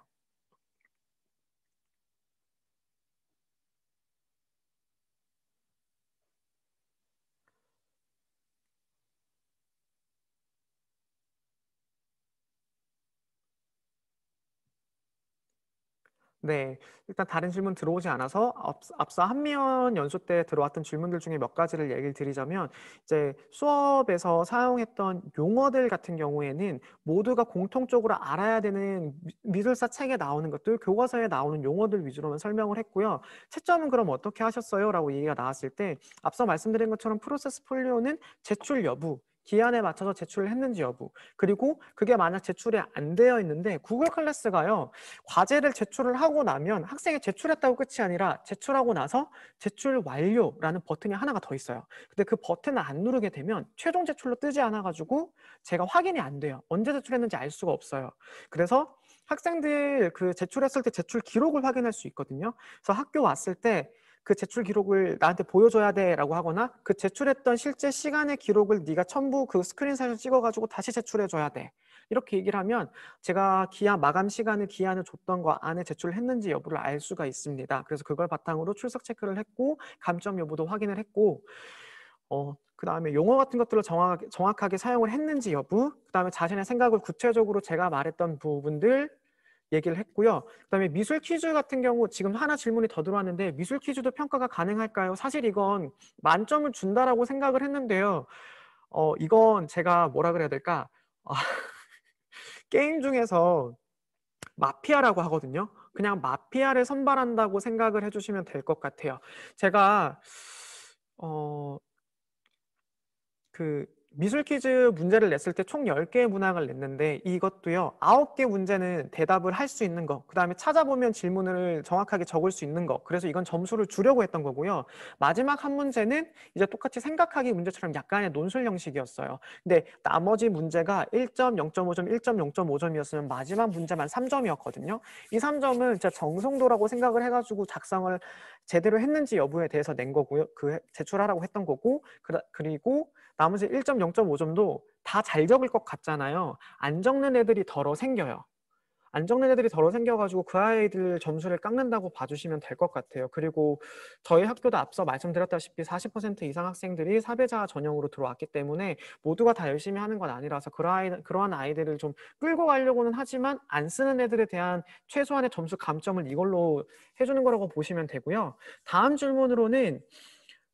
네, 일단 다른 질문 들어오지 않아서 앞서 한미연 연수 때 들어왔던 질문들 중에 몇 가지를 얘기를 드리자면, 이제 수업에서 사용했던 용어들 같은 경우에는 모두가 공통적으로 알아야 되는 미술사 책에 나오는 것들, 교과서에 나오는 용어들 위주로만 설명을 했고요. 채점은 그럼 어떻게 하셨어요? 라고 얘기가 나왔을 때, 앞서 말씀드린 것처럼 프로세스 폴리오는 제출 여부, 기한에 맞춰서 제출을 했는지 여부, 그리고 그게 만약 제출이 안 되어 있는데 구글 클래스가요, 과제를 제출을 하고 나면 학생이 제출했다고 끝이 아니라 제출하고 나서 제출 완료라는 버튼이 하나가 더 있어요. 근데 그 버튼을 안 누르게 되면 최종 제출로 뜨지 않아가지고 제가 확인이 안 돼요. 언제 제출했는지 알 수가 없어요. 그래서 학생들 그 제출했을 때 제출 기록을 확인할 수 있거든요. 그래서 학교 왔을 때 그 제출 기록을 나한테 보여줘야 돼라고 하거나, 그 제출했던 실제 시간의 기록을 네가 첨부 그 스크린샷을 찍어가지고 다시 제출해줘야 돼, 이렇게 얘기를 하면 제가 마감 시간을 기한을 줬던 거 안에 제출을 했는지 여부를 알 수가 있습니다. 그래서 그걸 바탕으로 출석 체크를 했고 감점 여부도 확인을 했고, 그 다음에 용어 같은 것들을 정확하게 사용을 했는지 여부, 그 다음에 자신의 생각을 구체적으로 제가 말했던 부분들 얘기를 했고요. 그다음에 미술 퀴즈 같은 경우 지금 하나 질문이 더 들어왔는데, 미술 퀴즈도 평가가 가능할까요? 사실 이건 만점을 준다라고 생각을 했는데요. 이건 제가 뭐라 그래야 될까? 게임 중에서 마피아라고 하거든요. 그냥 마피아를 선발한다고 생각을 해주시면 될 것 같아요. 제가 그 미술 퀴즈 문제를 냈을 때 총 10개의 문항을 냈는데, 이것도요 9개 문제는 대답을 할 수 있는 거, 그 다음에 찾아보면 질문을 정확하게 적을 수 있는 거, 그래서 이건 점수를 주려고 했던 거고요. 마지막 한 문제는 이제 똑같이 생각하기 문제처럼 약간의 논술 형식이었어요. 근데 나머지 문제가 1점, 0.5점, 1점, 0.5점이었으면 마지막 문제만 3점이었거든요. 이 3점은 진짜 정성도라고 생각을 해가지고 작성을 제대로 했는지 여부에 대해서 낸 거고요. 그 제출하라고 했던 거고, 그리고 나머지 1점, 0.5점도 다 잘 적을 것 같잖아요. 안 적는 애들이 덜어 생겨요. 안 적는 애들이 덜어 생겨가지고 그 아이들 점수를 깎는다고 봐주시면 될 것 같아요. 그리고 저희 학교도 앞서 말씀드렸다시피 40% 이상 학생들이 사배자 전형으로 들어왔기 때문에 모두가 다 열심히 하는 건 아니라서 그러한 아이들을 좀 끌고 가려고는 하지만, 안 쓰는 애들에 대한 최소한의 점수 감점을 이걸로 해주는 거라고 보시면 되고요. 다음 질문으로는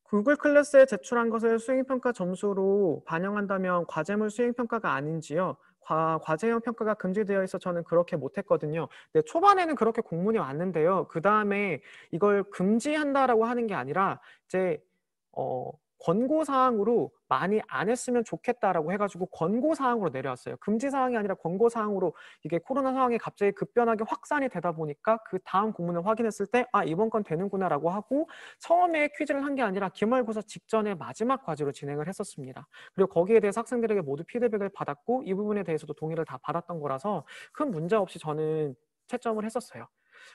구글 클래스에 제출한 것을 수행평가 점수로 반영한다면 과제물 수행평가가 아닌지요? 과제형 평가가 금지되어 있어 저는 그렇게 못했거든요. 네, 초반에는 그렇게 공문이 왔는데요. 그 다음에 이걸 금지한다라고 하는 게 아니라 이제 권고사항으로 많이 안 했으면 좋겠다라고 해가지고 권고사항으로 내려왔어요. 금지사항이 아니라 권고사항으로. 이게 코로나 상황이 갑자기 급변하게 확산이 되다 보니까 그 다음 공문을 확인했을 때 이번 건 되는구나라고 하고, 처음에 퀴즈를 한 게 아니라 기말고사 직전에 마지막 과제로 진행을 했었습니다. 그리고 거기에 대해서 학생들에게 모두 피드백을 받았고 이 부분에 대해서도 동의를 다 받았던 거라서 큰 문제 없이 저는 채점을 했었어요.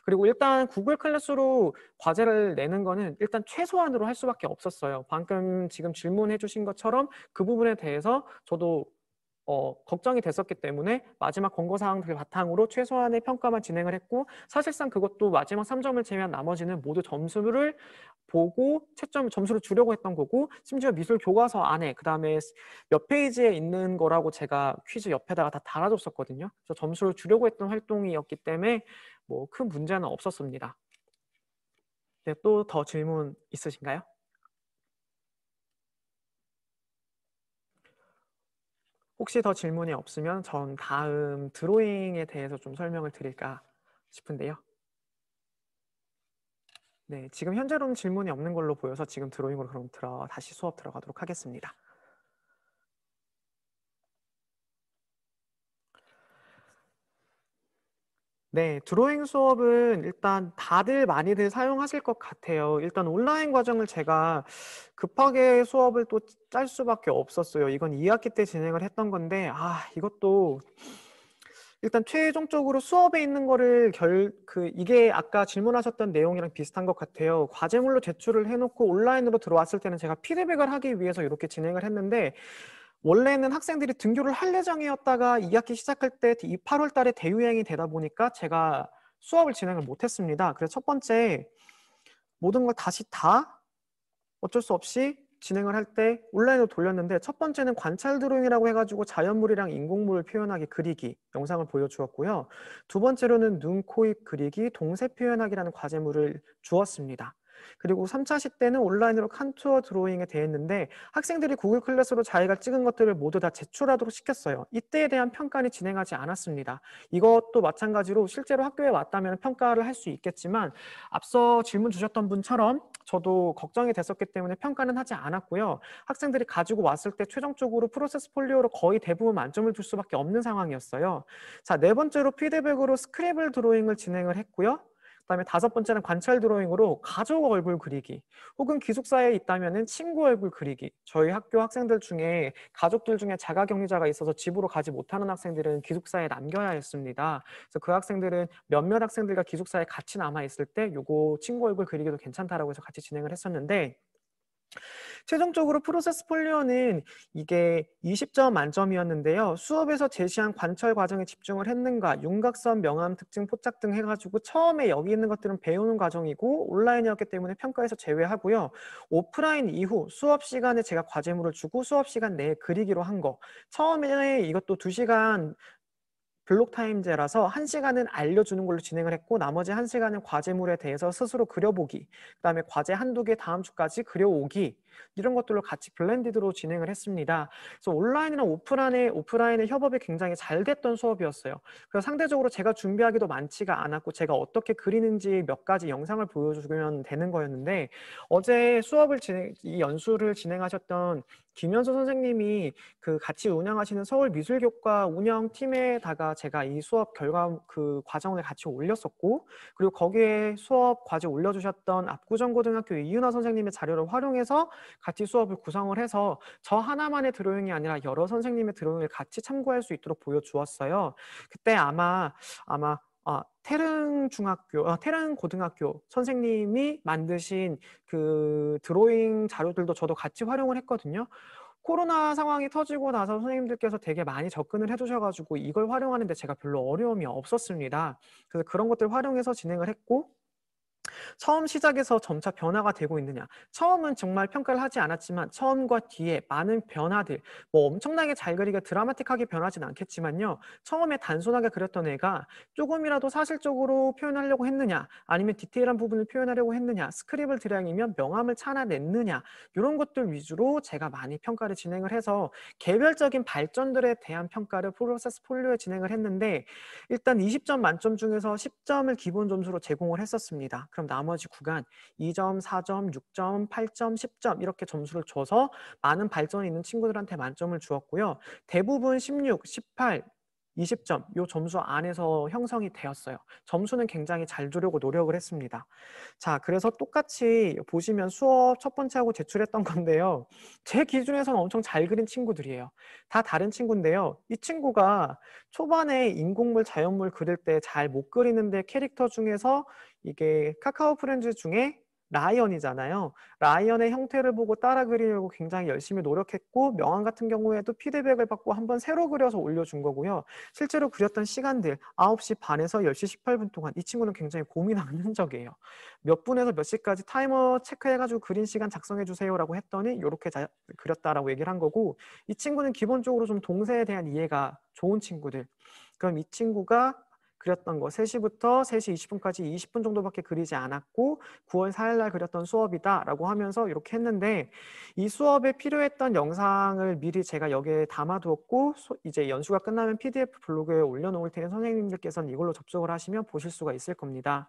그리고 일단 구글 클래스로 과제를 내는 거는 일단 최소한으로 할 수밖에 없었어요. 방금 지금 질문해 주신 것처럼 그 부분에 대해서 저도 걱정이 됐었기 때문에 마지막 권고 사항들 바탕으로 최소한의 평가만 진행을 했고, 사실상 그것도 마지막 3점을 제외한 나머지는 모두 점수를 보고 채점 점수를 주려고 했던 거고, 심지어 미술 교과서 안에 그다음에 몇 페이지에 있는 거라고 제가 퀴즈 옆에다가 다 달아줬었거든요. 그래서 점수를 주려고 했던 활동이었기 때문에 뭐 큰 문제는 없었습니다. 네, 또 더 질문 있으신가요? 혹시 더 질문이 없으면 전 다음 드로잉에 대해서 좀 설명을 드릴까 싶은데요. 네, 지금 현재로는 질문이 없는 걸로 보여서 지금 드로잉으로 그럼 다시 수업 들어가도록 하겠습니다. 네, 드로잉 수업은 일단 다들 많이들 사용하실 것 같아요. 일단 온라인 과정을 제가 급하게 수업을 또 짤 수밖에 없었어요. 이건 2학기 때 진행을 했던 건데, 이것도 일단 최종적으로 수업에 있는 거를 이게 아까 질문하셨던 내용이랑 비슷한 것 같아요. 과제물로 제출을 해놓고 온라인으로 들어왔을 때는 제가 피드백을 하기 위해서 이렇게 진행을 했는데, 원래는 학생들이 등교를 할 예정이었다가 2학기 시작할 때 8월 달에 대유행이 되다 보니까 제가 수업을 진행을 못했습니다. 그래서 첫 번째 모든 걸 다시 다 어쩔 수 없이 진행을 할 때 온라인으로 돌렸는데, 첫 번째는 관찰 드로잉이라고 해가지고 자연물이랑 인공물을 표현하기 그리기 영상을 보여주었고요. 두 번째로는 눈, 코, 입 그리기, 동세 표현하기라는 과제물을 주었습니다. 그리고 3차 시 때는 온라인으로 칸투어 드로잉에 대했는데, 학생들이 구글 클래스로 자기가 찍은 것들을 모두 다 제출하도록 시켰어요. 이때에 대한 평가는 진행하지 않았습니다. 이것도 마찬가지로 실제로 학교에 왔다면 평가를 할 수 있겠지만, 앞서 질문 주셨던 분처럼 저도 걱정이 됐었기 때문에 평가는 하지 않았고요. 학생들이 가지고 왔을 때 최종적으로 프로세스 폴리오로 거의 대부분 만점을 줄 수밖에 없는 상황이었어요. 자, 네 번째로 피드백으로 스크래블 드로잉을 진행을 했고요. 그다음에 다섯 번째는 관찰 드로잉으로 가족 얼굴 그리기, 혹은 기숙사에 있다면은 친구 얼굴 그리기. 저희 학교 학생들 중에 가족들 중에 자가격리자가 있어서 집으로 가지 못하는 학생들은 기숙사에 남겨야 했습니다. 그래서 그 학생들은 몇몇 학생들과 기숙사에 같이 남아 있을 때 요거 친구 얼굴 그리기도 괜찮다라고 해서 같이 진행을 했었는데, 최종적으로 프로세스 폴리오는 이게 20점 만점이었는데요. 수업에서 제시한 관찰 과정에 집중을 했는가, 윤곽선, 명암, 특징, 포착 등 해가지고 처음에 여기 있는 것들은 배우는 과정이고 온라인이었기 때문에 평가에서 제외하고요. 오프라인 이후 수업 시간에 제가 과제물을 주고 수업 시간 내에 그리기로 한 거. 처음에 이것도 2시간 블록 타임제라서 1시간은 알려주는 걸로 진행을 했고, 나머지 1시간은 과제물에 대해서 스스로 그려보기, 그다음에 과제 한두 개 다음 주까지 그려오기, 이런 것들로 같이 블렌디드로 진행을 했습니다. 그래서 온라인이랑 오프라인의 협업이 굉장히 잘 됐던 수업이었어요. 그래서 상대적으로 제가 준비하기도 많지가 않았고, 제가 어떻게 그리는지 몇 가지 영상을 보여주면 되는 거였는데, 어제 이 연수를 진행하셨던 김현수 선생님이 그 같이 운영하시는 서울미술교과 운영팀에다가 제가 이 수업 결과 그 과정을 같이 올렸었고, 그리고 거기에 수업 과제 올려주셨던 압구정고등학교 이윤아 선생님의 자료를 활용해서 같이 수업을 구성을 해서 저 하나만의 드로잉이 아니라 여러 선생님의 드로잉을 같이 참고할 수 있도록 보여주었어요. 그때 아마 태릉 고등학교 선생님이 만드신 그 드로잉 자료들도 저도 같이 활용을 했거든요. 코로나 상황이 터지고 나서 선생님들께서 되게 많이 접근을 해주셔가지고 이걸 활용하는데 제가 별로 어려움이 없었습니다. 그래서 그런 것들 활용해서 진행을 했고, 처음 시작에서 점차 변화가 되고 있느냐. 처음은 정말 평가를 하지 않았지만 처음과 뒤에 많은 변화들, 뭐 엄청나게 잘 그리게 드라마틱하게 변하진 않겠지만요. 처음에 단순하게 그렸던 애가 조금이라도 사실적으로 표현하려고 했느냐, 아니면 디테일한 부분을 표현하려고 했느냐, 스크립을 드라잉이면 명암을 찾아냈느냐, 이런 것들 위주로 제가 많이 평가를 진행을 해서 개별적인 발전들에 대한 평가를 프로세스 폴리오에 진행을 했는데, 일단 20점 만점 중에서 10점을 기본 점수로 제공을 했었습니다. 그럼 나머지 구간 2점, 4점, 6점, 8점, 10점 이렇게 점수를 줘서 많은 발전이 있는 친구들한테 만점을 주었고요. 대부분 16, 18, 20점, 요 점수 안에서 형성이 되었어요. 점수는 굉장히 잘 주려고 노력을 했습니다. 자, 그래서 똑같이 보시면 수업 첫 번째하고 제출했던 건데요. 제 기준에서는 엄청 잘 그린 친구들이에요. 다 다른 친구인데요. 이 친구가 초반에 인공물, 자연물 그릴 때 잘 못 그리는데 캐릭터 중에서 이게 카카오 프렌즈 중에 라이언이잖아요. 라이언의 형태를 보고 따라 그리려고 굉장히 열심히 노력했고 명함 같은 경우에도 피드백을 받고 한번 새로 그려서 올려준 거고요. 실제로 그렸던 시간들 9시 반에서 10시 18분 동안 이 친구는 굉장히 고민하는 흔적이에요. 몇 분에서 몇 시까지 타이머 체크해가지고 그린 시간 작성해 주세요라고 했더니 이렇게 그렸다라고 얘기를 한 거고 이 친구는 기본적으로 좀 동세에 대한 이해가 좋은 친구들. 그럼 이 친구가 그렸던 거 3시부터 3시 20분까지 20분 정도밖에 그리지 않았고 9월 4일 날 그렸던 수업이다라고 하면서 이렇게 했는데 이 수업에 필요했던 영상을 미리 제가 여기에 담아두었고 이제 연수가 끝나면 PDF 블로그에 올려놓을 테니 선생님들께서는 이걸로 접속을 하시면 보실 수가 있을 겁니다.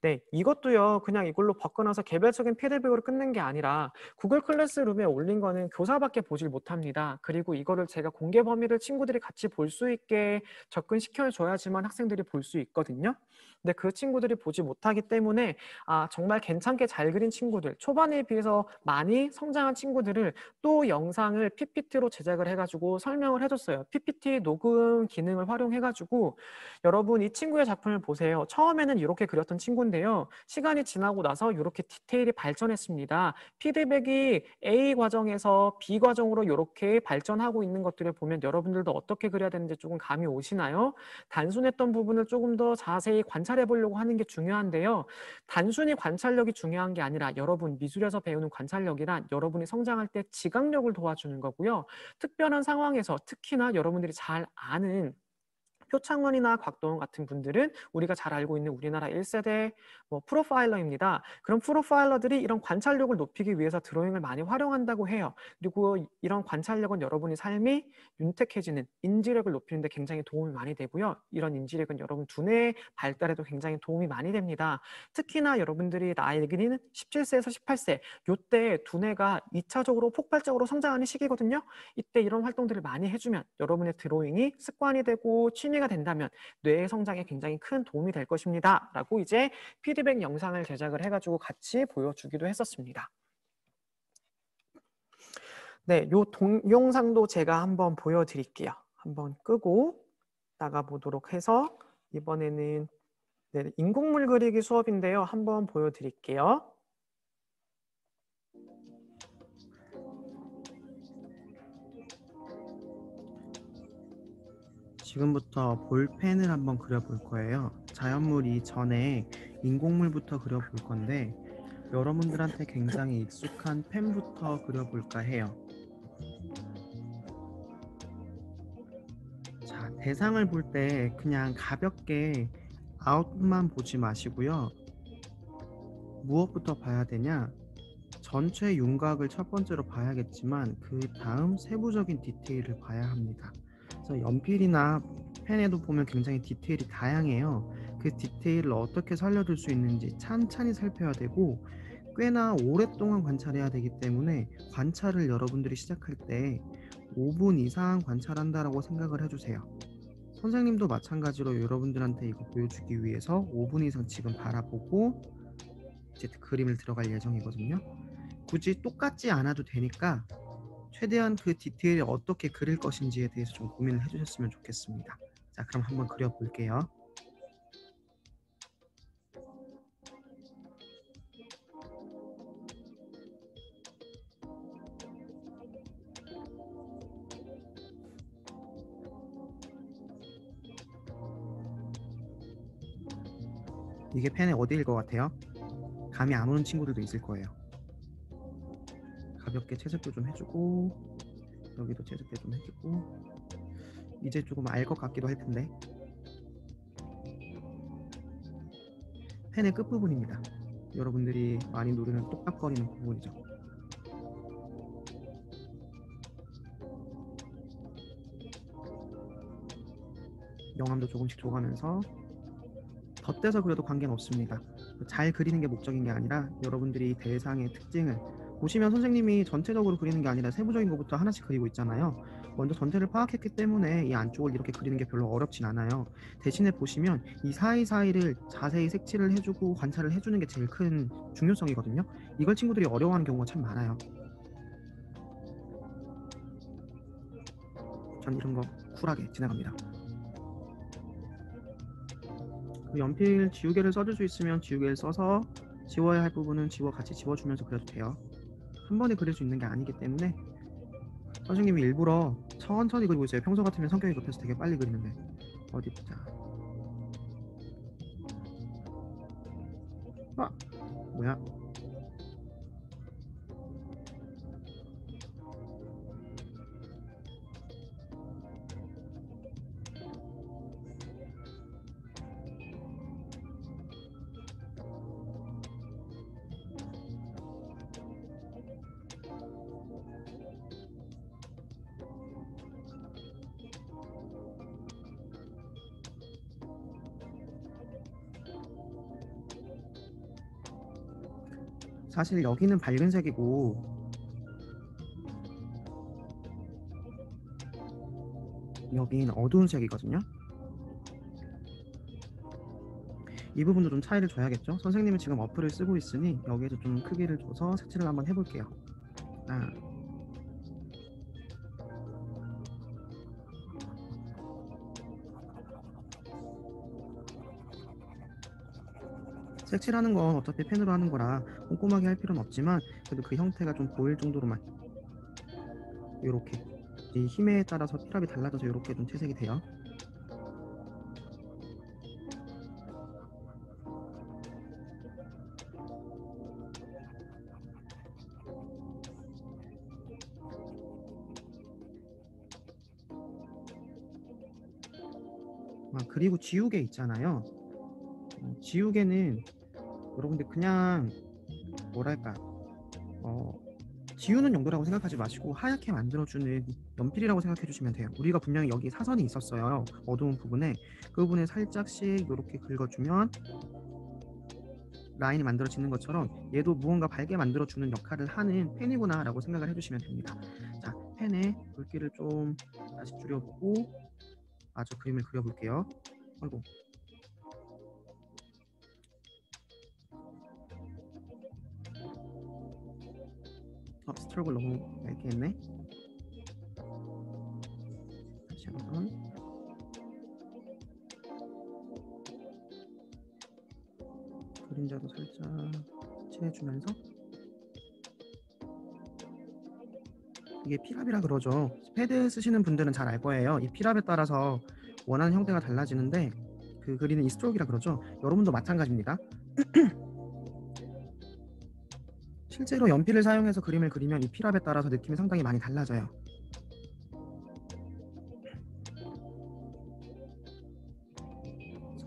네, 이것도요, 그냥 이걸로 바꿔놔서 개별적인 피드백으로 끝낸 게 아니라 구글 클래스룸에 올린 거는 교사밖에 보질 못합니다. 그리고 이거를 제가 공개 범위를 친구들이 같이 볼 수 있게 접근시켜줘야지만 학생들이 볼 수 있거든요. 근데 그 친구들이 보지 못하기 때문에 정말 괜찮게 잘 그린 친구들, 초반에 비해서 많이 성장한 친구들을 또 영상을 PPT로 제작을 해가지고 설명을 해줬어요. PPT 녹음 기능을 활용해가지고 여러분 이 친구의 작품을 보세요. 처음에는 이렇게 그렸던 친구인데요. 시간이 지나고 나서 이렇게 디테일이 발전했습니다. 피드백이 A 과정에서 B 과정으로 이렇게 발전하고 있는 것들을 보면 여러분들도 어떻게 그려야 되는지 조금 감이 오시나요? 단순했던 부분을 조금 더 자세히 관찰해 보려고 하는 게 중요한데요. 단순히 관찰력이 중요한 게 아니라 여러분 미술에서 배우는 관찰력이란 여러분이 성장할 때 지각력을 도와주는 거고요. 특별한 상황에서 특히나 여러분들이 잘 아는 표창원이나 곽도원 같은 분들은 우리가 잘 알고 있는 우리나라 1세대 프로파일러입니다. 그런 프로파일러들이 이런 관찰력을 높이기 위해서 드로잉을 많이 활용한다고 해요. 그리고 이런 관찰력은 여러분의 삶이 윤택해지는 인지력을 높이는 데 굉장히 도움이 많이 되고요. 이런 인지력은 여러분 두뇌 발달에도 굉장히 도움이 많이 됩니다. 특히나 여러분들이 나이는 17세에서 18세 이때 두뇌가 2차적으로 폭발적으로 성장하는 시기거든요. 이때 이런 활동들을 많이 해주면 여러분의 드로잉이 습관이 되고 취미가 된다면 뇌의 성장에 굉장히 큰 도움이 될 것입니다. 라고 이제 피드백 영상을 제작을 해가지고 같이 보여주기도 했었습니다. 네, 요 동영상도 제가 한번 보여드릴게요. 한번 끄고 나가보도록 해서 이번에는 인공물 그리기 수업인데요. 한번 보여드릴게요. 지금부터 볼펜을 한번 그려볼 거예요. 자연물 이전에 인공물부터 그려볼 건데 여러분들한테 굉장히 익숙한 펜부터 그려볼까 해요. 자, 대상을 볼 때 그냥 가볍게 아웃만 보지 마시고요. 무엇부터 봐야 되냐? 전체 윤곽을 첫 번째로 봐야겠지만 그 다음 세부적인 디테일을 봐야 합니다. 그래서 연필이나 펜에도 보면 굉장히 디테일이 다양해요. 그 디테일을 어떻게 살려둘 수 있는지 찬찬히 살펴야 되고 꽤나 오랫동안 관찰해야 되기 때문에 관찰을 여러분들이 시작할 때 5분 이상 관찰한다라고 생각을 해주세요. 선생님도 마찬가지로 여러분들한테 이거 보여주기 위해서 5분 이상 지금 바라보고 이제 그림을 들어갈 예정이거든요. 굳이 똑같지 않아도 되니까 최대한 그 디테일을 어떻게 그릴 것인지에 대해서 좀 고민을 해주셨으면 좋겠습니다. 자, 그럼 한번 그려볼게요. 이게 펜의 어디일 것 같아요? 감이 안 오는 친구들도 있을 거예요. 가볍게 채색도 좀 해주고 여기도 채색도 좀 해주고 이제 조금 알 것 같기도 할 텐데 펜의 끝부분입니다. 여러분들이 많이 노리는 똑딱거리는 부분이죠. 영암도 조금씩 줘가면서 덧대서 그려도 관계는 없습니다. 잘 그리는 게 목적인 게 아니라 여러분들이 대상의 특징을 보시면 선생님이 전체적으로 그리는 게 아니라 세부적인 것부터 하나씩 그리고 있잖아요. 먼저 전체를 파악했기 때문에 이 안쪽을 이렇게 그리는 게 별로 어렵진 않아요. 대신에 보시면 이 사이사이를 자세히 색칠을 해주고 관찰을 해주는 게 제일 큰 중요성이거든요. 이걸 친구들이 어려워하는 경우가 참 많아요. 전 이런 거 쿨하게 지나갑니다. 연필 지우개를 써줄 수 있으면 지우개를 써서 지워야 할 부분은 같이 지워주면서 그려도 돼요. 한 번에 그릴 수 있는 게 아니기 때문에 선생님이 일부러 천천히 그리고 있어요. 평소 같으면 성격이 급해서 되게 빨리 그리는데. 어디 보자. 뭐야? 사실 여기는 밝은 색이고 여기는 어두운 색이거든요. 이 부분도 좀 차이를 줘야겠죠. 선생님은 지금 어플을 쓰고 있으니 여기에서 좀 크기를 줘서 색칠을 한번 해볼게요. 색칠하는 건 어차피 펜으로 하는 거라 꼼꼼하게 할 필요는 없지만 그래도 그 형태가 좀 보일 정도로만 이렇게 이 힘에 따라서 필압이 달라져서 이렇게 좀 채색이 돼요. 그리고 지우개 있잖아요. 지우개는 여러분들 그냥 뭐랄까 지우는 용도라고 생각하지 마시고 하얗게 만들어주는 연필이라고 생각해 주시면 돼요. 우리가 분명히 여기 사선이 있었어요. 어두운 부분에 그 부분에 살짝씩 이렇게 긁어주면 라인이 만들어지는 것처럼 얘도 무언가 밝게 만들어주는 역할을 하는 펜이구나 라고 생각을 해주시면 됩니다. 자, 펜에 굵기를 좀 다시 줄여보고 마저 그림을 그려볼게요. 아이고. 스트로크를 너무 얇게 했네. 다시 한번. 그림자도 살짝 칠해주면서 이게 필압이라 그러죠. 패드 쓰시는 분들은 잘 알 거예요. 이 필압에 따라서 원하는 형태가 달라지는데 그 그리는 이 스트로크라 그러죠. 여러분도 마찬가지입니다. 실제로 연필을 사용해서 그림을 그리면 이 필압에 따라서 느낌이 상당히 많이 달라져요.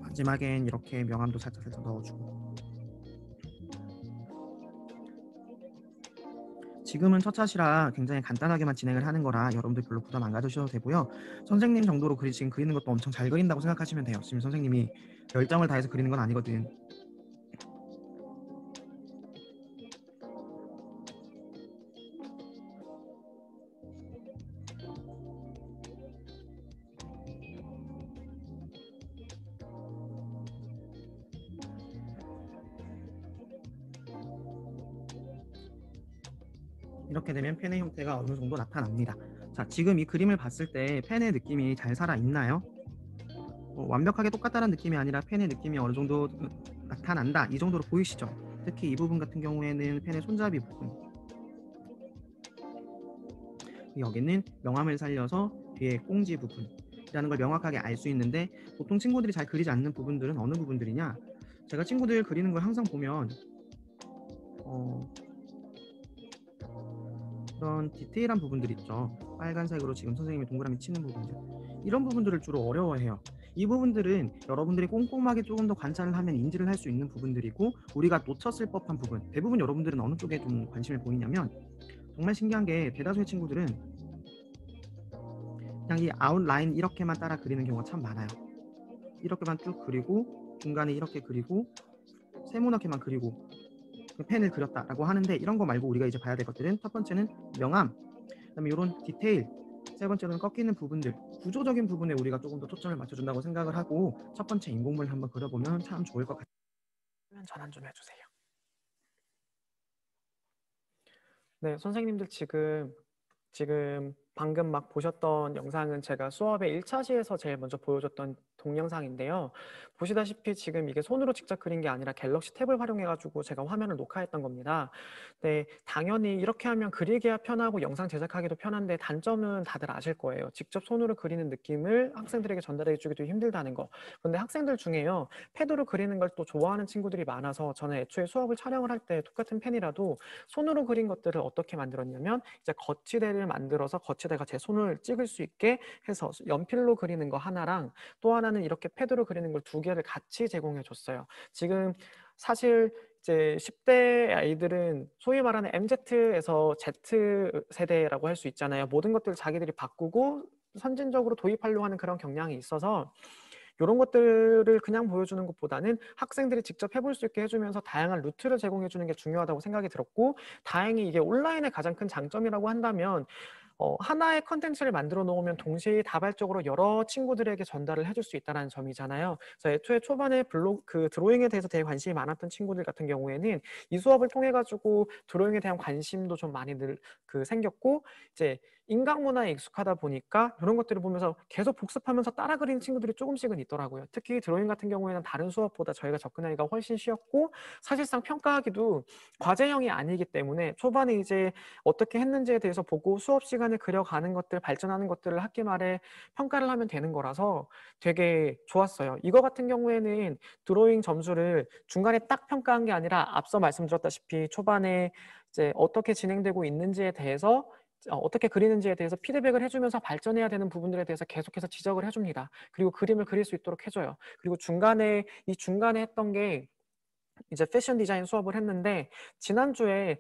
마지막엔 이렇게 명암도 살짝 넣어주고. 지금은 첫 차시라 굉장히 간단하게만 진행을 하는 거라 여러분들 별로 부담 안 가지셔도 되고요. 선생님 정도로 지금 그리는 것도 엄청 잘 그린다고 생각하시면 돼요. 지금 선생님이 열정을 다해서 그리는 건 아니거든. 이렇게 되면 펜의 형태가 어느 정도 나타납니다. 자, 지금 이 그림을 봤을 때 펜의 느낌이 잘 살아있나요? 완벽하게 똑같다는 느낌이 아니라 펜의 느낌이 어느 정도 나타난다, 이 정도로 보이시죠? 특히 이 부분 같은 경우에는 펜의 손잡이 부분, 여기는 명암을 살려서 뒤에 꽁지 부분이라는 걸 명확하게 알 수 있는데, 보통 친구들이 잘 그리지 않는 부분들은 어느 부분들이냐, 제가 친구들 그리는 걸 항상 보면 그런 디테일한 부분들 있죠. 빨간색으로 지금 선생님이 동그라미 치는 부분들, 이런 부분들을 주로 어려워해요. 이 부분들은 여러분들이 꼼꼼하게 조금 더 관찰을 하면 인지를 할 수 있는 부분들이고, 우리가 놓쳤을 법한 부분, 대부분 여러분들은 어느 쪽에 좀 관심을 보이냐면, 정말 신기한 게 대다수의 친구들은 그냥 이 아웃라인 이렇게만 따라 그리는 경우가 참 많아요. 이렇게만 쭉 그리고 중간에 이렇게 그리고 세모나게만 그리고 펜을 그렸다라고 하는데, 이런 거 말고 우리가 이제 봐야 될 것들은, 첫 번째는 명암, 그다음에 이런 디테일, 세 번째로는 꺾이는 부분들, 구조적인 부분에 우리가 조금 더 초점을 맞춰준다고 생각을 하고 첫 번째 인공물을 한번 그려보면 참 좋을 것 같아요. 화면 전환 좀 해주세요. 네, 선생님들 지금 방금 막 보셨던 영상은 제가 수업의 1차시에서 제일 먼저 보여줬던 동영상인데요. 보시다시피 지금 이게 손으로 직접 그린 게 아니라 갤럭시 탭을 활용해가지고 제가 화면을 녹화했던 겁니다. 네, 당연히 이렇게 하면 그리기야 편하고 영상 제작하기도 편한데 단점은 다들 아실 거예요. 직접 손으로 그리는 느낌을 학생들에게 전달해주기도 힘들다는 거. 근데 학생들 중에요, 패드로 그리는 걸 또 좋아하는 친구들이 많아서 저는 애초에 수업을 촬영을 할 때 똑같은 펜이라도 손으로 그린 것들을 어떻게 만들었냐면 이제 거치대를 만들어서 거치대가 제 손을 찍을 수 있게 해서 연필로 그리는 거 하나랑 또 하나는 이렇게 패드로 그리는 걸 두 개를 같이 제공해 줬어요. 지금 사실 이제 10대 아이들은 소위 말하는 MZ에서 Z 세대라고 할 수 있잖아요. 모든 것들을 자기들이 바꾸고 선진적으로 도입하려고 하는 그런 경향이 있어서 이런 것들을 그냥 보여주는 것보다는 학생들이 직접 해볼 수 있게 해주면서 다양한 루트를 제공해 주는 게 중요하다고 생각이 들었고, 다행히 이게 온라인의 가장 큰 장점이라고 한다면 하나의 컨텐츠를 만들어 놓으면 동시에 다발적으로 여러 친구들에게 전달을 해줄 수 있다는 점이잖아요. 그래서 애초에 초반에 드로잉에 대해서 되게 관심이 많았던 친구들 같은 경우에는 이 수업을 통해 가지고 드로잉에 대한 관심도 좀 많이 생겼고, 이제 인강 문화에 익숙하다 보니까 이런 것들을 보면서 계속 복습하면서 따라 그리는 친구들이 조금씩은 있더라고요. 특히 드로잉 같은 경우에는 다른 수업보다 저희가 접근하기가 훨씬 쉬웠고, 사실상 평가하기도 과제형이 아니기 때문에 초반에 이제 어떻게 했는지에 대해서 보고 수업 시간에 그려가는 것들, 발전하는 것들을 학기 말에 평가를 하면 되는 거라서 되게 좋았어요. 이거 같은 경우에는 드로잉 점수를 중간에 딱 평가한 게 아니라 앞서 말씀드렸다시피 초반에 이제 어떻게 진행되고 있는지에 대해서 어떻게 그리는지에 대해서 피드백을 해주면서 발전해야 되는 부분들에 대해서 계속해서 지적을 해줍니다. 그리고 그림을 그릴 수 있도록 해줘요. 그리고 중간에 했던 게 이제 패션 디자인 수업을 했는데, 지난주에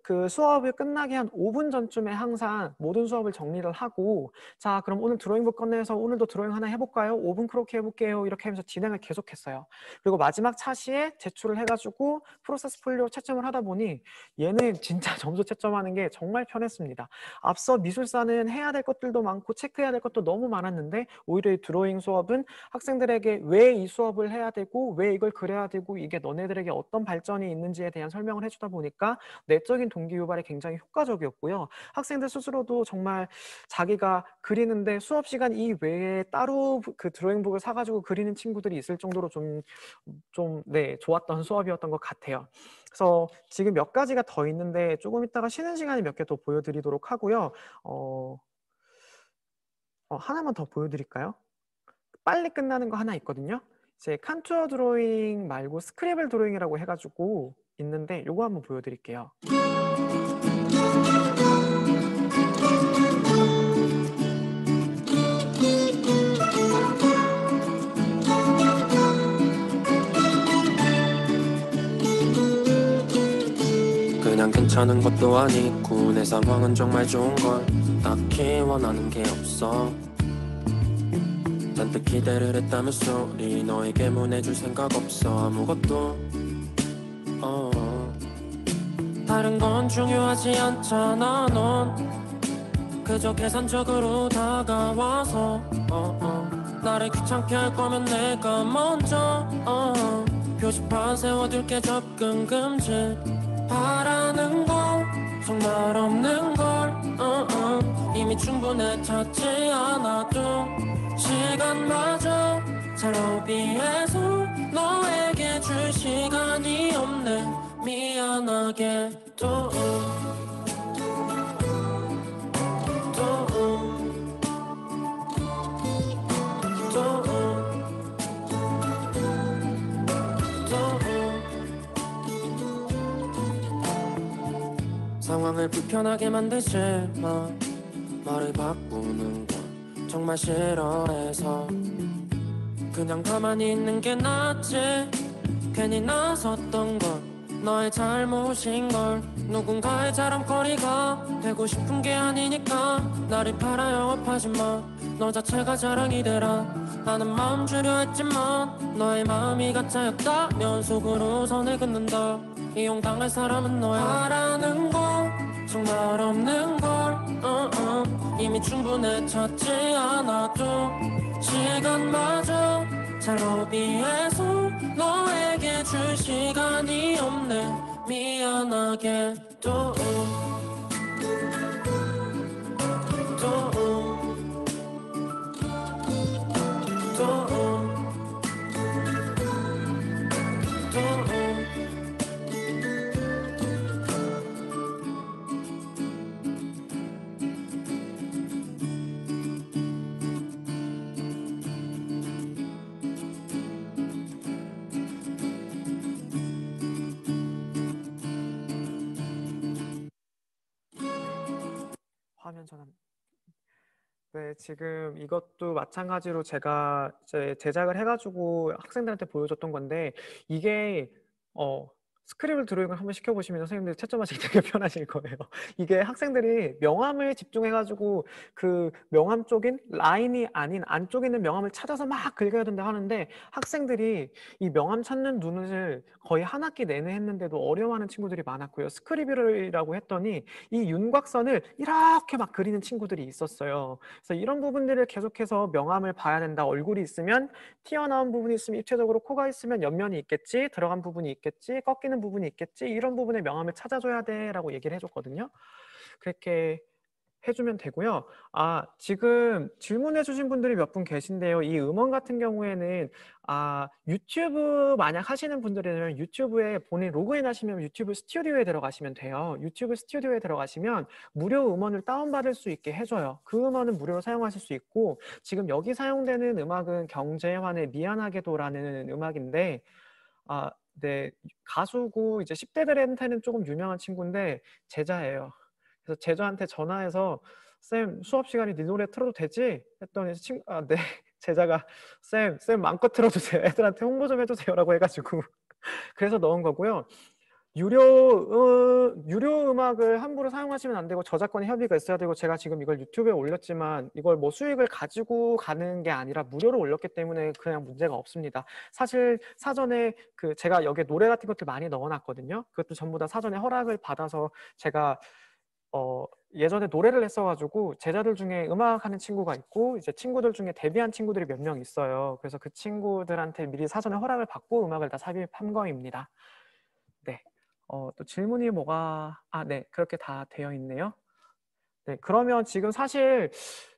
그 수업이 끝나기 한 5분 전쯤에 항상 모든 수업을 정리를 하고, 자 그럼 오늘 드로잉북 꺼내서 오늘도 드로잉 하나 해볼까요? 5분 크로키 해볼게요. 이렇게 하면서 진행을 계속했어요. 그리고 마지막 차시에 제출을 해가지고 프로세스 폴리오 채점을 하다 보니 얘는 진짜 점수 채점하는 게 정말 편했습니다. 앞서 미술사는 해야 될 것들도 많고 체크해야 될 것도 너무 많았는데, 오히려 이 드로잉 수업은 학생들에게 왜 이 수업을 해야 되고 왜 이걸 그려야 되고 이게 너네들에게 어떤 발전이 있는지에 대한 설명을 해주다 보니까 내적인 동기 유발에 굉장히 효과적이었고요. 학생들 스스로도 정말 자기가 그리는데 수업 시간 이외에 따로 그 드로잉북을 사가지고 그리는 친구들이 있을 정도로 네, 좋았던 수업이었던 것 같아요. 그래서 지금 몇 가지가 더 있는데 조금 이따가 쉬는 시간에 몇 개 더 보여드리도록 하고요. 하나만 더 보여드릴까요? 빨리 끝나는 거 하나 있거든요. 이제 칸투어 드로잉 말고 스크래블 드로잉이라고 해가지고 있는데 요거 한번 보여드릴게요. 그냥 괜찮은 것도 아니고 내 상황은 정말 좋은 걸 딱히 원하는 게 없어. 잔뜩 기대를 했다면 소리 너에게 문해줄 생각 없어 아무것도. 다른 건 중요하지 않잖아. 넌 그저 계산적으로 다가와서 나를 귀찮게 할 거면 내가 먼저 표지판 세워둘게 접근 금지. 바라는 건 정말 없는 걸 이미 충분해 찾지 않아도 시간마저 잘 어비해서 너에게 줄 시간이 없네. 미안하게 또 상황을 불편하게 만들지 마. 말을 바꾸는 건 정말 싫어해서 그냥 가만히 있는 게 낫지. 괜히 나섰던 건 너의 잘못인 걸. 누군가의 자랑거리가 되고 싶은 게 아니니까 나를 팔아 영업하지 마. 너 자체가 자랑이 되라. 나는 마음 주려 했지만 너의 마음이 가짜였다면 속으로 선을 긋는다. 이용당할 사람은 너야. 바라는 건 정말 없는 걸 않아 이미 충분해졌지 않아도 시간마저 잘 로비해서 너에게 줄 시간이 없네 미안하게 또 화면 전환. 네, 지금 이것도 마찬가지로 제가 이제 제작을 해가지고 학생들한테 보여줬던 건데 이게 스크립을 드로잉을 한번 시켜보시면 선생님들 채점하시기 되게 편하실 거예요. 이게 학생들이 명암을 집중해가지고 그 명암 쪽인 라인이 아닌 안쪽에 있는 명암을 찾아서 막 긁어야 된다 하는데 학생들이 이 명암 찾는 눈을 거의 한 학기 내내 했는데도 어려워하는 친구들이 많았고요. 스크립이라고 했더니 이 윤곽선을 이렇게 막 그리는 친구들이 있었어요. 그래서 이런 부분들을 계속해서 명암을 봐야 된다. 얼굴이 있으면 튀어나온 부분이 있으면 입체적으로 코가 있으면 옆면이 있겠지, 들어간 부분이 있겠지, 꺾이는 부분이 있겠지, 이런 부분의 명암을 찾아줘야 돼 라고 얘기를 해줬거든요. 그렇게 해주면 되고요. 지금 질문해 주신 분들이 몇 분 계신데요. 이 음원 같은 경우에는 유튜브 만약 하시는 분들은 유튜브에 본인 로그인 하시면 유튜브 스튜디오에 들어가시면 돼요. 유튜브 스튜디오에 들어가시면 무료 음원을 다운받을 수 있게 해줘요. 그 음원은 무료로 사용하실 수 있고 지금 여기 사용되는 음악은 경재환의 미안하게도라는 음악인데 네, 가수고 이제 10대들한테는 조금 유명한 친구인데 제자예요. 그래서 제자한테 전화해서 쌤 수업 시간에 네 노래 틀어도 되지? 했더니 네. 제자가 쌤 마음껏 틀어주세요. 애들한테 홍보 좀 해주세요라고 해가지고 그래서 넣은 거고요. 유료 음악을 함부로 사용하시면 안 되고 저작권의 협의가 있어야 되고 제가 지금 이걸 유튜브에 올렸지만 이걸 뭐 수익을 가지고 가는 게 아니라 무료로 올렸기 때문에 그냥 문제가 없습니다. 사실 사전에 제가 여기에 노래 같은 것들 많이 넣어놨거든요. 그것도 전부 다 사전에 허락을 받아서 제가 예전에 노래를 했어가지고 제자들 중에 음악하는 친구가 있고 이제 친구들 중에 데뷔한 친구들이 몇 명 있어요. 그래서 그 친구들한테 미리 사전에 허락을 받고 음악을 다 삽입한 거입니다. 네. 또 질문이 뭐가 네, 그렇게 다 되어 있네요. 네, 그러면 지금 사실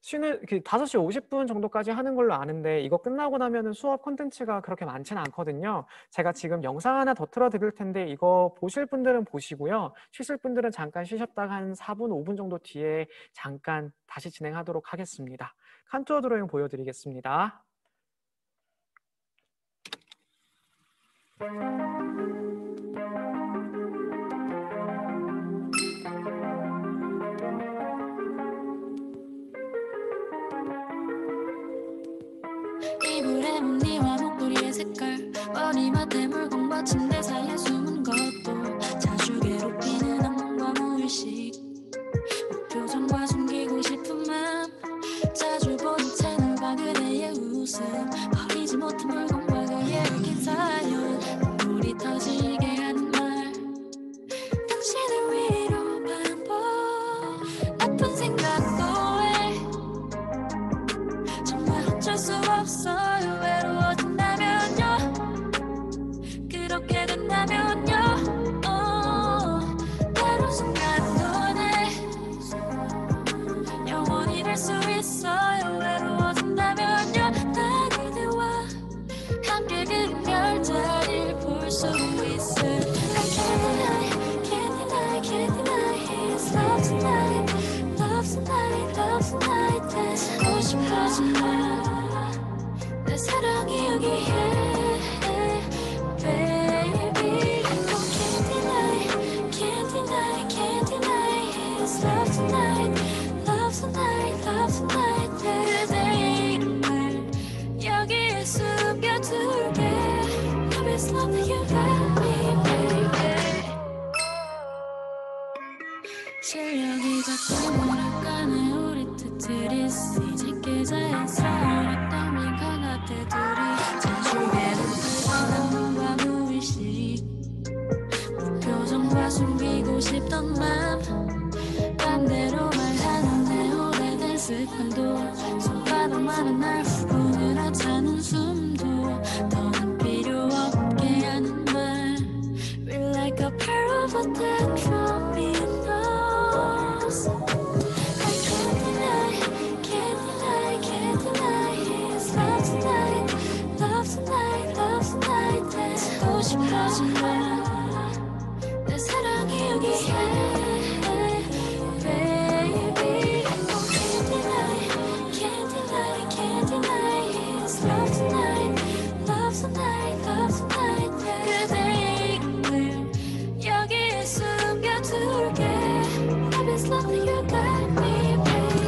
5시 50분 정도까지 하는 걸로 아는데 이거 끝나고 나면은 수업 콘텐츠가 그렇게 많지는 않거든요. 제가 지금 영상 하나 더 틀어 드릴 텐데 이거 보실 분들은 보시고요. 쉬실 분들은 잠깐 쉬셨다가 한 4분, 5분 정도 뒤에 잠깐 다시 진행하도록 하겠습니다. 칸투어 드로잉 보여드리겠습니다. 이불에 무늬와 목도리의 색깔 머리맡에 물건과 침대 사이에 숨은 것도 자주 괴롭히는 악몽과 무의식 표정과 숨기고 싶은 맘 자주 보는 채널과 그대의 웃음 버리지 못한 물건과 그의 얽힌 사연 눈물이 터지게 하는 말 당신을 위로 반복 나쁜 생각도 해 정말 어쩔 수 없어요 외로워진다면요 그렇게 된다면요 때론 순간도 내 영원히 될 수 있어요 외로워진다면요 나 그대와 함께 그별자리를 볼 수 있을 I can't deny his love tonight love tonight love tonight 되고 싶어지만 내 사랑이 여기에 baby can't deny his love tonight love tonight love tonight 그대의 이름을 여기에 숨겨둘게 Love is love that you got me baby 실력이 자꾸 몰아가네 우리 뜻들이 이제 자연스러웠던 민감한 때들이 자주 괴롭히던 악몽과 무의식 표정과 숨기고 싶던 맘 맘대로 말하는 내 오래 시간도 손바닥만한 날 후run을 하자는 숨도 더는 필요 없게 하는 말 We're like a pair of a dead dominoes I can't deny his love tonight Love tonight, love tonight 또 싶어진 내 사랑이 여기 baby can't deny his love tonight love tonight, love tonight 그대의 이름을 여기에 숨겨둘게 Love is love that you got me baby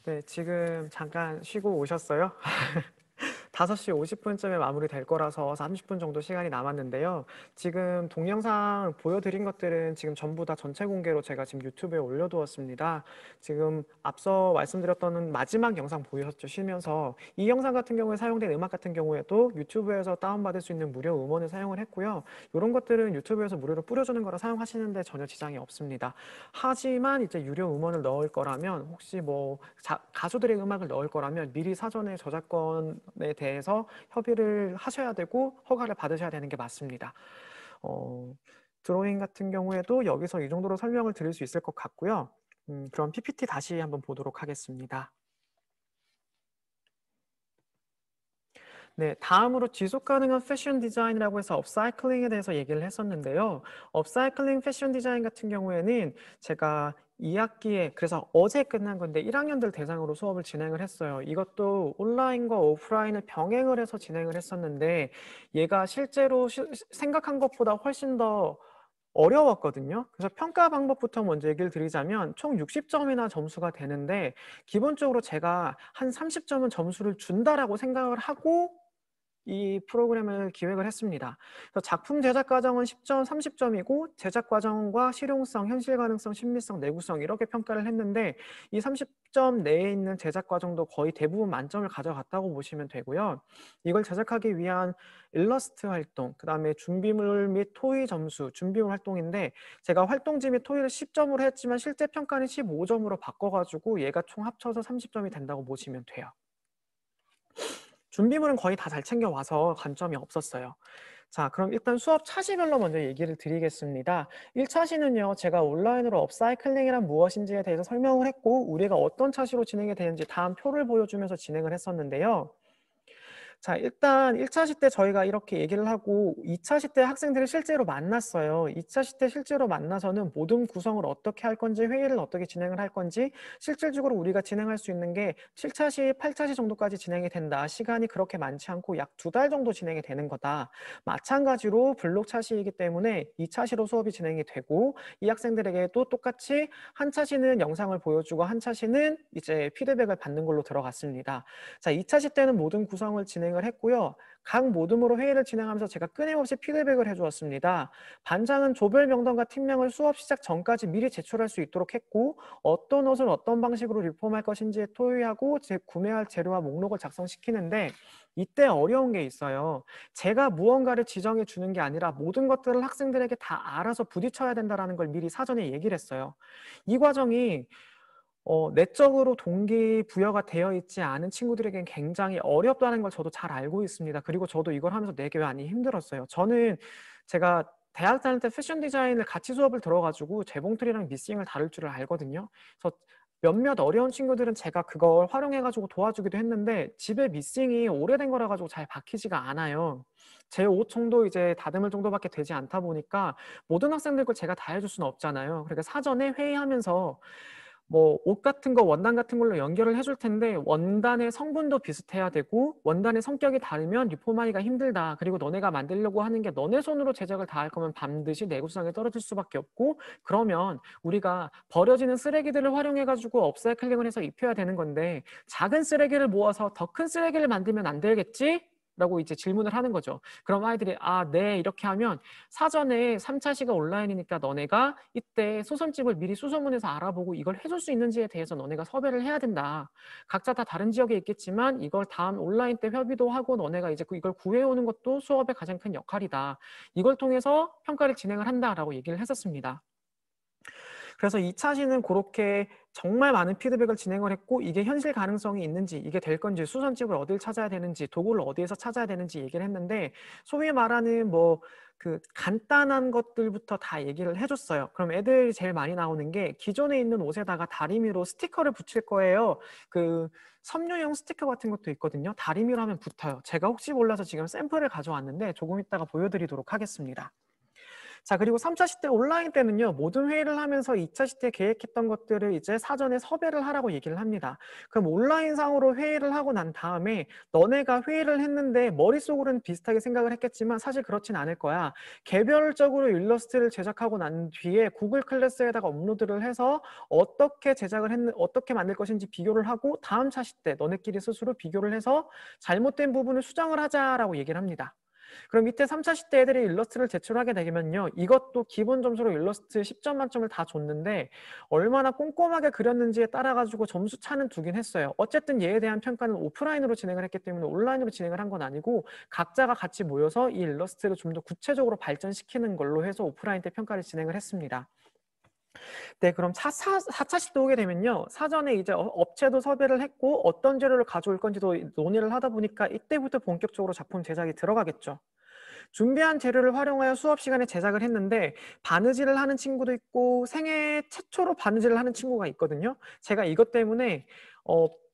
네, 지금 잠깐 쉬고 오셨어요? 5시 50분쯤에 마무리될 거라서 30분 정도 시간이 남았는데요. 지금 동영상 보여드린 것들은 지금 전부 다 전체 공개로 제가 지금 유튜브에 올려두었습니다. 지금 앞서 말씀드렸던 마지막 영상 보이셨죠? 쉬면서 이 영상 같은 경우에 사용된 음악 같은 경우에도 유튜브에서 다운받을 수 있는 무료 음원을 사용을 했고요. 이런 것들은 유튜브에서 무료로 뿌려주는 거라 사용하시는데 전혀 지장이 없습니다. 하지만 이제 유료 음원을 넣을 거라면 혹시 뭐 가수들의 음악을 넣을 거라면 미리 사전에 저작권에 대해서 협의를 하셔야 되고 허가를 받으셔야 되는 게 맞습니다. 드로잉 같은 경우에도 여기서 이 정도로 설명을 드릴 수 있을 것 같고요. 그럼 PPT 다시 한번 보도록 하겠습니다. 네, 다음으로 지속 가능한 패션 디자인이라고 해서 업사이클링에 대해서 얘기를 했었는데요. 업사이클링 패션 디자인 같은 경우에는 제가 2학기에 그래서 어제 끝난 건데 1학년들 대상으로 수업을 진행을 했어요. 이것도 온라인과 오프라인을 병행을 해서 진행을 했었는데 얘가 실제로 생각한 것보다 훨씬 더 어려웠거든요. 그래서 평가 방법부터 먼저 얘기를 드리자면 총 60점이나 점수가 되는데 기본적으로 제가 한 30점은 점수를 준다라고 생각을 하고 이 프로그램을 기획을 했습니다. 그래서 작품 제작 과정은 10점, 30점이고 제작 과정과 실용성, 현실 가능성, 심미성, 내구성 이렇게 평가를 했는데 이 30점 내에 있는 제작 과정도 거의 대부분 만점을 가져갔다고 보시면 되고요. 이걸 제작하기 위한 일러스트 활동, 그 다음에 준비물 및 토의 점수, 준비물 활동인데 제가 활동지 및 토의를 10점으로 했지만 실제 평가는 15점으로 바꿔가지고 얘가 총 합쳐서 30점이 된다고 보시면 돼요. 준비물은 거의 다 잘 챙겨와서 관점이 없었어요. 자, 그럼 일단 수업 차시별로 먼저 얘기를 드리겠습니다. 1차시는요, 제가 온라인으로 업사이클링이란 무엇인지에 대해서 설명을 했고 우리가 어떤 차시로 진행이 되는지 다음 표를 보여주면서 진행을 했었는데요. 자, 일단 1차시 때 저희가 이렇게 얘기를 하고 2차시 때 학생들을 실제로 만났어요. 2차시 때 실제로 만나서는 모든 구성을 어떻게 할 건지, 회의를 어떻게 진행을 할 건지, 실질적으로 우리가 진행할 수 있는 게 7차시, 8차시 정도까지 진행이 된다. 시간이 그렇게 많지 않고 약 2달 정도 진행이 되는 거다. 마찬가지로 블록 차시이기 때문에 2차시로 수업이 진행이 되고 이 학생들에게도 똑같이 한 차시는 영상을 보여주고 한 차시는 이제 피드백을 받는 걸로 들어갔습니다. 자, 2차시 때는 모든 구성을 진행을 했고요. 각 모둠으로 회의를 진행하면서 제가 끊임없이 피드백을 해주었습니다. 반장은 조별 명단과 팀명을 수업 시작 전까지 미리 제출할 수 있도록 했고 어떤 옷을 어떤 방식으로 리폼할 것인지에 토의하고 구매할 재료와 목록을 작성시키는데 이때 어려운 게 있어요. 제가 무언가를 지정해 주는 게 아니라 모든 것들을 학생들에게 다 알아서 부딪혀야 된다는 걸 미리 사전에 얘기를 했어요. 이 과정이 내적으로 동기부여가 되어 있지 않은 친구들에게는 굉장히 어렵다는 걸 저도 잘 알고 있습니다. 그리고 저도 이걸 하면서 되게 많이 힘들었어요. 저는 제가 대학 다닐 때 패션 디자인을 같이 수업을 들어가지고 재봉틀이랑 미싱을 다룰 줄을 알거든요. 그래서 몇몇 어려운 친구들은 제가 그걸 활용해가지고 도와주기도 했는데 집에 미싱이 오래된 거라 가지고 잘 박히지가 않아요. 제 옷 정도 이제 다듬을 정도밖에 되지 않다 보니까 모든 학생들 걸 제가 다 해줄 수는 없잖아요. 그러니까 사전에 회의하면서 뭐 옷 같은 거 원단 같은 걸로 연결을 해줄 텐데 원단의 성분도 비슷해야 되고 원단의 성격이 다르면 리폼하기가 힘들다. 그리고 너네가 만들려고 하는 게 너네 손으로 제작을 다 할 거면 반드시 내구성이 떨어질 수밖에 없고 그러면 우리가 버려지는 쓰레기들을 활용해 가지고 업사이클링을 해서 입혀야 되는 건데 작은 쓰레기를 모아서 더 큰 쓰레기를 만들면 안 되겠지? 라고 이제 질문을 하는 거죠. 그럼 아이들이 네 이렇게 하면 사전에 3차시가 온라인이니까 너네가 이때 수선집을 미리 수소문해서 알아보고 이걸 해줄 수 있는지에 대해서 너네가 섭외를 해야 된다. 각자 다 다른 지역에 있겠지만 이걸 다음 온라인 때 협의도 하고 너네가 이제 이걸 구해오는 것도 수업의 가장 큰 역할이다. 이걸 통해서 평가를 진행을 한다라고 얘기를 했었습니다. 그래서 2차시는 그렇게 정말 많은 피드백을 진행을 했고 이게 현실 가능성이 있는지 이게 될 건지 수선집을 어딜 찾아야 되는지 도구를 어디에서 찾아야 되는지 얘기를 했는데 소위 말하는 뭐 그 간단한 것들부터 다 얘기를 해줬어요. 그럼 애들이 제일 많이 나오는 게 기존에 있는 옷에다가 다리미로 스티커를 붙일 거예요. 그 섬유용 스티커 같은 것도 있거든요. 다리미로 하면 붙어요. 제가 혹시 몰라서 지금 샘플을 가져왔는데 조금 이따가 보여드리도록 하겠습니다. 자, 그리고 3차 시대 온라인 때는요, 모든 회의를 하면서 2차 시대 계획했던 것들을 이제 사전에 섭외를 하라고 얘기를 합니다. 그럼 온라인상으로 회의를 하고 난 다음에 너네가 회의를 했는데 머릿속으로는 비슷하게 생각을 했겠지만 사실 그렇진 않을 거야. 개별적으로 일러스트를 제작하고 난 뒤에 구글 클래스에다가 업로드를 해서 어떻게 만들 것인지 비교를 하고 다음 차 시대 너네끼리 스스로 비교를 해서 잘못된 부분을 수정을 하자라고 얘기를 합니다. 그럼 밑에 3차 시대 애들이 일러스트를 제출하게 되면요, 이것도 기본 점수로 일러스트 10점 만점을 다 줬는데 얼마나 꼼꼼하게 그렸는지에 따라 가지고 점수 차는 두긴 했어요. 어쨌든 얘에 대한 평가는 오프라인으로 진행을 했기 때문에 온라인으로 진행을 한 건 아니고 각자가 같이 모여서 이 일러스트를 좀 더 구체적으로 발전시키는 걸로 해서 오프라인 때 평가를 진행을 했습니다. 네, 그럼 4차 시대 오게 되면요, 사전에 이제 업체도 섭외를 했고 어떤 재료를 가져올 건지도 논의를 하다 보니까 이때부터 본격적으로 작품 제작이 들어가겠죠. 준비한 재료를 활용하여 수업 시간에 제작을 했는데 바느질을 하는 친구도 있고 생애 최초로 바느질을 하는 친구가 있거든요. 제가 이것 때문에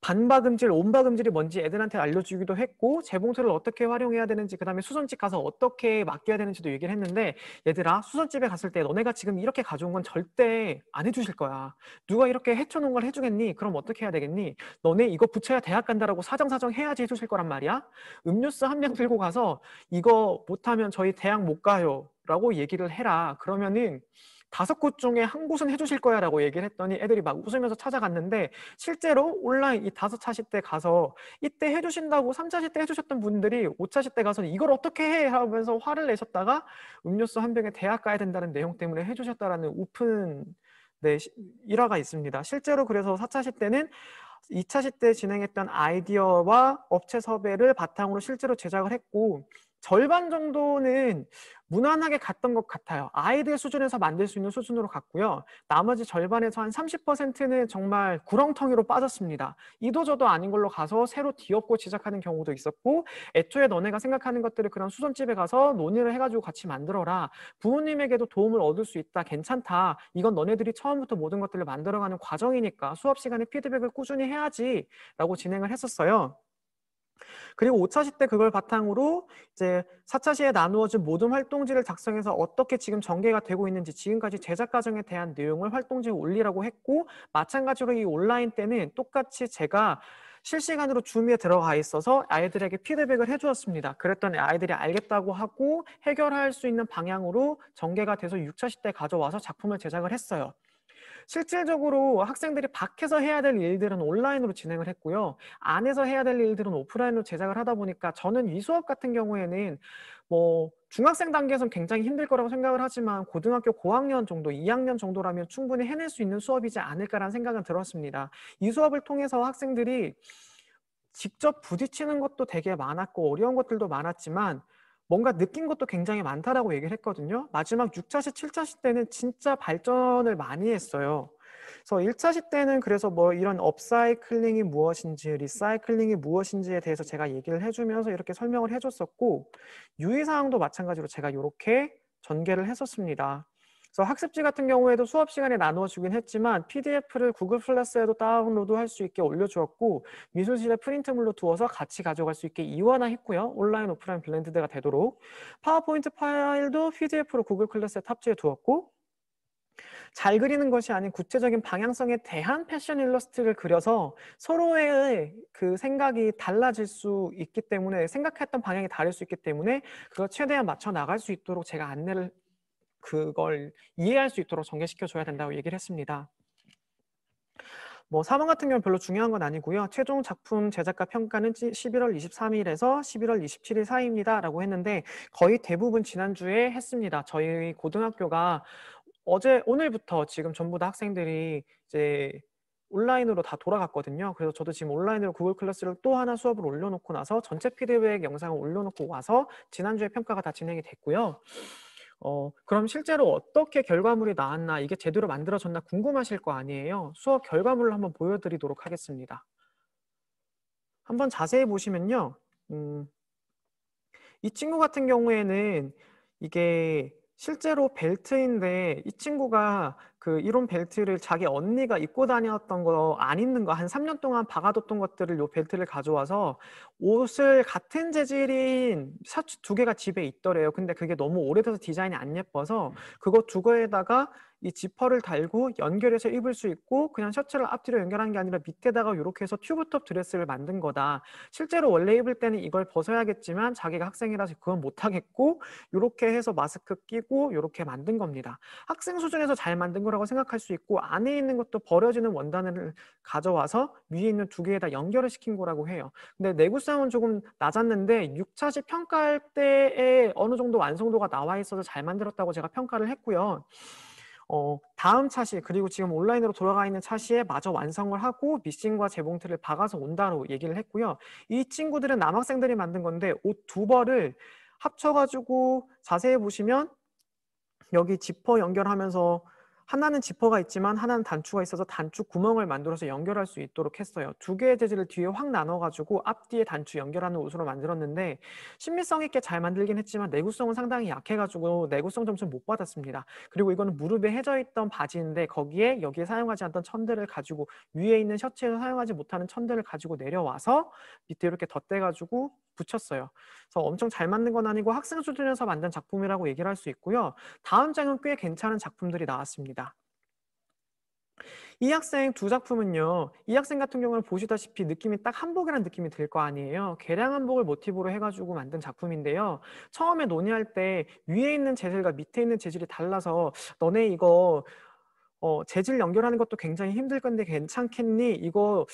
반박음질, 온박음질이 뭔지 애들한테 알려주기도 했고 재봉틀을 어떻게 활용해야 되는지, 그 다음에 수선집 가서 어떻게 맡겨야 되는지도 얘기를 했는데, 얘들아, 수선집에 갔을 때 너네가 지금 이렇게 가져온 건 절대 안 해주실 거야. 누가 이렇게 해쳐놓은 걸 해주겠니? 그럼 어떻게 해야 되겠니? 너네 이거 붙여야 대학 간다라고 사정사정 해야지 해주실 거란 말이야. 음료수 한 병 들고 가서 이거 못하면 저희 대학 못 가요 라고 얘기를 해라. 그러면은 5곳 중에 한 곳은 해주실 거야 라고 얘기를 했더니 애들이 막 웃으면서 찾아갔는데, 실제로 온라인 이 5차 시대 가서 이때 해주신다고 3차 시대 해주셨던 분들이 5차 시대 가서 이걸 어떻게 해 하면서 화를 내셨다가 음료수 한 병에 대학 가야 된다는 내용 때문에 해주셨다라는 오픈 일화가 있습니다. 실제로 그래서 4차 시대는 2차 시대에 진행했던 아이디어와 업체 섭외를 바탕으로 실제로 제작을 했고, 절반 정도는 무난하게 갔던 것 같아요. 아이들 수준에서 만들 수 있는 수준으로 갔고요. 나머지 절반에서 한 30%는 정말 구렁텅이로 빠졌습니다. 이도저도 아닌 걸로 가서 새로 뒤엎고 제작하는 경우도 있었고, 애초에 너네가 생각하는 것들을 그런 수선집에 가서 논의를 해가지고 같이 만들어라. 부모님에게도 도움을 얻을 수 있다. 괜찮다. 이건 너네들이 처음부터 모든 것들을 만들어가는 과정이니까 수업 시간에 피드백을 꾸준히 해야지 라고 진행을 했었어요. 그리고 5차 시대 그걸 바탕으로 이제 4차 시에 나누어진 모든 활동지를 작성해서 어떻게 지금 전개가 되고 있는지 지금까지 제작 과정에 대한 내용을 활동지에 올리라고 했고, 마찬가지로 이 온라인 때는 똑같이 제가 실시간으로 줌에 들어가 있어서 아이들에게 피드백을 해주었습니다. 그랬더니 아이들이 알겠다고 하고 해결할 수 있는 방향으로 전개가 돼서 6차 시대에 가져와서 작품을 제작을 했어요. 실질적으로 학생들이 밖에서 해야 될 일들은 온라인으로 진행을 했고요. 안에서 해야 될 일들은 오프라인으로 제작을 하다 보니까 저는 이 수업 같은 경우에는 뭐 중학생 단계에서는 굉장히 힘들 거라고 생각을 하지만 고등학교 고학년 정도, 2학년 정도라면 충분히 해낼 수 있는 수업이지 않을까라는 생각은 들었습니다. 이 수업을 통해서 학생들이 직접 부딪히는 것도 되게 많았고 어려운 것들도 많았지만 뭔가 느낀 것도 굉장히 많다라고 얘기를 했거든요. 마지막 6차 시, 7차 시 때는 진짜 발전을 많이 했어요. 그래서 1차 시 때는 그래서 뭐 이런 업사이클링이 무엇인지, 리사이클링이 무엇인지에 대해서 제가 얘기를 해주면서 이렇게 설명을 해줬었고, 유의사항도 마찬가지로 제가 이렇게 전개를 했었습니다. 그래서 학습지 같은 경우에도 수업 시간에 나누어 주긴 했지만 PDF를 구글 클래스에도 다운로드 할 수 있게 올려주었고, 미술실에 프린트물로 두어서 같이 가져갈 수 있게 이원화했고요. 온라인 오프라인 블렌드가 되도록. 파워포인트 파일도 PDF로 구글 클래스에 탑재해 두었고, 잘 그리는 것이 아닌 구체적인 방향성에 대한 패션 일러스트를 그려서 서로의 그 생각이 달라질 수 있기 때문에, 생각했던 방향이 다를 수 있기 때문에 그걸 최대한 맞춰 나갈 수 있도록 제가 안내를, 그걸 이해할 수 있도록 전개시켜 줘야 된다고 얘기를 했습니다. 뭐 4번 같은 경우는 별로 중요한 건 아니고요. 최종 작품 제작과 평가는 11월 23일에서 11월 27일 사이입니다 라고 했는데, 거의 대부분 지난주에 했습니다. 저희 고등학교가 오늘부터 지금 전부 다 학생들이 이제 온라인으로 다 돌아갔거든요. 그래서 저도 지금 온라인으로 구글 클래스를 또 하나 수업을 올려놓고 나서 전체 피드백 영상을 올려놓고 와서 지난주에 평가가 다 진행이 됐고요. 그럼 실제로 어떻게 결과물이 나왔나, 이게 제대로 만들어졌나 궁금하실 거 아니에요. 수업 결과물을 한번 보여드리도록 하겠습니다. 한번 자세히 보시면요. 이 친구 같은 경우에는 이게 실제로 벨트인데, 이 친구가 그 그 이론 벨트를 자기 언니가 입고 다녔던 거 안 입는 거 한 3년 동안 박아뒀던 것들을 요 벨트를 가져와서 옷을 같은 재질인 셔츠 2개가 집에 있더래요. 근데 그게 너무 오래돼서 디자인이 안 예뻐서 그거 2개에다가 이 지퍼를 달고 연결해서 입을 수 있고 그냥 셔츠를 앞뒤로 연결한 게 아니라 밑에다가 이렇게 해서 튜브톱 드레스를 만든 거다. 실제로 원래 입을 때는 이걸 벗어야겠지만 자기가 학생이라서 그건 못하겠고 이렇게 해서 마스크 끼고 이렇게 만든 겁니다. 학생 수준에서 잘 만든 거라고 생각할 수 있고 안에 있는 것도 버려지는 원단을 가져와서 위에 있는 2개에다 연결을 시킨 거라고 해요. 근데 내구성은 조금 낮았는데 6차시 평가할 때에 어느 정도 완성도가 나와 있어서 잘 만들었다고 제가 평가를 했고요. 다음 차시 그리고 지금 온라인으로 돌아가 있는 차시에 마저 완성을 하고 미싱과 재봉틀을 박아서 온다로 얘기를 했고요. 이 친구들은 남학생들이 만든 건데 옷 2벌을 합쳐가지고 자세히 보시면 여기 지퍼 연결하면서 하나는 지퍼가 있지만 하나는 단추가 있어서 단추 구멍을 만들어서 연결할 수 있도록 했어요. 2개의 재질을 뒤에 확 나눠가지고 앞뒤에 단추 연결하는 옷으로 만들었는데 신미성 있게 잘 만들긴 했지만 내구성은 상당히 약해가지고 내구성 점수는 못 받았습니다. 그리고 이거는 무릎에 해져 있던 바지인데 거기에 여기에 사용하지 않던 천들을 가지고 위에 있는 셔츠에서 사용하지 못하는 천들을 가지고 내려와서 밑에 이렇게 덧대가지고 붙였어요. 그래서 엄청 잘 만든 건 아니고 학생 수준에서 만든 작품이라고 얘기를 할 수 있고요. 다음 장은 꽤 괜찮은 작품들이 나왔습니다. 이 학생 2작품은요. 이 학생 같은 경우는 보시다시피 느낌이 딱 한복이라는 느낌이 들 거 아니에요. 개량 한복을 모티브로 해가지고 만든 작품인데요. 처음에 논의할 때 위에 있는 재질과 밑에 있는 재질이 달라서 너네 이거 재질 연결하는 것도 굉장히 힘들 건데 괜찮겠니? 이거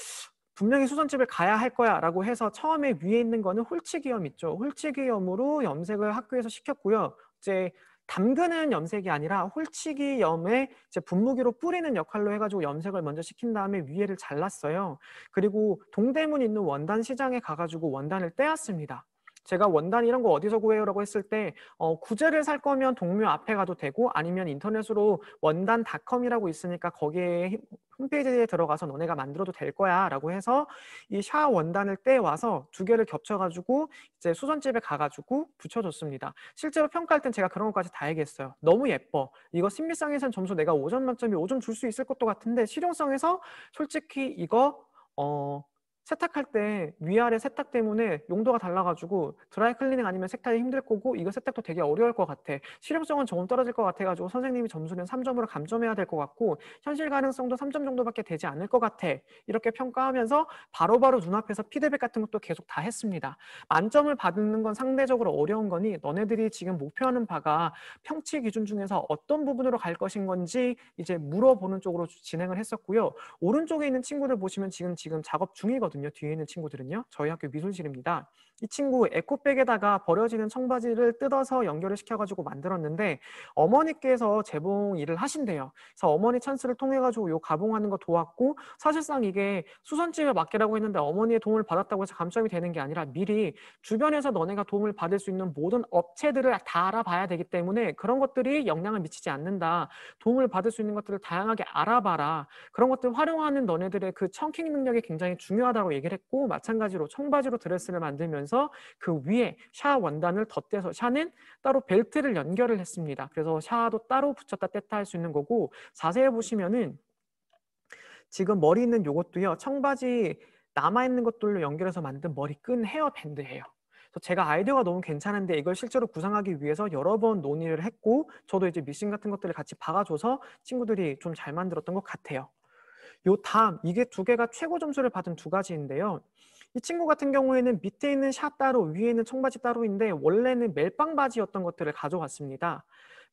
분명히 수선집을 가야 할 거야 라고 해서 처음에 위에 있는 거는 홀치기염 있죠. 홀치기염으로 염색을 학교에서 시켰고요. 이제 담그는 염색이 아니라 홀치기염에 이제 분무기로 뿌리는 역할로 해가지고 염색을 먼저 시킨 다음에 위에를 잘랐어요. 그리고 동대문 있는 원단 시장에 가가지고 원단을 떼었습니다. 제가 원단 이런 거 어디서 구해요? 라고 했을 때 구제를 살 거면 동묘 앞에 가도 되고 아니면 인터넷으로 원단닷컴이라고 있으니까 거기에 홈페이지에 들어가서 너네가 만들어도 될 거야 라고 해서 이 샤 원단을 떼와서 2개를 겹쳐가지고 이제 수선집에 가가지고 붙여줬습니다. 실제로 평가할 땐 제가 그런 것까지 다 얘기했어요. 너무 예뻐. 이거 신비성에선 점수 내가 5점 만점에 5점 줄 수 있을 것도 같은데 실용성에서 솔직히 이거 세탁할 때 위아래 세탁 때문에 용도가 달라가지고 드라이 클리닝 아니면 세탁이 힘들 거고 이거 세탁도 되게 어려울 것 같아. 실용성은 조금 떨어질 것 같아가지고 선생님이 점수는 3점으로 감점해야 될 것 같고 현실 가능성도 3점 정도밖에 되지 않을 것 같아. 이렇게 평가하면서 바로바로 눈앞에서 피드백 같은 것도 계속 다 했습니다. 만점을 받는 건 상대적으로 어려운 거니 너네들이 지금 목표하는 바가 평치 기준 중에서 어떤 부분으로 갈 것인 건지 이제 물어보는 쪽으로 진행을 했었고요. 오른쪽에 있는 친구들 보시면 지금 작업 중이거든요. 뒤에 있는 친구들은요. 저희 학교 미술실입니다. 이 친구 에코백에다가 버려지는 청바지를 뜯어서 연결을 시켜가지고 만들었는데 어머니께서 재봉 일을 하신대요. 그래서 어머니 찬스를 통해가지고 요 가봉하는 거 도왔고 사실상 이게 수선집에 맡기라고 했는데 어머니의 도움을 받았다고 해서 감점이 되는 게 아니라 미리 주변에서 너네가 도움을 받을 수 있는 모든 업체들을 다 알아봐야 되기 때문에 그런 것들이 영향을 미치지 않는다. 도움을 받을 수 있는 것들을 다양하게 알아봐라. 그런 것들 활용하는 너네들의 그 청킹 능력이 굉장히 중요하다고 얘기를 했고 마찬가지로 청바지로 드레스를 만들면서 그 위에 샤 원단을 덧대서 샤는 따로 벨트를 연결을 했습니다. 그래서 샤도 따로 붙였다 뗐다 할 수 있는 거고 자세히 보시면은 지금 머리 있는 요것도요. 청바지 남아있는 것들로 연결해서 만든 머리끈 헤어밴드예요. 그래서 제가 아이디어가 너무 괜찮은데 이걸 실제로 구상하기 위해서 여러 번 논의를 했고 저도 이제 미싱 같은 것들을 같이 박아줘서 친구들이 좀 잘 만들었던 것 같아요. 요 다음 이게 2개가 최고 점수를 받은 2가지인데요. 이 친구 같은 경우에는 밑에 있는 샤 따로 위에 있는 청바지 따로인데 원래는 멜빵 바지였던 것들을 가져왔습니다.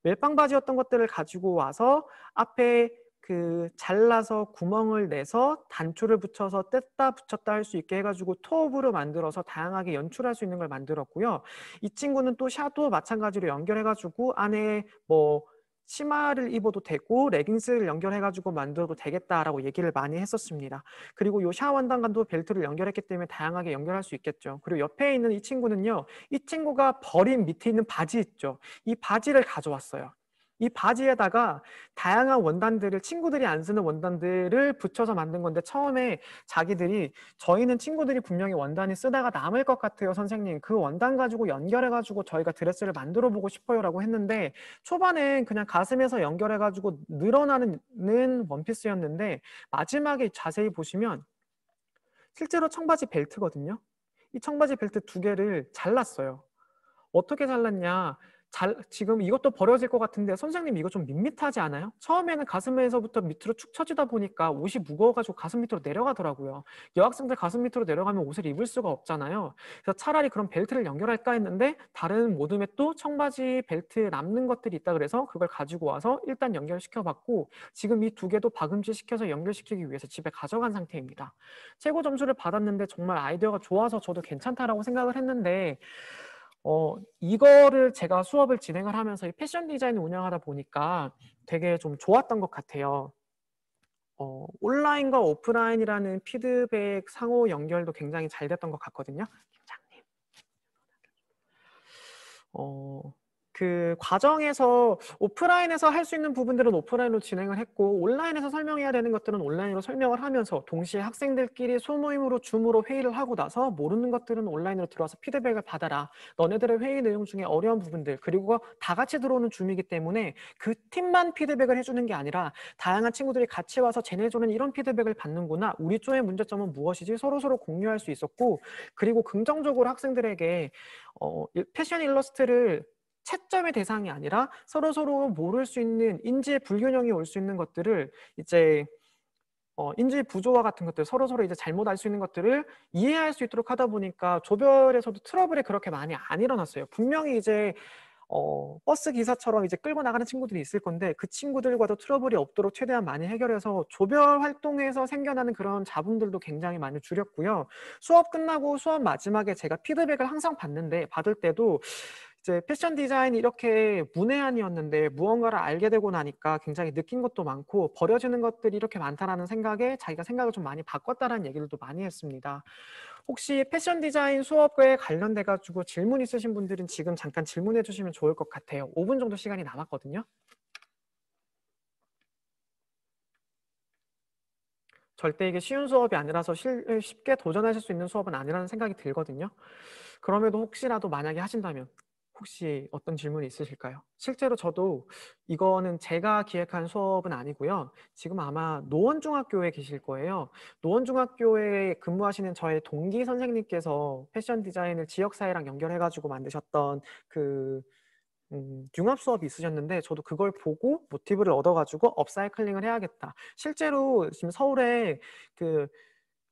멜빵 바지였던 것들을 가지고 와서 앞에 그 잘라서 구멍을 내서 단추를 붙여서 뗐다 붙였다 할 수 있게 해가지고 토업으로 만들어서 다양하게 연출할 수 있는 걸 만들었고요. 이 친구는 또 샤도 마찬가지로 연결해가지고 안에 뭐 치마를 입어도 되고 레깅스를 연결해가지고 만들어도 되겠다라고 얘기를 많이 했었습니다. 그리고 요 샤 원단과도 벨트를 연결했기 때문에 다양하게 연결할 수 있겠죠. 그리고 옆에 있는 이 친구는요. 이 친구가 버린 밑에 있는 바지 있죠. 이 바지를 가져왔어요. 이 바지에다가 다양한 원단들을 친구들이 안 쓰는 원단들을 붙여서 만든 건데 처음에 자기들이 저희는 친구들이 분명히 원단이 쓰다가 남을 것 같아요 선생님 그 원단 가지고 연결해 가지고 저희가 드레스를 만들어 보고 싶어요 라고 했는데 초반엔 그냥 가슴에서 연결해 가지고 늘어나는 원피스였는데 마지막에 자세히 보시면 실제로 청바지 벨트거든요. 이 청바지 벨트 2개를 잘랐어요. 어떻게 잘랐냐? 지금 이것도 버려질 것 같은데 선생님 이거 좀 밋밋하지 않아요? 처음에는 가슴에서부터 밑으로 축 처지다 보니까 옷이 무거워가지고 가슴 밑으로 내려가더라고요. 여학생들 가슴 밑으로 내려가면 옷을 입을 수가 없잖아요. 그래서 차라리 그럼 벨트를 연결할까 했는데 다른 모둠에 또 청바지 벨트 남는 것들이 있다 그래서 그걸 가지고 와서 일단 연결시켜봤고 지금 이 2개도 박음질 시켜서 연결시키기 위해서 집에 가져간 상태입니다. 최고 점수를 받았는데 정말 아이디어가 좋아서 저도 괜찮다라고 생각을 했는데 이거를 제가 수업을 진행을 하면서 이 패션 디자인을 운영하다 보니까 되게 좀 좋았던 것 같아요. 온라인과 오프라인이라는 피드백 상호 연결도 굉장히 잘 됐던 것 같거든요. 팀장님. 그 과정에서 오프라인에서 할 수 있는 부분들은 오프라인으로 진행을 했고 온라인에서 설명해야 되는 것들은 온라인으로 설명을 하면서 동시에 학생들끼리 소모임으로 줌으로 회의를 하고 나서 모르는 것들은 온라인으로 들어와서 피드백을 받아라. 너네들의 회의 내용 중에 어려운 부분들 그리고 다 같이 들어오는 줌이기 때문에 그 팀만 피드백을 해주는 게 아니라 다양한 친구들이 같이 와서 쟤네조는 이런 피드백을 받는구나. 우리 쪽의 문제점은 무엇이지? 서로서로 공유할 수 있었고 그리고 긍정적으로 학생들에게 패션 일러스트를 채점의 대상이 아니라 서로서로 모를 수 있는 인지의 불균형이 올 수 있는 것들을 이제 인지 부조화 같은 것들 서로서로 이제 잘못 알 수 있는 것들을 이해할 수 있도록 하다 보니까 조별에서도 트러블이 그렇게 많이 안 일어났어요. 분명히 이제 버스 기사처럼 이제 끌고 나가는 친구들이 있을 건데 그 친구들과도 트러블이 없도록 최대한 많이 해결해서 조별 활동에서 생겨나는 그런 잡음들도 굉장히 많이 줄였고요. 수업 끝나고 수업 마지막에 제가 피드백을 항상 받을 때도 이제 패션 디자인이 이렇게 문외한이었는데 무언가를 알게 되고 나니까 굉장히 느낀 것도 많고 버려지는 것들이 이렇게 많다라는 생각에 자기가 생각을 좀 많이 바꿨다라는 얘기들도 많이 했습니다. 혹시 패션 디자인 수업에 관련돼 가지고 질문 있으신 분들은 지금 잠깐 질문해 주시면 좋을 것 같아요. 5분 정도 시간이 남았거든요. 절대 이게 쉬운 수업이 아니라서 쉽게 도전하실 수 있는 수업은 아니라는 생각이 들거든요. 그럼에도 혹시라도 만약에 하신다면 혹시 어떤 질문이 있으실까요? 실제로 저도 이거는 제가 기획한 수업은 아니고요. 지금 아마 노원중학교에 계실 거예요. 노원중학교에 근무하시는 저의 동기 선생님께서 패션 디자인을 지역사회랑 연결해가지고 만드셨던 그 융합 수업이 있으셨는데 저도 그걸 보고 모티브를 얻어가지고 업사이클링을 해야겠다. 실제로 지금 서울에 그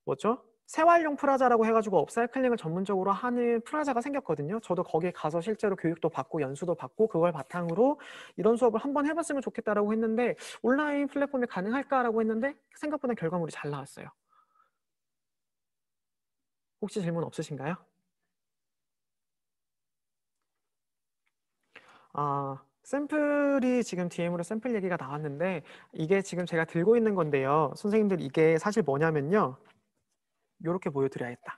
뭐죠? 생활용 프라자라고 해가지고 업사이클링을 전문적으로 하는 프라자가 생겼거든요. 저도 거기에 가서 실제로 교육도 받고 연수도 받고 그걸 바탕으로 이런 수업을 한번 해봤으면 좋겠다라고 했는데 온라인 플랫폼이 가능할까라고 했는데 생각보다 결과물이 잘 나왔어요. 혹시 질문 없으신가요? 샘플이 지금 DM으로 샘플 얘기가 나왔는데 이게 지금 제가 들고 있는 건데요. 선생님들 이게 사실 뭐냐면요. 이렇게 보여드려야겠다.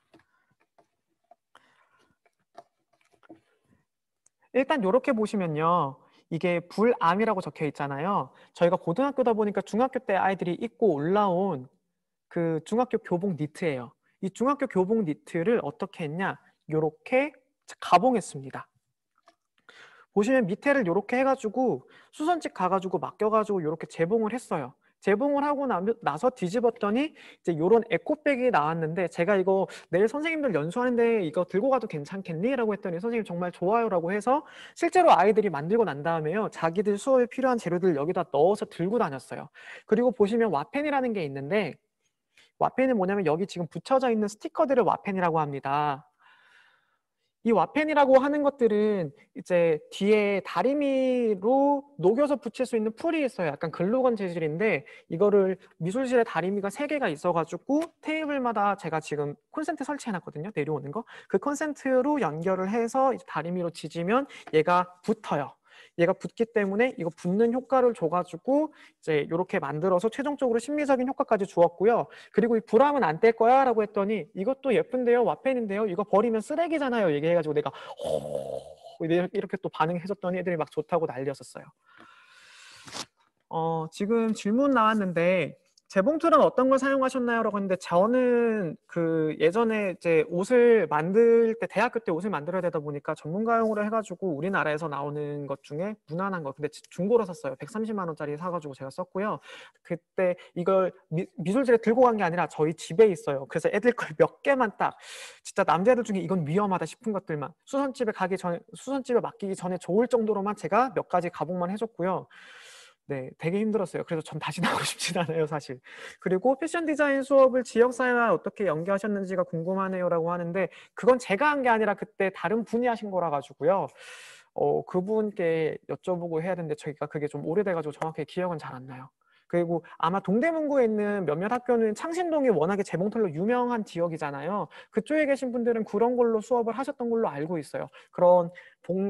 일단 이렇게 보시면요. 이게 불암이라고 적혀 있잖아요. 저희가 고등학교다 보니까 중학교 때 아이들이 입고 올라온 그 중학교 교복 니트예요. 이 중학교 교복 니트를 어떻게 했냐? 이렇게 가봉했습니다. 보시면 밑에를 이렇게 해가지고 수선집 가가지고 맡겨가지고 이렇게 재봉을 했어요. 재봉을 하고 나서 뒤집었더니 이제 이런 에코백이 나왔는데 제가 이거 내일 선생님들 연수하는데 이거 들고 가도 괜찮겠니? 라고 했더니 선생님 정말 좋아요 라고 해서 실제로 아이들이 만들고 난 다음에요. 자기들 수업에 필요한 재료들을 여기다 넣어서 들고 다녔어요. 그리고 보시면 와펜이라는 게 있는데 와펜은 뭐냐면 여기 지금 붙여져 있는 스티커들을 와펜이라고 합니다. 이 와펜이라고 하는 것들은 이제 뒤에 다리미로 녹여서 붙일 수 있는 풀이 있어요. 약간 글루건 재질인데 이거를 미술실에 다리미가 3개가 있어가지고 테이블마다 제가 지금 콘센트 설치해놨거든요. 내려오는 거. 그 콘센트로 연결을 해서 이제 다리미로 지지면 얘가 붙어요. 얘가 붙기 때문에 이거 붙는 효과를 줘가지고 이제 이렇게 만들어서 최종적으로 심미적인 효과까지 주었고요. 그리고 이 불암은 안 뗄 거야 라고 했더니 이것도 예쁜데요, 와펜인데요, 이거 버리면 쓰레기잖아요 얘기해가지고 내가 이렇게 또 반응해줬더니 애들이 막 좋다고 난리였었어요. 지금 질문 나왔는데 재봉틀은 어떤 걸 사용하셨나요? 라고 했는데 저는 그 예전에 이제 옷을 만들 때 대학교 때 옷을 만들어야 되다 보니까 전문가용으로 해가지고 우리나라에서 나오는 것 중에 무난한 거 근데 중고로 샀어요. 130만 원짜리 사가지고 제가 썼고요. 그때 이걸 미술실에 들고 간 게 아니라 저희 집에 있어요. 그래서 애들 걸 몇 개만 딱 진짜 남자들 중에 이건 위험하다 싶은 것들만 수선집에 맡기기 전에 좋을 정도로만 제가 몇 가지 가공만 해줬고요. 네, 되게 힘들었어요. 그래서 전 다시 나오고 싶진 않아요, 사실. 그리고 패션 디자인 수업을 지역사회와 어떻게 연계하셨는지가 궁금하네요라고 하는데 그건 제가 한 게 아니라 그때 다른 분이 하신 거라 가지고요. 그분께 여쭤보고 해야 되는데 저희가 그게 좀 오래돼가지고 정확히 기억은 잘 안 나요. 그리고 아마 동대문구에 있는 몇몇 학교는 창신동이 워낙에 재봉틀로 유명한 지역이잖아요. 그쪽에 계신 분들은 그런 걸로 수업을 하셨던 걸로 알고 있어요. 그런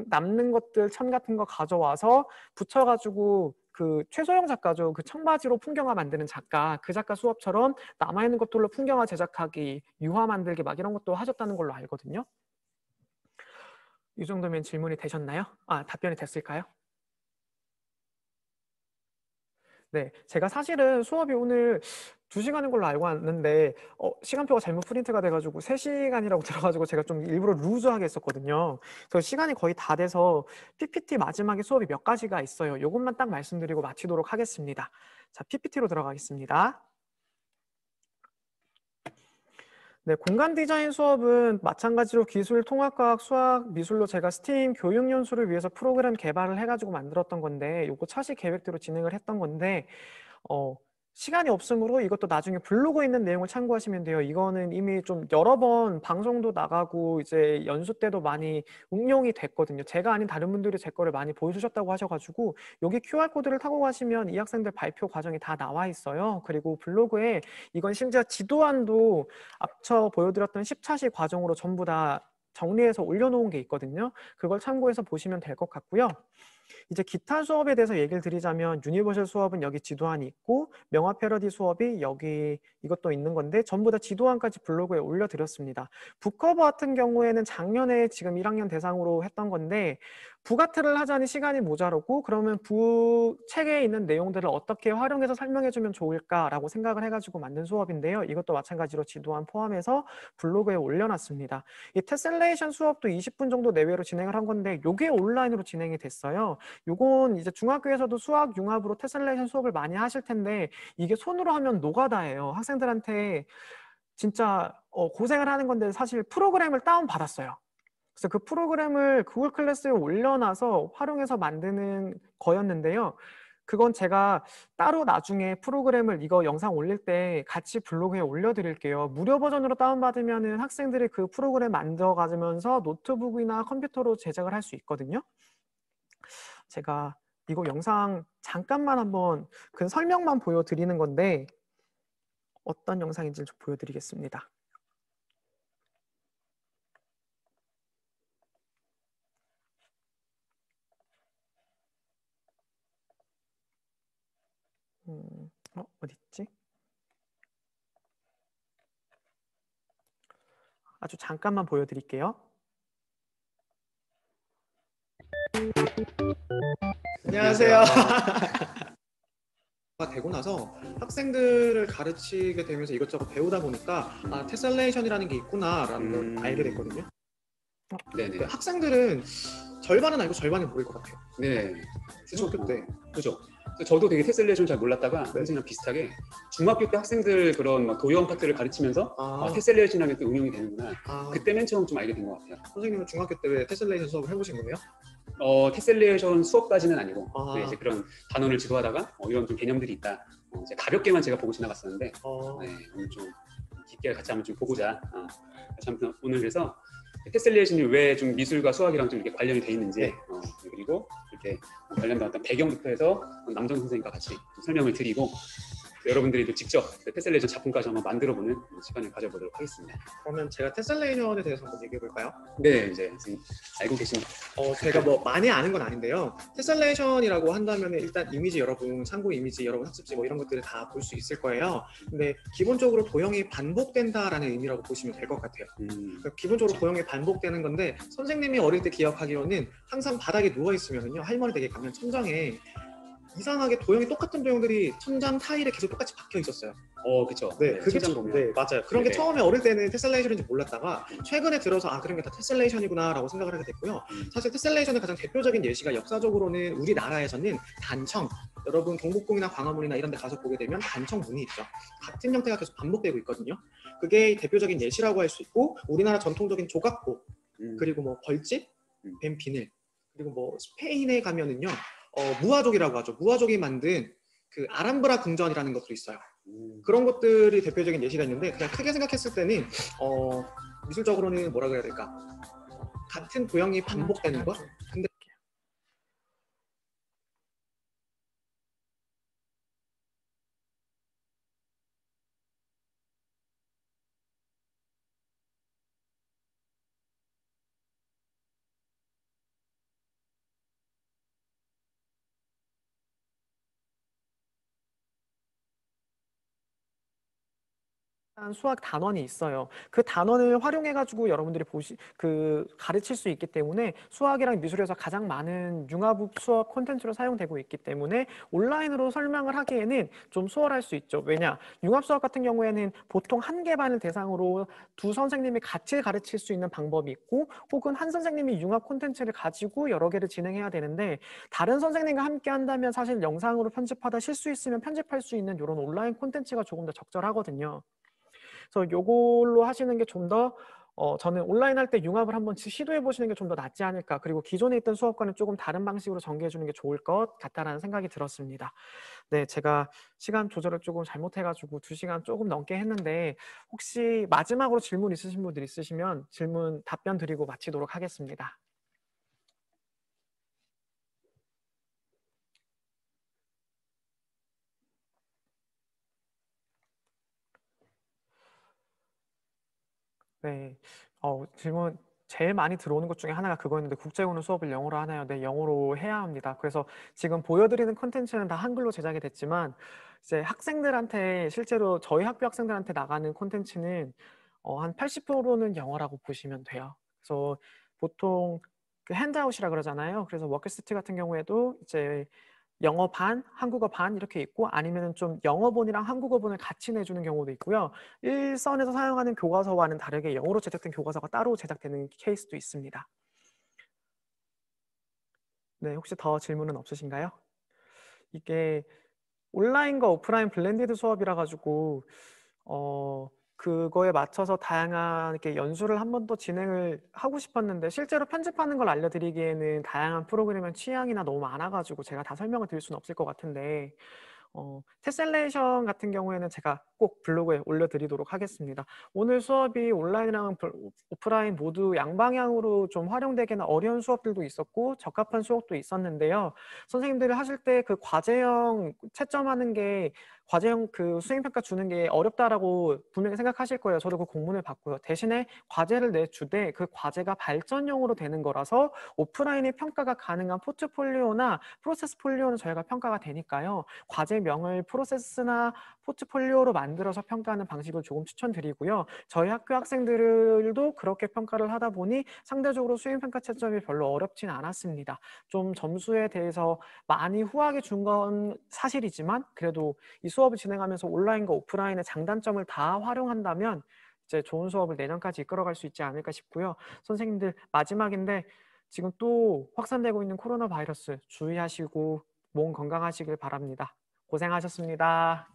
남는 것들, 천 같은 거 가져와서 붙여가지고 그 최소영 작가죠. 그 청바지로 풍경화 만드는 작가, 그 작가 수업처럼 남아있는 것들로 풍경화 제작하기, 유화 만들기 막 이런 것도 하셨다는 걸로 알거든요. 이 정도면 질문이 되셨나요? 답변이 됐을까요? 네, 제가 사실은 수업이 오늘 2시간인 걸로 알고 왔는데 시간표가 잘못 프린트가 돼가지고 3시간이라고 들어가지고 제가 좀 일부러 루즈하게 했었거든요. 그래서 시간이 거의 다 돼서 PPT 마지막에 수업이 몇 가지가 있어요. 이것만 딱 말씀드리고 마치도록 하겠습니다. 자, PPT로 들어가겠습니다. 네, 공간 디자인 수업은 마찬가지로 기술, 통합과학, 수학, 미술로 제가 스팀 교육 연수를 위해서 프로그램 개발을 해가지고 만들었던 건데 요거 차시 계획대로 진행을 했던 건데 시간이 없으므로 이것도 나중에 블로그에 있는 내용을 참고하시면 돼요. 이거는 이미 좀 여러 번 방송도 나가고 이제 연수 때도 많이 응용이 됐거든요. 제가 아닌 다른 분들이 제 거를 많이 보여주셨다고 하셔가지고 여기 QR코드를 타고 가시면 이 학생들 발표 과정이 다 나와 있어요. 그리고 블로그에 이건 심지어 지도안도 앞서 보여드렸던 10차시 과정으로 전부 다 정리해서 올려놓은 게 있거든요. 그걸 참고해서 보시면 될 것 같고요. 이제 기타 수업에 대해서 얘기를 드리자면 유니버셜 수업은 여기 지도안이 있고 명화 패러디 수업이 여기 이것도 있는 건데 전부 다 지도안까지 블로그에 올려드렸습니다. 북커버 같은 경우에는 작년에 지금 1학년 대상으로 했던 건데 부가트를 하자니 시간이 모자르고 그러면 책에 있는 내용들을 어떻게 활용해서 설명해주면 좋을까라고 생각을 해가지고 만든 수업인데요. 이것도 마찬가지로 지도안 포함해서 블로그에 올려놨습니다. 이 테셀레이션 수업도 20분 정도 내외로 진행을 한 건데 이게 온라인으로 진행이 됐어요. 요건 이제 중학교에서도 수학 융합으로 테셀레이션 수업을 많이 하실 텐데 이게 손으로 하면 노가다예요. 학생들한테 진짜 고생을 하는 건데 사실 프로그램을 다운받았어요. 그래서 그 프로그램을 구글 클래스에 올려놔서 활용해서 만드는 거였는데요. 그건 제가 따로 나중에 프로그램을 이거 영상 올릴 때 같이 블로그에 올려드릴게요. 무료 버전으로 다운받으면 학생들이 그 프로그램 만들어가면서 노트북이나 컴퓨터로 제작을 할 수 있거든요. 제가 이거 영상 잠깐만 한번 그 설명만 보여드리는 건데 어떤 영상인지 좀 보여드리겠습니다. 어디 있지? 아주 잠깐만 보여드릴게요. 안녕하세요. 되고 나서 학생들을 가르치게 되면서 이것저것 배우다 보니까 테셀레이션이라는 게 있구나라는 걸 알게 됐거든요. 네네. 학생들은 절반은 알고 절반은 모를 것 같아요. 네. 중학교 때. 그죠. 저도 되게 테셀레이션 잘 몰랐다가 선생님이랑 비슷하게 중학교 때 학생들 그런 막 도형 파트를 가르치면서 테셀레이션이라는 게 또 응용이 되는구나. 그때 맨 처음 좀 알게 된 것 같아요. 선생님은 중학교 때 왜 테셀레이션 수업을 해보신 거예요? 테셀레이션 수업까지는 아니고 이제 그런 단원을 지도하다가 이런 좀 개념들이 있다. 이제 가볍게만 제가 보고 지나갔었는데 네, 오늘 좀 깊게 같이 한번 좀 보고자 같이 한번 오늘 그래서 테셀레이션이 왜 좀 미술과 수학이랑 좀 이렇게 관련이 돼 있는지 그리고 이렇게 관련된 어떤 배경부터 해서 남정 선생님과 같이 설명을 드리고 여러분들이 직접 테셀레이션 작품까지 한번 만들어보는 시간을 가져보도록 하겠습니다. 그러면 제가 테셀레이션에 대해서 한번 얘기해 볼까요? 네, 이제 선생님 알고 계십니다. 제가 뭐 많이 아는 건 아닌데요. 테셀레이션이라고 한다면 일단 이미지 여러분, 참고 이미지 여러분 학습지 뭐 이런 것들을 다 볼 수 있을 거예요. 근데 기본적으로 도형이 반복된다라는 의미라고 보시면 될 것 같아요. 그러니까 기본적으로 도형이 반복되는 건데 선생님이 어릴 때 기억하기로는 항상 바닥에 누워 있으면요 할머니 댁에 가면 천장에 이상하게 도형이 똑같은 도형들이 천장 타일에 계속 똑같이 박혀 있었어요. 그렇죠. 네, 그게 천장 보면. 네, 맞아요. 그런 게 네네. 처음에 어릴 때는 테셀레이션인지 몰랐다가 최근에 들어서 그런 게 다 테셀레이션이구나라고 생각을 하게 됐고요. 사실 테셀레이션의 가장 대표적인 예시가 역사적으로는 우리나라에서는 단청, 여러분 경복궁이나 광화문이나 이런 데 가서 보게 되면 단청 문이 있죠. 같은 형태가 계속 반복되고 있거든요. 그게 대표적인 예시라고 할 수 있고, 우리나라 전통적인 조각보, 그리고 뭐 벌집, 뱀 비늘, 그리고 뭐 스페인에 가면은요 무아족이라고 하죠. 무아족이 만든 그 아람브라 궁전이라는 것도 있어요. 그런 것들이 대표적인 예시가 있는데, 그냥 크게 생각했을 때는 미술적으로는 뭐라 그래야 될까, 같은 도형이 반복되는 것. 근데 수학 단원이 있어요. 그 단원을 활용해가지고 여러분들이 가르칠 수 있기 때문에 수학이랑 미술에서 가장 많은 융합 수업 콘텐츠로 사용되고 있기 때문에 온라인으로 설명을 하기에는 좀 수월할 수 있죠. 왜냐? 융합 수학 같은 경우에는 보통 한 개 반을 대상으로 두 선생님이 같이 가르칠 수 있는 방법이 있고, 혹은 한 선생님이 융합 콘텐츠를 가지고 여러 개를 진행해야 되는데, 다른 선생님과 함께 한다면 사실 영상으로 편집하다 실수 있으면 편집할 수 있는 이런 온라인 콘텐츠가 조금 더 적절하거든요. 그래서 요걸로 하시는 게 좀 더 저는 온라인 할 때 융합을 한번 시도해 보시는 게 좀 더 낫지 않을까. 그리고 기존에 있던 수업과는 조금 다른 방식으로 전개해 주는 게 좋을 것 같다라는 생각이 들었습니다. 네, 제가 시간 조절을 조금 잘못해 가지고 2시간 조금 넘게 했는데, 혹시 마지막으로 질문 있으신 분들 있으시면 질문 답변 드리고 마치도록 하겠습니다. 네. 질문 제일 많이 들어오는 것 중에 하나가 그거였는데, 국제고는 수업을 영어로 하나요? 네, 영어로 해야 합니다. 그래서 지금 보여드리는 콘텐츠는 다 한글로 제작이 됐지만, 이제 학생들한테, 실제로 저희 학교 학생들한테 나가는 콘텐츠는 한 80%는 영어라고 보시면 돼요. 그래서 보통 그 핸드아웃이라 그러잖아요. 그래서 워크시트 같은 경우에도 이제 영어 반, 한국어 반 이렇게 있고, 아니면 좀 영어본이랑 한국어본을 같이 내주는 경우도 있고요. 일선에서 사용하는 교과서와는 다르게 영어로 제작된 교과서가 따로 제작되는 케이스도 있습니다. 네, 혹시 더 질문은 없으신가요? 이게 온라인과 오프라인 블렌디드 수업이라 가지고 그거에 맞춰서 다양하게 연수를 한 번 더 진행을 하고 싶었는데, 실제로 편집하는 걸 알려드리기에는 다양한 프로그램의 취향이나 너무 많아가지고 제가 다 설명을 드릴 수는 없을 것 같은데, 테셀레이션 같은 경우에는 제가 꼭 블로그에 올려드리도록 하겠습니다. 오늘 수업이 온라인이랑 오프라인 모두 양방향으로 좀 활용되기는 어려운 수업들도 있었고 적합한 수업도 있었는데요. 선생님들이 하실 때 그 과제형 채점하는 게, 과제형 그 수행평가 주는 게 어렵다라고 분명히 생각하실 거예요. 저도 그 공문을 받고요. 대신에 과제를 내주되 그 과제가 발전용으로 되는 거라서 오프라인의 평가가 가능한 포트폴리오나 프로세스 폴리오는 저희가 평가가 되니까요. 과제명을 프로세스나 포트폴리오로 만들어서 평가하는 방식을 조금 추천드리고요. 저희 학교 학생들도 그렇게 평가를 하다 보니 상대적으로 수행평가 채점이 별로 어렵진 않았습니다. 좀 점수에 대해서 많이 후하게 준 건 사실이지만, 그래도 이 수업을 진행하면서 온라인과 오프라인의 장단점을 다 활용한다면 이제 좋은 수업을 내년까지 이끌어갈 수 있지 않을까 싶고요. 선생님들, 마지막인데 지금 또 확산되고 있는 코로나 바이러스 주의하시고 몸 건강하시길 바랍니다. 고생하셨습니다.